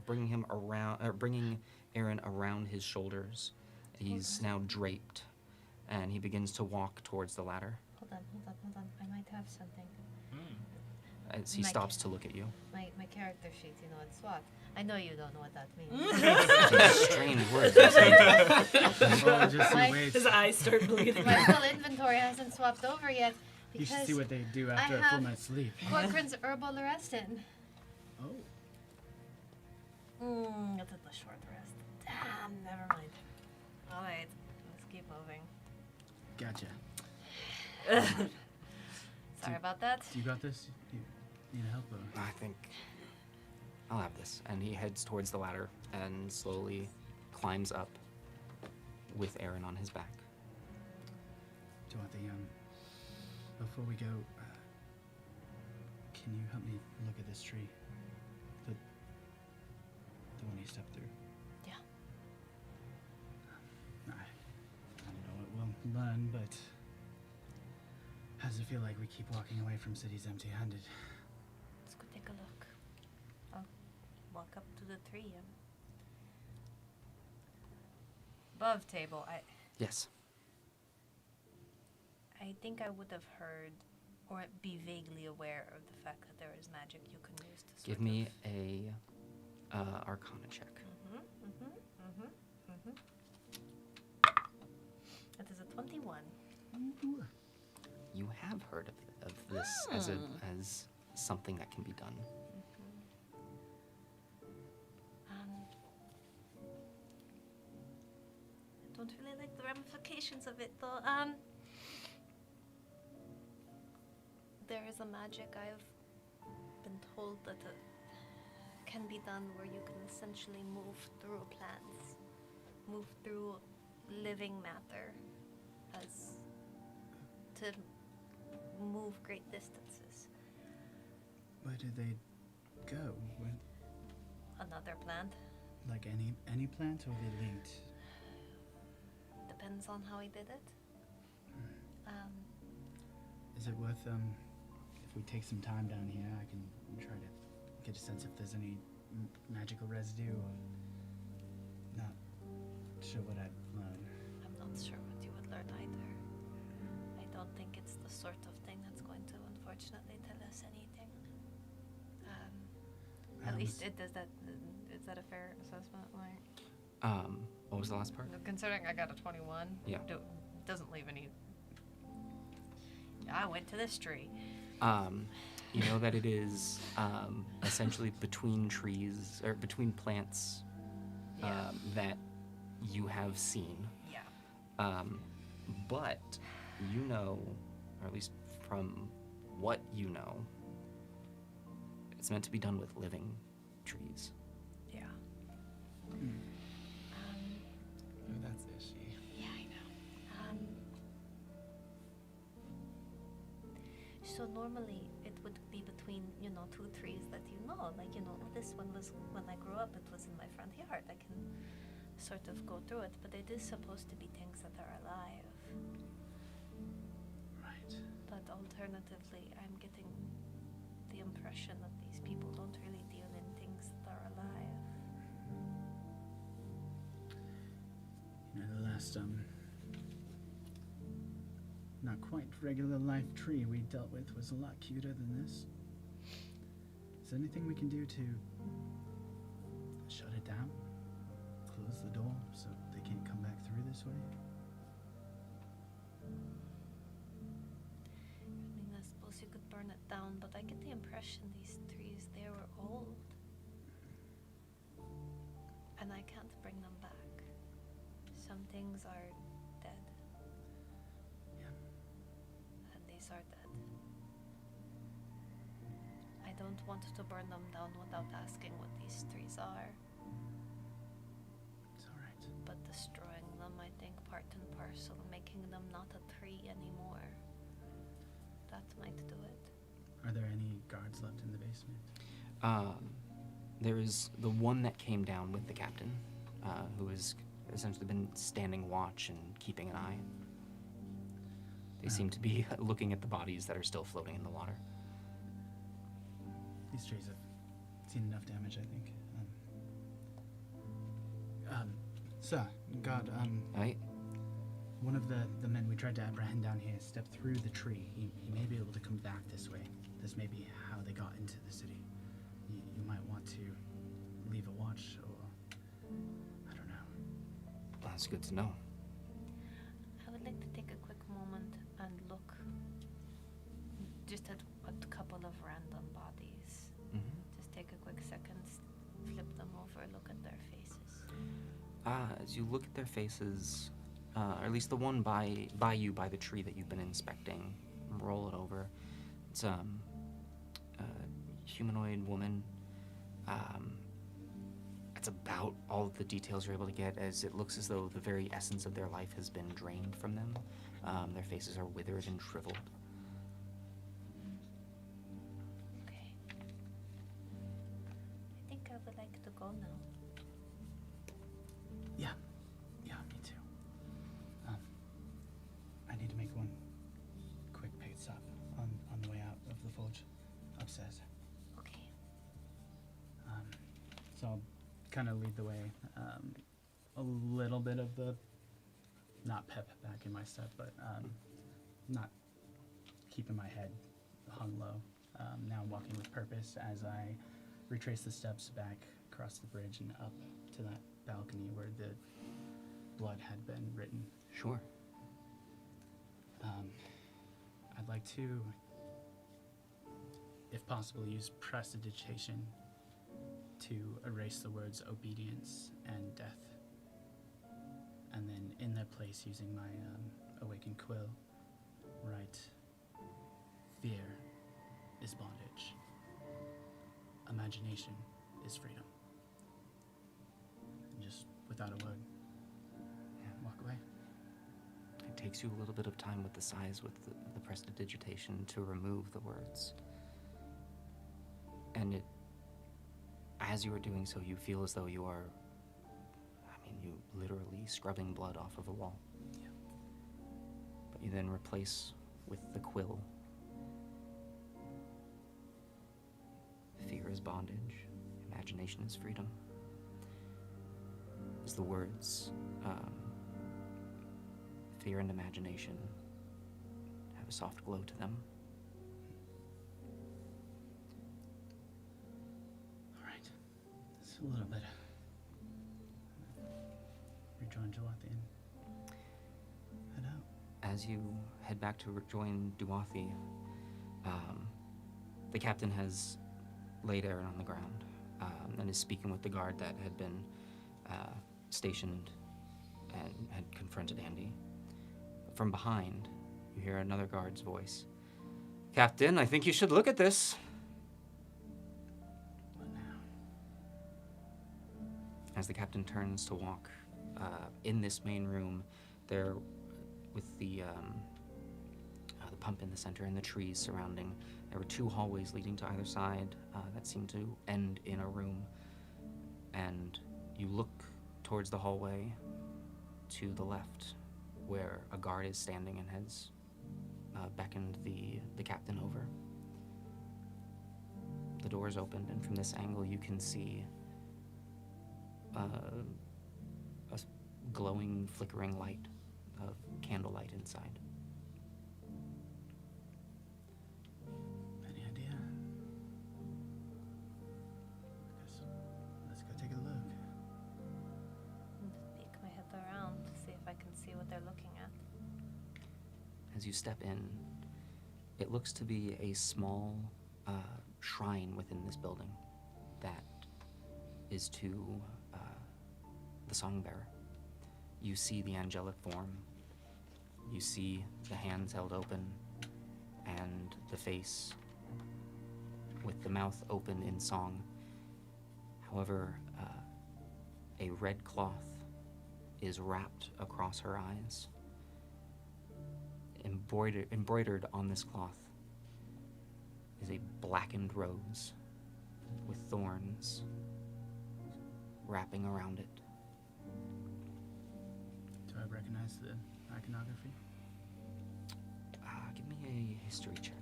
bringing him around, or bringing Aaron around his shoulders. He's now draped, and he begins to walk towards the ladder. Hold on. I might have something. As he stops to look at you. My character sheet, it's SWAT. I know you don't know what that means. It's a strange word. Oh, just My- you wait. His eyes start bleeding. My full inventory hasn't swapped over yet You should because see what they do after a have- full night's sleep. Corcoran's herbal restin. Oh. It's a short rest. Damn, never mind. Alright, let's keep moving. Gotcha. Sorry about that. You got this? You need help? Or? I think I'll have this. And he heads towards the ladder and slowly climbs up with Aaron on his back. Do you want the, before we go, can you help me look at this tree? The one you stepped through? Yeah. I don't know what we'll learn, but how does it feel like we keep walking away from cities empty-handed? Let's go take a look. I'll walk up to the tree. Above table, Yes. I think I would have heard or be vaguely aware of the fact that there is magic you can use to Give me a Arcana check. That is a 21. You have heard of this as something that can be done. I don't really like the ramifications of it though. There is a magic I've been told that can be done where you can essentially move through plants, move through living matter, as to move great distances. Where did they go? Another plant. Like any plant, or are they linked? Depends on how he did it. Is it worth, if we take some time down here, I can try to get a sense if there's any magical residue, or not sure what I'd learn. I'm not sure what you would learn either. I don't think it's the sort of thing that's going to, unfortunately, tell us anything. At least it does that. Is that a fair assessment? Like, What was the last part? considering I got a 21, Yeah. Doesn't leave any. I went to this tree. You know that it is essentially between trees, or between plants Yeah. that you have seen. Yeah. But you know, or at least from what you know, it's meant to be done with living trees. Yeah. Oh, that's ishy. Yeah, I know. So normally it would be between, two trees that like, this one was, when I grew up, it was in my front yard. I can sort of go through it, but it is supposed to be things that are alive. Right. But alternatively, I'm getting the impression that these people don't really deal in things that are alive. The last not quite regular life tree we dealt with was a lot cuter than this. Is there anything we can do to shut it down? Close the door so they can't come back through this way? I mean, I suppose you could burn it down, but I get the impression these trees, they were old. And I can't bring them back. Some things are dead. Yeah. And these are dead. I don't want to burn them down without asking what these trees are. It's alright. But destroying them, I think, part and parcel, making them not a tree anymore. That might do it. Are there any guards left in the basement? There is the one that came down with the captain, who has essentially been standing watch and keeping an eye. They seem to be looking at the bodies that are still floating in the water. These trees have seen enough damage, I think. Sir, guard, Right? one of the men we tried to apprehend down here stepped through the tree. He may be able to come back this way. This may be how they got into the city. You might want to leave a watch, or I don't know. Well, that's good to know. I would like to take a quick moment and look just at a couple of random bodies. Just take a quick second, flip them over, look at their faces. As you look at their faces, or at least the one by you, by the tree that you've been inspecting, roll it over. It's a humanoid woman. That's about all of the details you're able to get, as it looks as though the very essence of their life has been drained from them. Their faces are withered and shriveled. Okay. I think I would like to go now. Yeah, me too. I need to make one quick pit stop on the way out of the forge upstairs. Okay. So I'll kind of lead the way. A little bit of the, not pep back in my step, but not keeping my head hung low. Now walking with purpose as I retrace the steps back across the bridge and up to that balcony where the blood had been written. Sure. I'd like to, if possible, use prestidigitation to erase the words obedience and death. And then in their place, using my awakened quill, write, fear is bondage. Imagination is freedom. And just without a word, walk away. It takes you a little bit of time with the size, with the prestidigitation, to remove the words. And as you are doing so, you feel as though you are, you literally scrubbing blood off of a wall. Yeah. But you then replace with the quill. Fear is bondage. Imagination is freedom. As the words, fear and imagination, have a soft glow to them. All right. It's a little bit. Rejoin Jawathian. Head out. As you head back to rejoin Duathi, the captain has laid Aaron on the ground and is speaking with the guard that had been stationed and had confronted Andy. From behind, you hear another guard's voice. Captain, I think you should look at this. What now? As the captain turns to walk in this main room, there, with the pump in the center and the trees surrounding, there were two hallways leading to either side that seemed to end in a room. And you look towards the hallway to the left, where a guard is standing and has beckoned the captain over. The door's opened, and from this angle you can see a glowing, flickering light of candlelight inside. as you step in, it looks to be a small shrine within this building that is to the Songbearer. You see the angelic form, you see the hands held open, and the face with the mouth open in song. However, a red cloth is wrapped across her eyes. Embroidered on this cloth is a blackened rose with thorns wrapping around it. Do I recognize the iconography? Give me a history check.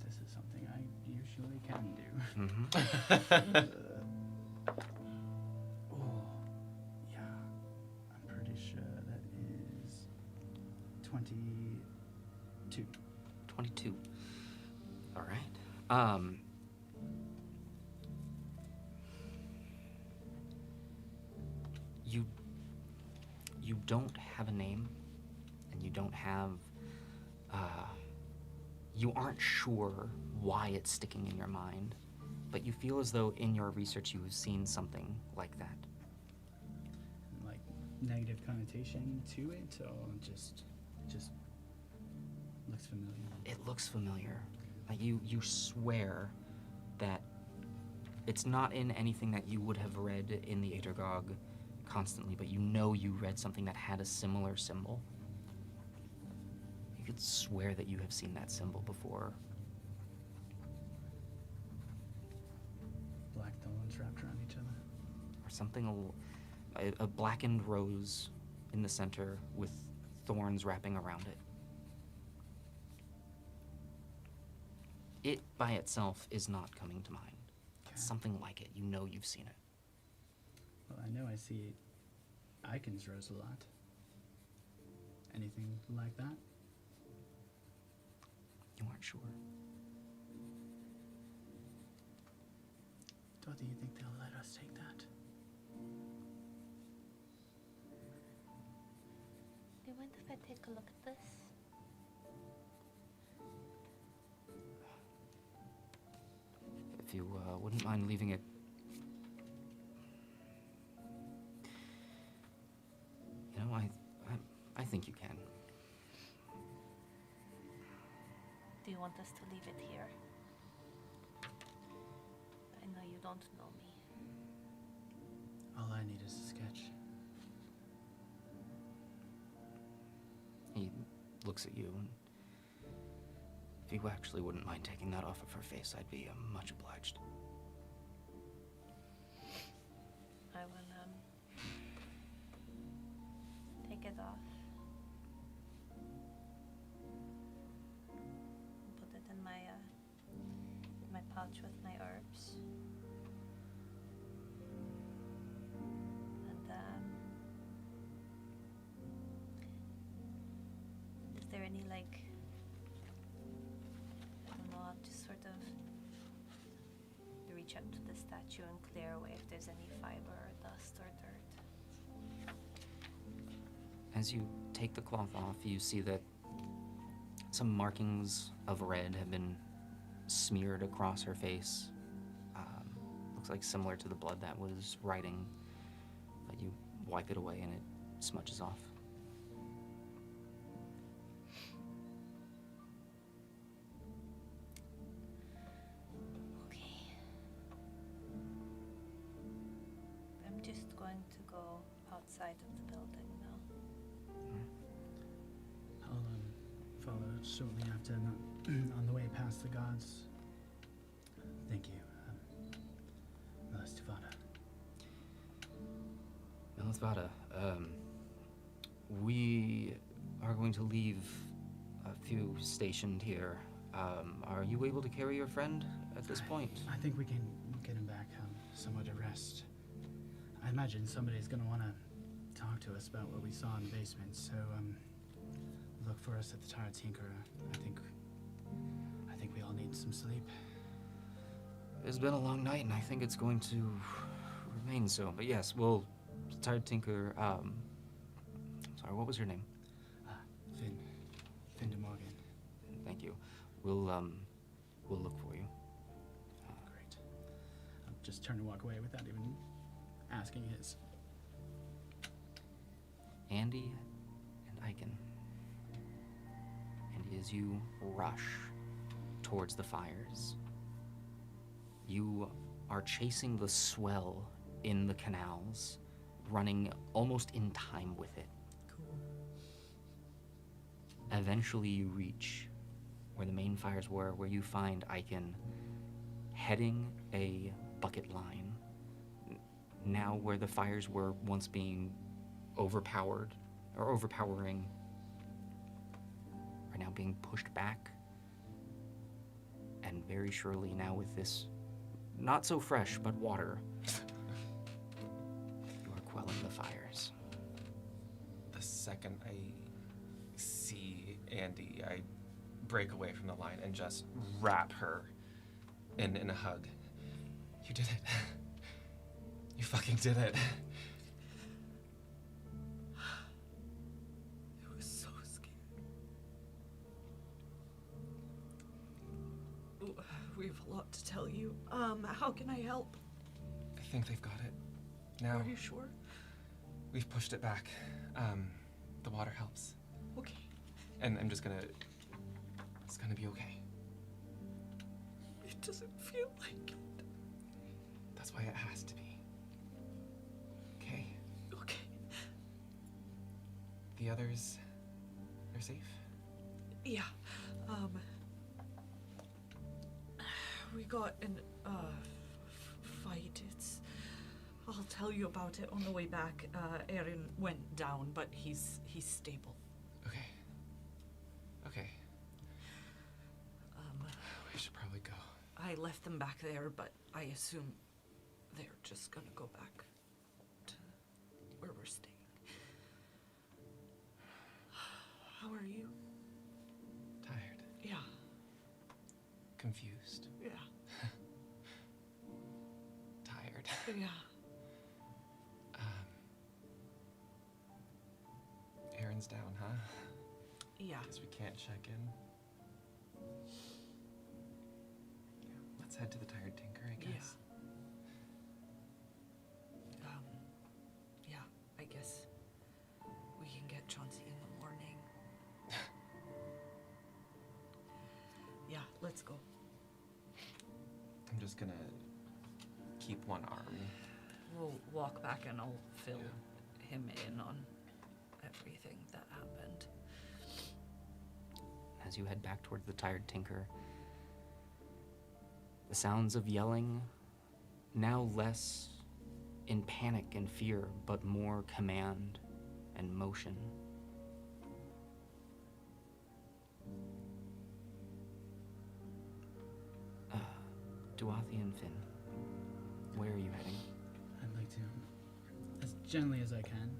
This is something I usually can do. Mm-hmm. Oh, yeah. I'm pretty sure that is 22. 22. All right. You don't have a name, and you don't have, you aren't sure why it's sticking in your mind, but you feel as though in your research you have seen something like that. Like negative connotation to it, or just looks familiar. It looks familiar. Like you swear that it's not in anything that you would have read in the Adergog constantly, but you know you read something that had a similar symbol. You could swear that you have seen that symbol before. Black thorns wrapped around each other. Or something, a blackened rose in the center with thorns wrapping around it. It by itself is not coming to mind. Okay. Something like it. You know you've seen it. Well, I know I see Icon's rose a lot. Anything like that? You aren't sure. Do you think they'll let us take that? Do you mind if I take a look at this? If you wouldn't mind leaving it. You know, I think you can. Do you want us to leave it here? I know you don't know me. All I need is a sketch. He looks at you, and if you actually wouldn't mind taking that off of her face, I'd be much obliged. I will take it off. Put it in my pouch with my herbs. And is there any like, I don't know, I'll just sort of reach up to the statue and clear away if there's any fiber or dust or dirt. As you take the cloth off, you see that some markings of red have been smeared across her face. Looks like similar to the blood that was writing, but you wipe it away and it smudges off. Okay. I'm just going to go outside of the building now. I'll follow shortly after, on the way past the guards. Thank you, Melos Melos, we are going to leave a few stationed here. Are you able to carry your friend at this point? I think we can get him back somewhere to rest. I imagine somebody's gonna want to talk to us about what we saw in the basement, so look for us at the Tired Tinkerer. I think we all need some sleep. It's been a long night, and I think it's going to remain so. But yes, we'll. Tired Tinker. Sorry, what was your name? Thank you. We'll look for you. Great. I'll just turn and walk away without even asking his. Andy and Aiken. And as you rush towards the fires, you are chasing the swell in the canals, running almost in time with it. Cool. Eventually you reach where the main fires were, where you find Aiken heading a bucket line. Now where the fires were once being overpowered, or overpowering, are now being pushed back. And very surely now with this, not so fresh, but water, you are quelling the fires. The second I see Andy, I break away from the line and just wrap her in a hug. You did it. You fucking did it. It was so scary. Ooh, we have a lot to tell you. How can I help? I think they've got it. Now, Are you sure? we've pushed it back. The water helps. Okay. And I'm just gonna... It's gonna be okay. It doesn't feel like it. That's why it has to be. Okay. Okay. The others... They're safe? Yeah. We got an fight. I'll tell you about it on the way back. Aaron went down, but he's stable. Okay. Okay. We should probably go. I left them back there, but I assume they're just gonna go back to where we're staying. How are you? Tired. Yeah. Confused. Yeah. Tired. Yeah. Aaron's down, huh? Yeah. Guess we can't check in. Yeah, let's head to the Tired Tinker, I guess. Yeah, I guess we can get Chauncey in the morning. Yeah, let's go. I'm just gonna keep one arm. We'll walk back and I'll fill him in on everything that happened. As you head back towards the Tired Tinker, the sounds of yelling, now less in panic and fear, but more command and motion. Duathi and Finn, where are you heading? I'd like to, as gently as I can,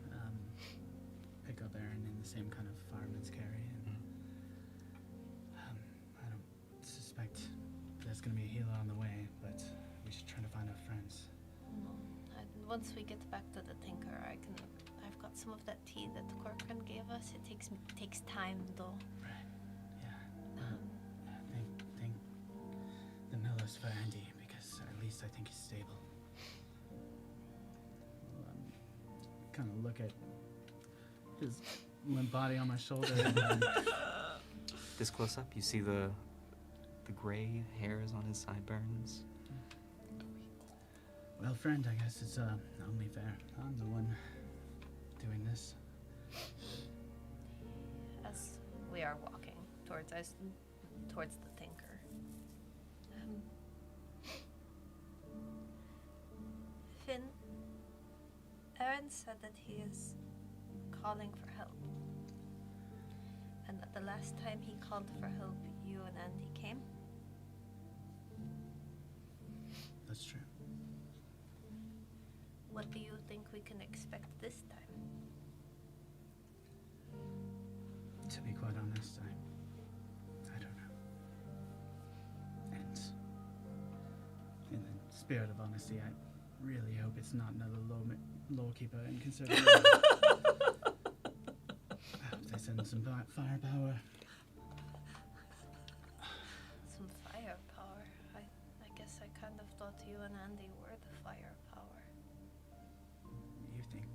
pick up Aaron in the same kind of fireman's carry. And I don't suspect there's going to be a healer on the way, but we should try to find our friends. Once we get back to the Tinker, I've got some of that tea that Corcoran gave us. It takes time though. Right. Yeah. Thank the Melos for Andy, because at least I think he's stable. Kind of look at his limp body on my shoulder. And This close up, you see the gray hairs on his sideburns. well, friend, I guess it's only fair. I'm the one doing this. As we are walking towards the Tinker. Finn, Aaron said that he is calling for help. And that the last time he called for help, you and Andy came. That's true. What do you think we can expect this time? To be quite honest, I don't know. And in the spirit of honesty, I really hope it's not another lawkeeper in consideration. I hope they send some firepower. thought you and Andy were the firepower. You think?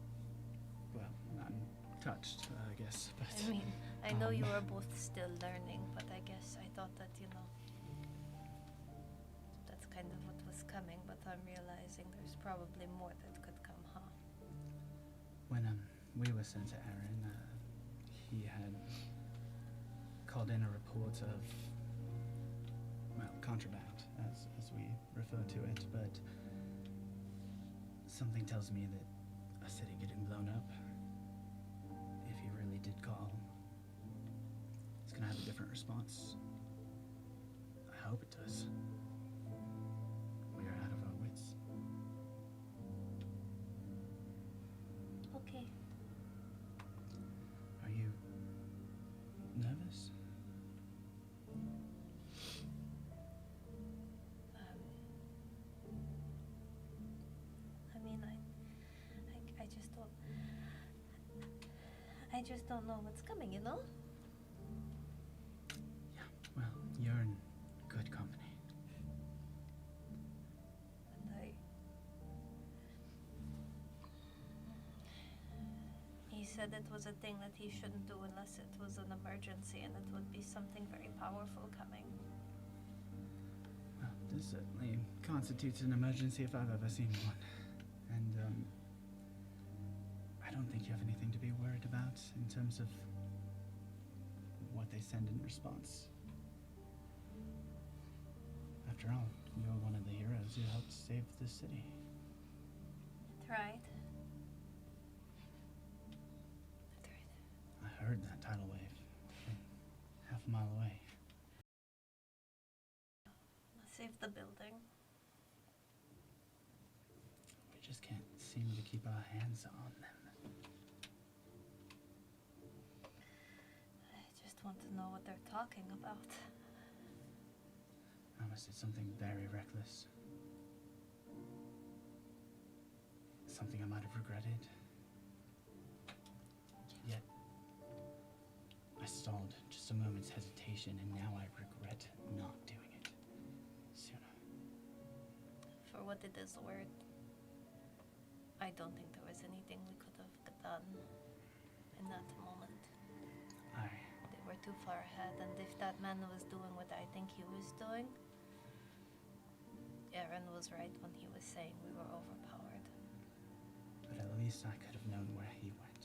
Well, I'm touched, I guess. But I mean, I know you Um, are both still learning, but I guess I thought that, that's kind of what was coming, but I'm realizing there's probably more that could come, huh? when we were sent to Aaron, he had called in a report of, well, contraband, as we refer to it, but something tells me that a city getting blown up, if he really did call, it's gonna have a different response. I hope it does. We are out of our wits. Okay. Are you nervous? I mean, I just don't know what's coming, Yeah, well, you're in good company. And he said it was a thing that he shouldn't do unless it was an emergency, and it would be something very powerful coming. Well, this certainly constitutes an emergency if I've ever seen one. And, I don't think you have anything to be worried about in terms of what they send in response. After all, you're one of the heroes who helped save the city. Tried. I heard that tidal wave from half a mile away. Save the building. We just can't seem to keep our hands on them. I just want to know what they're talking about. I must did something very reckless. Something I might have regretted. Yet, I stalled just a moment's hesitation, and now I regret not doing it sooner. For what it is worth, I don't think there was anything we could have done in that moment. They were too far ahead, and if that man was doing what I think he was doing, Aaron was right when he was saying we were overpowered. But at least I could have known where he went.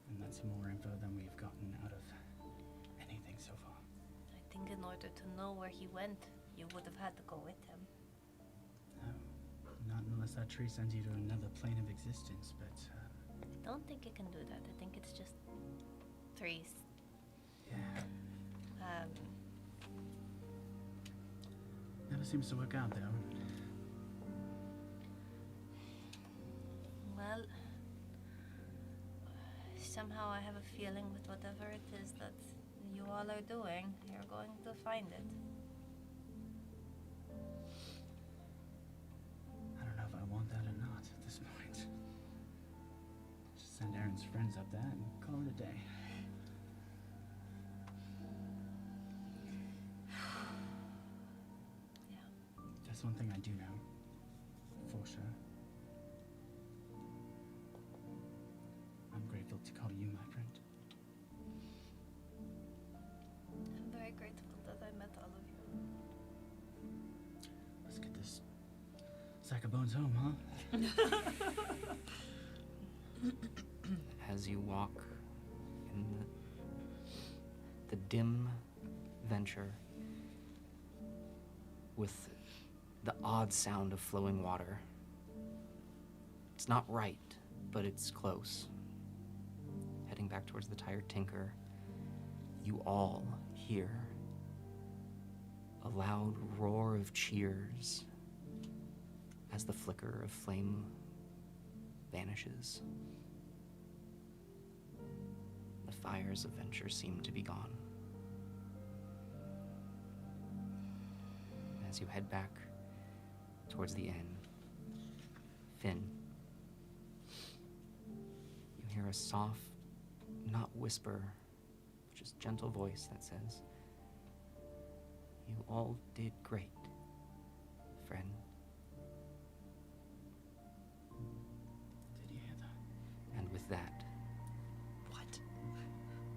And that's more info than we've gotten out of anything so far. I think in order to know where he went, you would have had to go with him. No, not unless that tree sends you to another plane of existence, but, I don't think it can do that. I think it's just trees. yeah. Never seems to work out, though. Well, somehow I have a feeling with whatever it is that you all are doing, you're going to find it. I don't know if I want that or not at this point. Just send Aaron's friends up there and call it a day. Yeah. That's one thing I do know, for sure. I'm grateful to call you my friend. I'm very grateful that I met all of you. Let's get this sack of bones home, huh? As you walk in the dim venture with the odd sound of flowing water. It's not right, but it's close. Heading back towards the Tired Tinker, you all hear a loud roar of cheers as the flicker of flame vanishes. The fires of Venture seem to be gone. As you head back towards the inn, Finn, you hear a soft, not whisper, just gentle voice that says, "You all did great. friend. Did you hear that? And with that, What?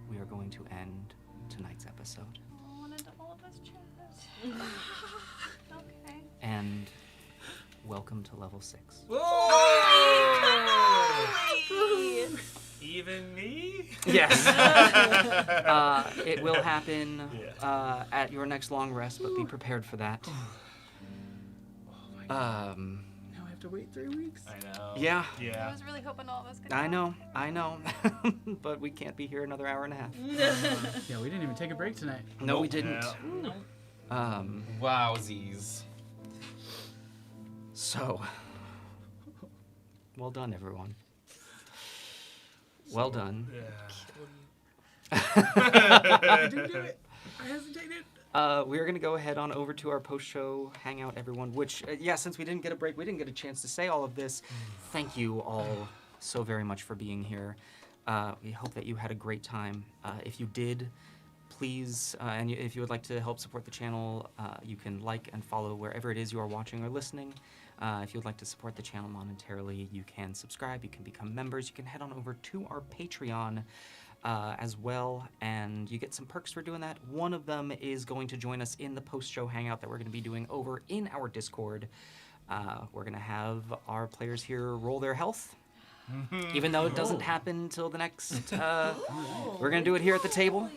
we are going to end tonight's episode. I wanted to hold this chat. Okay. And welcome to level 6. Even me? Yes. It will happen at your next long rest, but be prepared for that. Now I have to wait 3 weeks. I know. Yeah. I Yeah. was really hoping all of us could I go. know. But we can't be here another hour and a half. Yeah, we didn't even take a break tonight. No, we Nope. didn't. Yeah. Wowsies. So, well done, everyone. Well done. Yeah. I didn't do it. I hesitated. We're going to go ahead on over to our post-show hangout, everyone, which, since we didn't get a break, we didn't get a chance to say all of this. Thank you all so very much for being here. We hope that you had a great time. If you did, please, if you would like to help support the channel, you can like and follow wherever it is you are watching or listening. If you would like to support the channel monetarily, you can subscribe, you can become members, you can head on over to our Patreon as well, and you get some perks for doing that. One of them is going to join us in the post-show hangout that we're going to be doing over in our Discord. We're going to have our players here roll their health, even though it doesn't happen until the next... we're going to do it here at the table.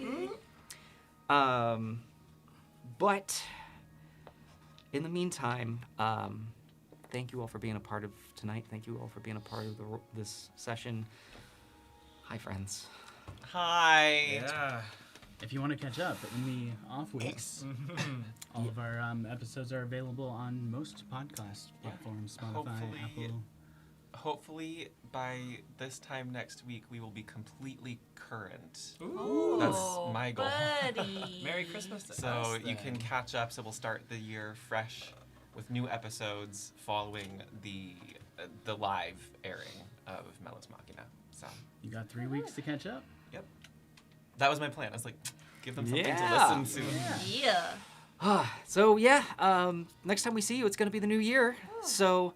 But in the meantime, thank you all for being a part of tonight. Thank you all for being a part of this session. Hi, friends. Hi. Yeah. If you want to catch up in the off weeks, all of our episodes are available on most podcast platforms, Spotify, Hopefully- Apple. Hopefully, by this time next week, we will be completely current. Ooh. That's my goal. Buddy. Merry Christmas to So us, you can then. catch up. So we'll start the year fresh with new episodes following the live airing of Melos Machina. So You got 3 weeks to catch up. that was my plan. I was like, give them something Yeah. to listen to. Yeah. So next time we see you, it's going to be the new year. So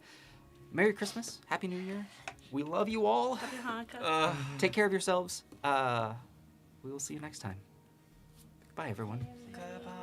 Merry Christmas, Happy New Year. We love you all. Happy Hanukkah. Take care of yourselves. We will see you next time. Goodbye, everyone. Goodbye.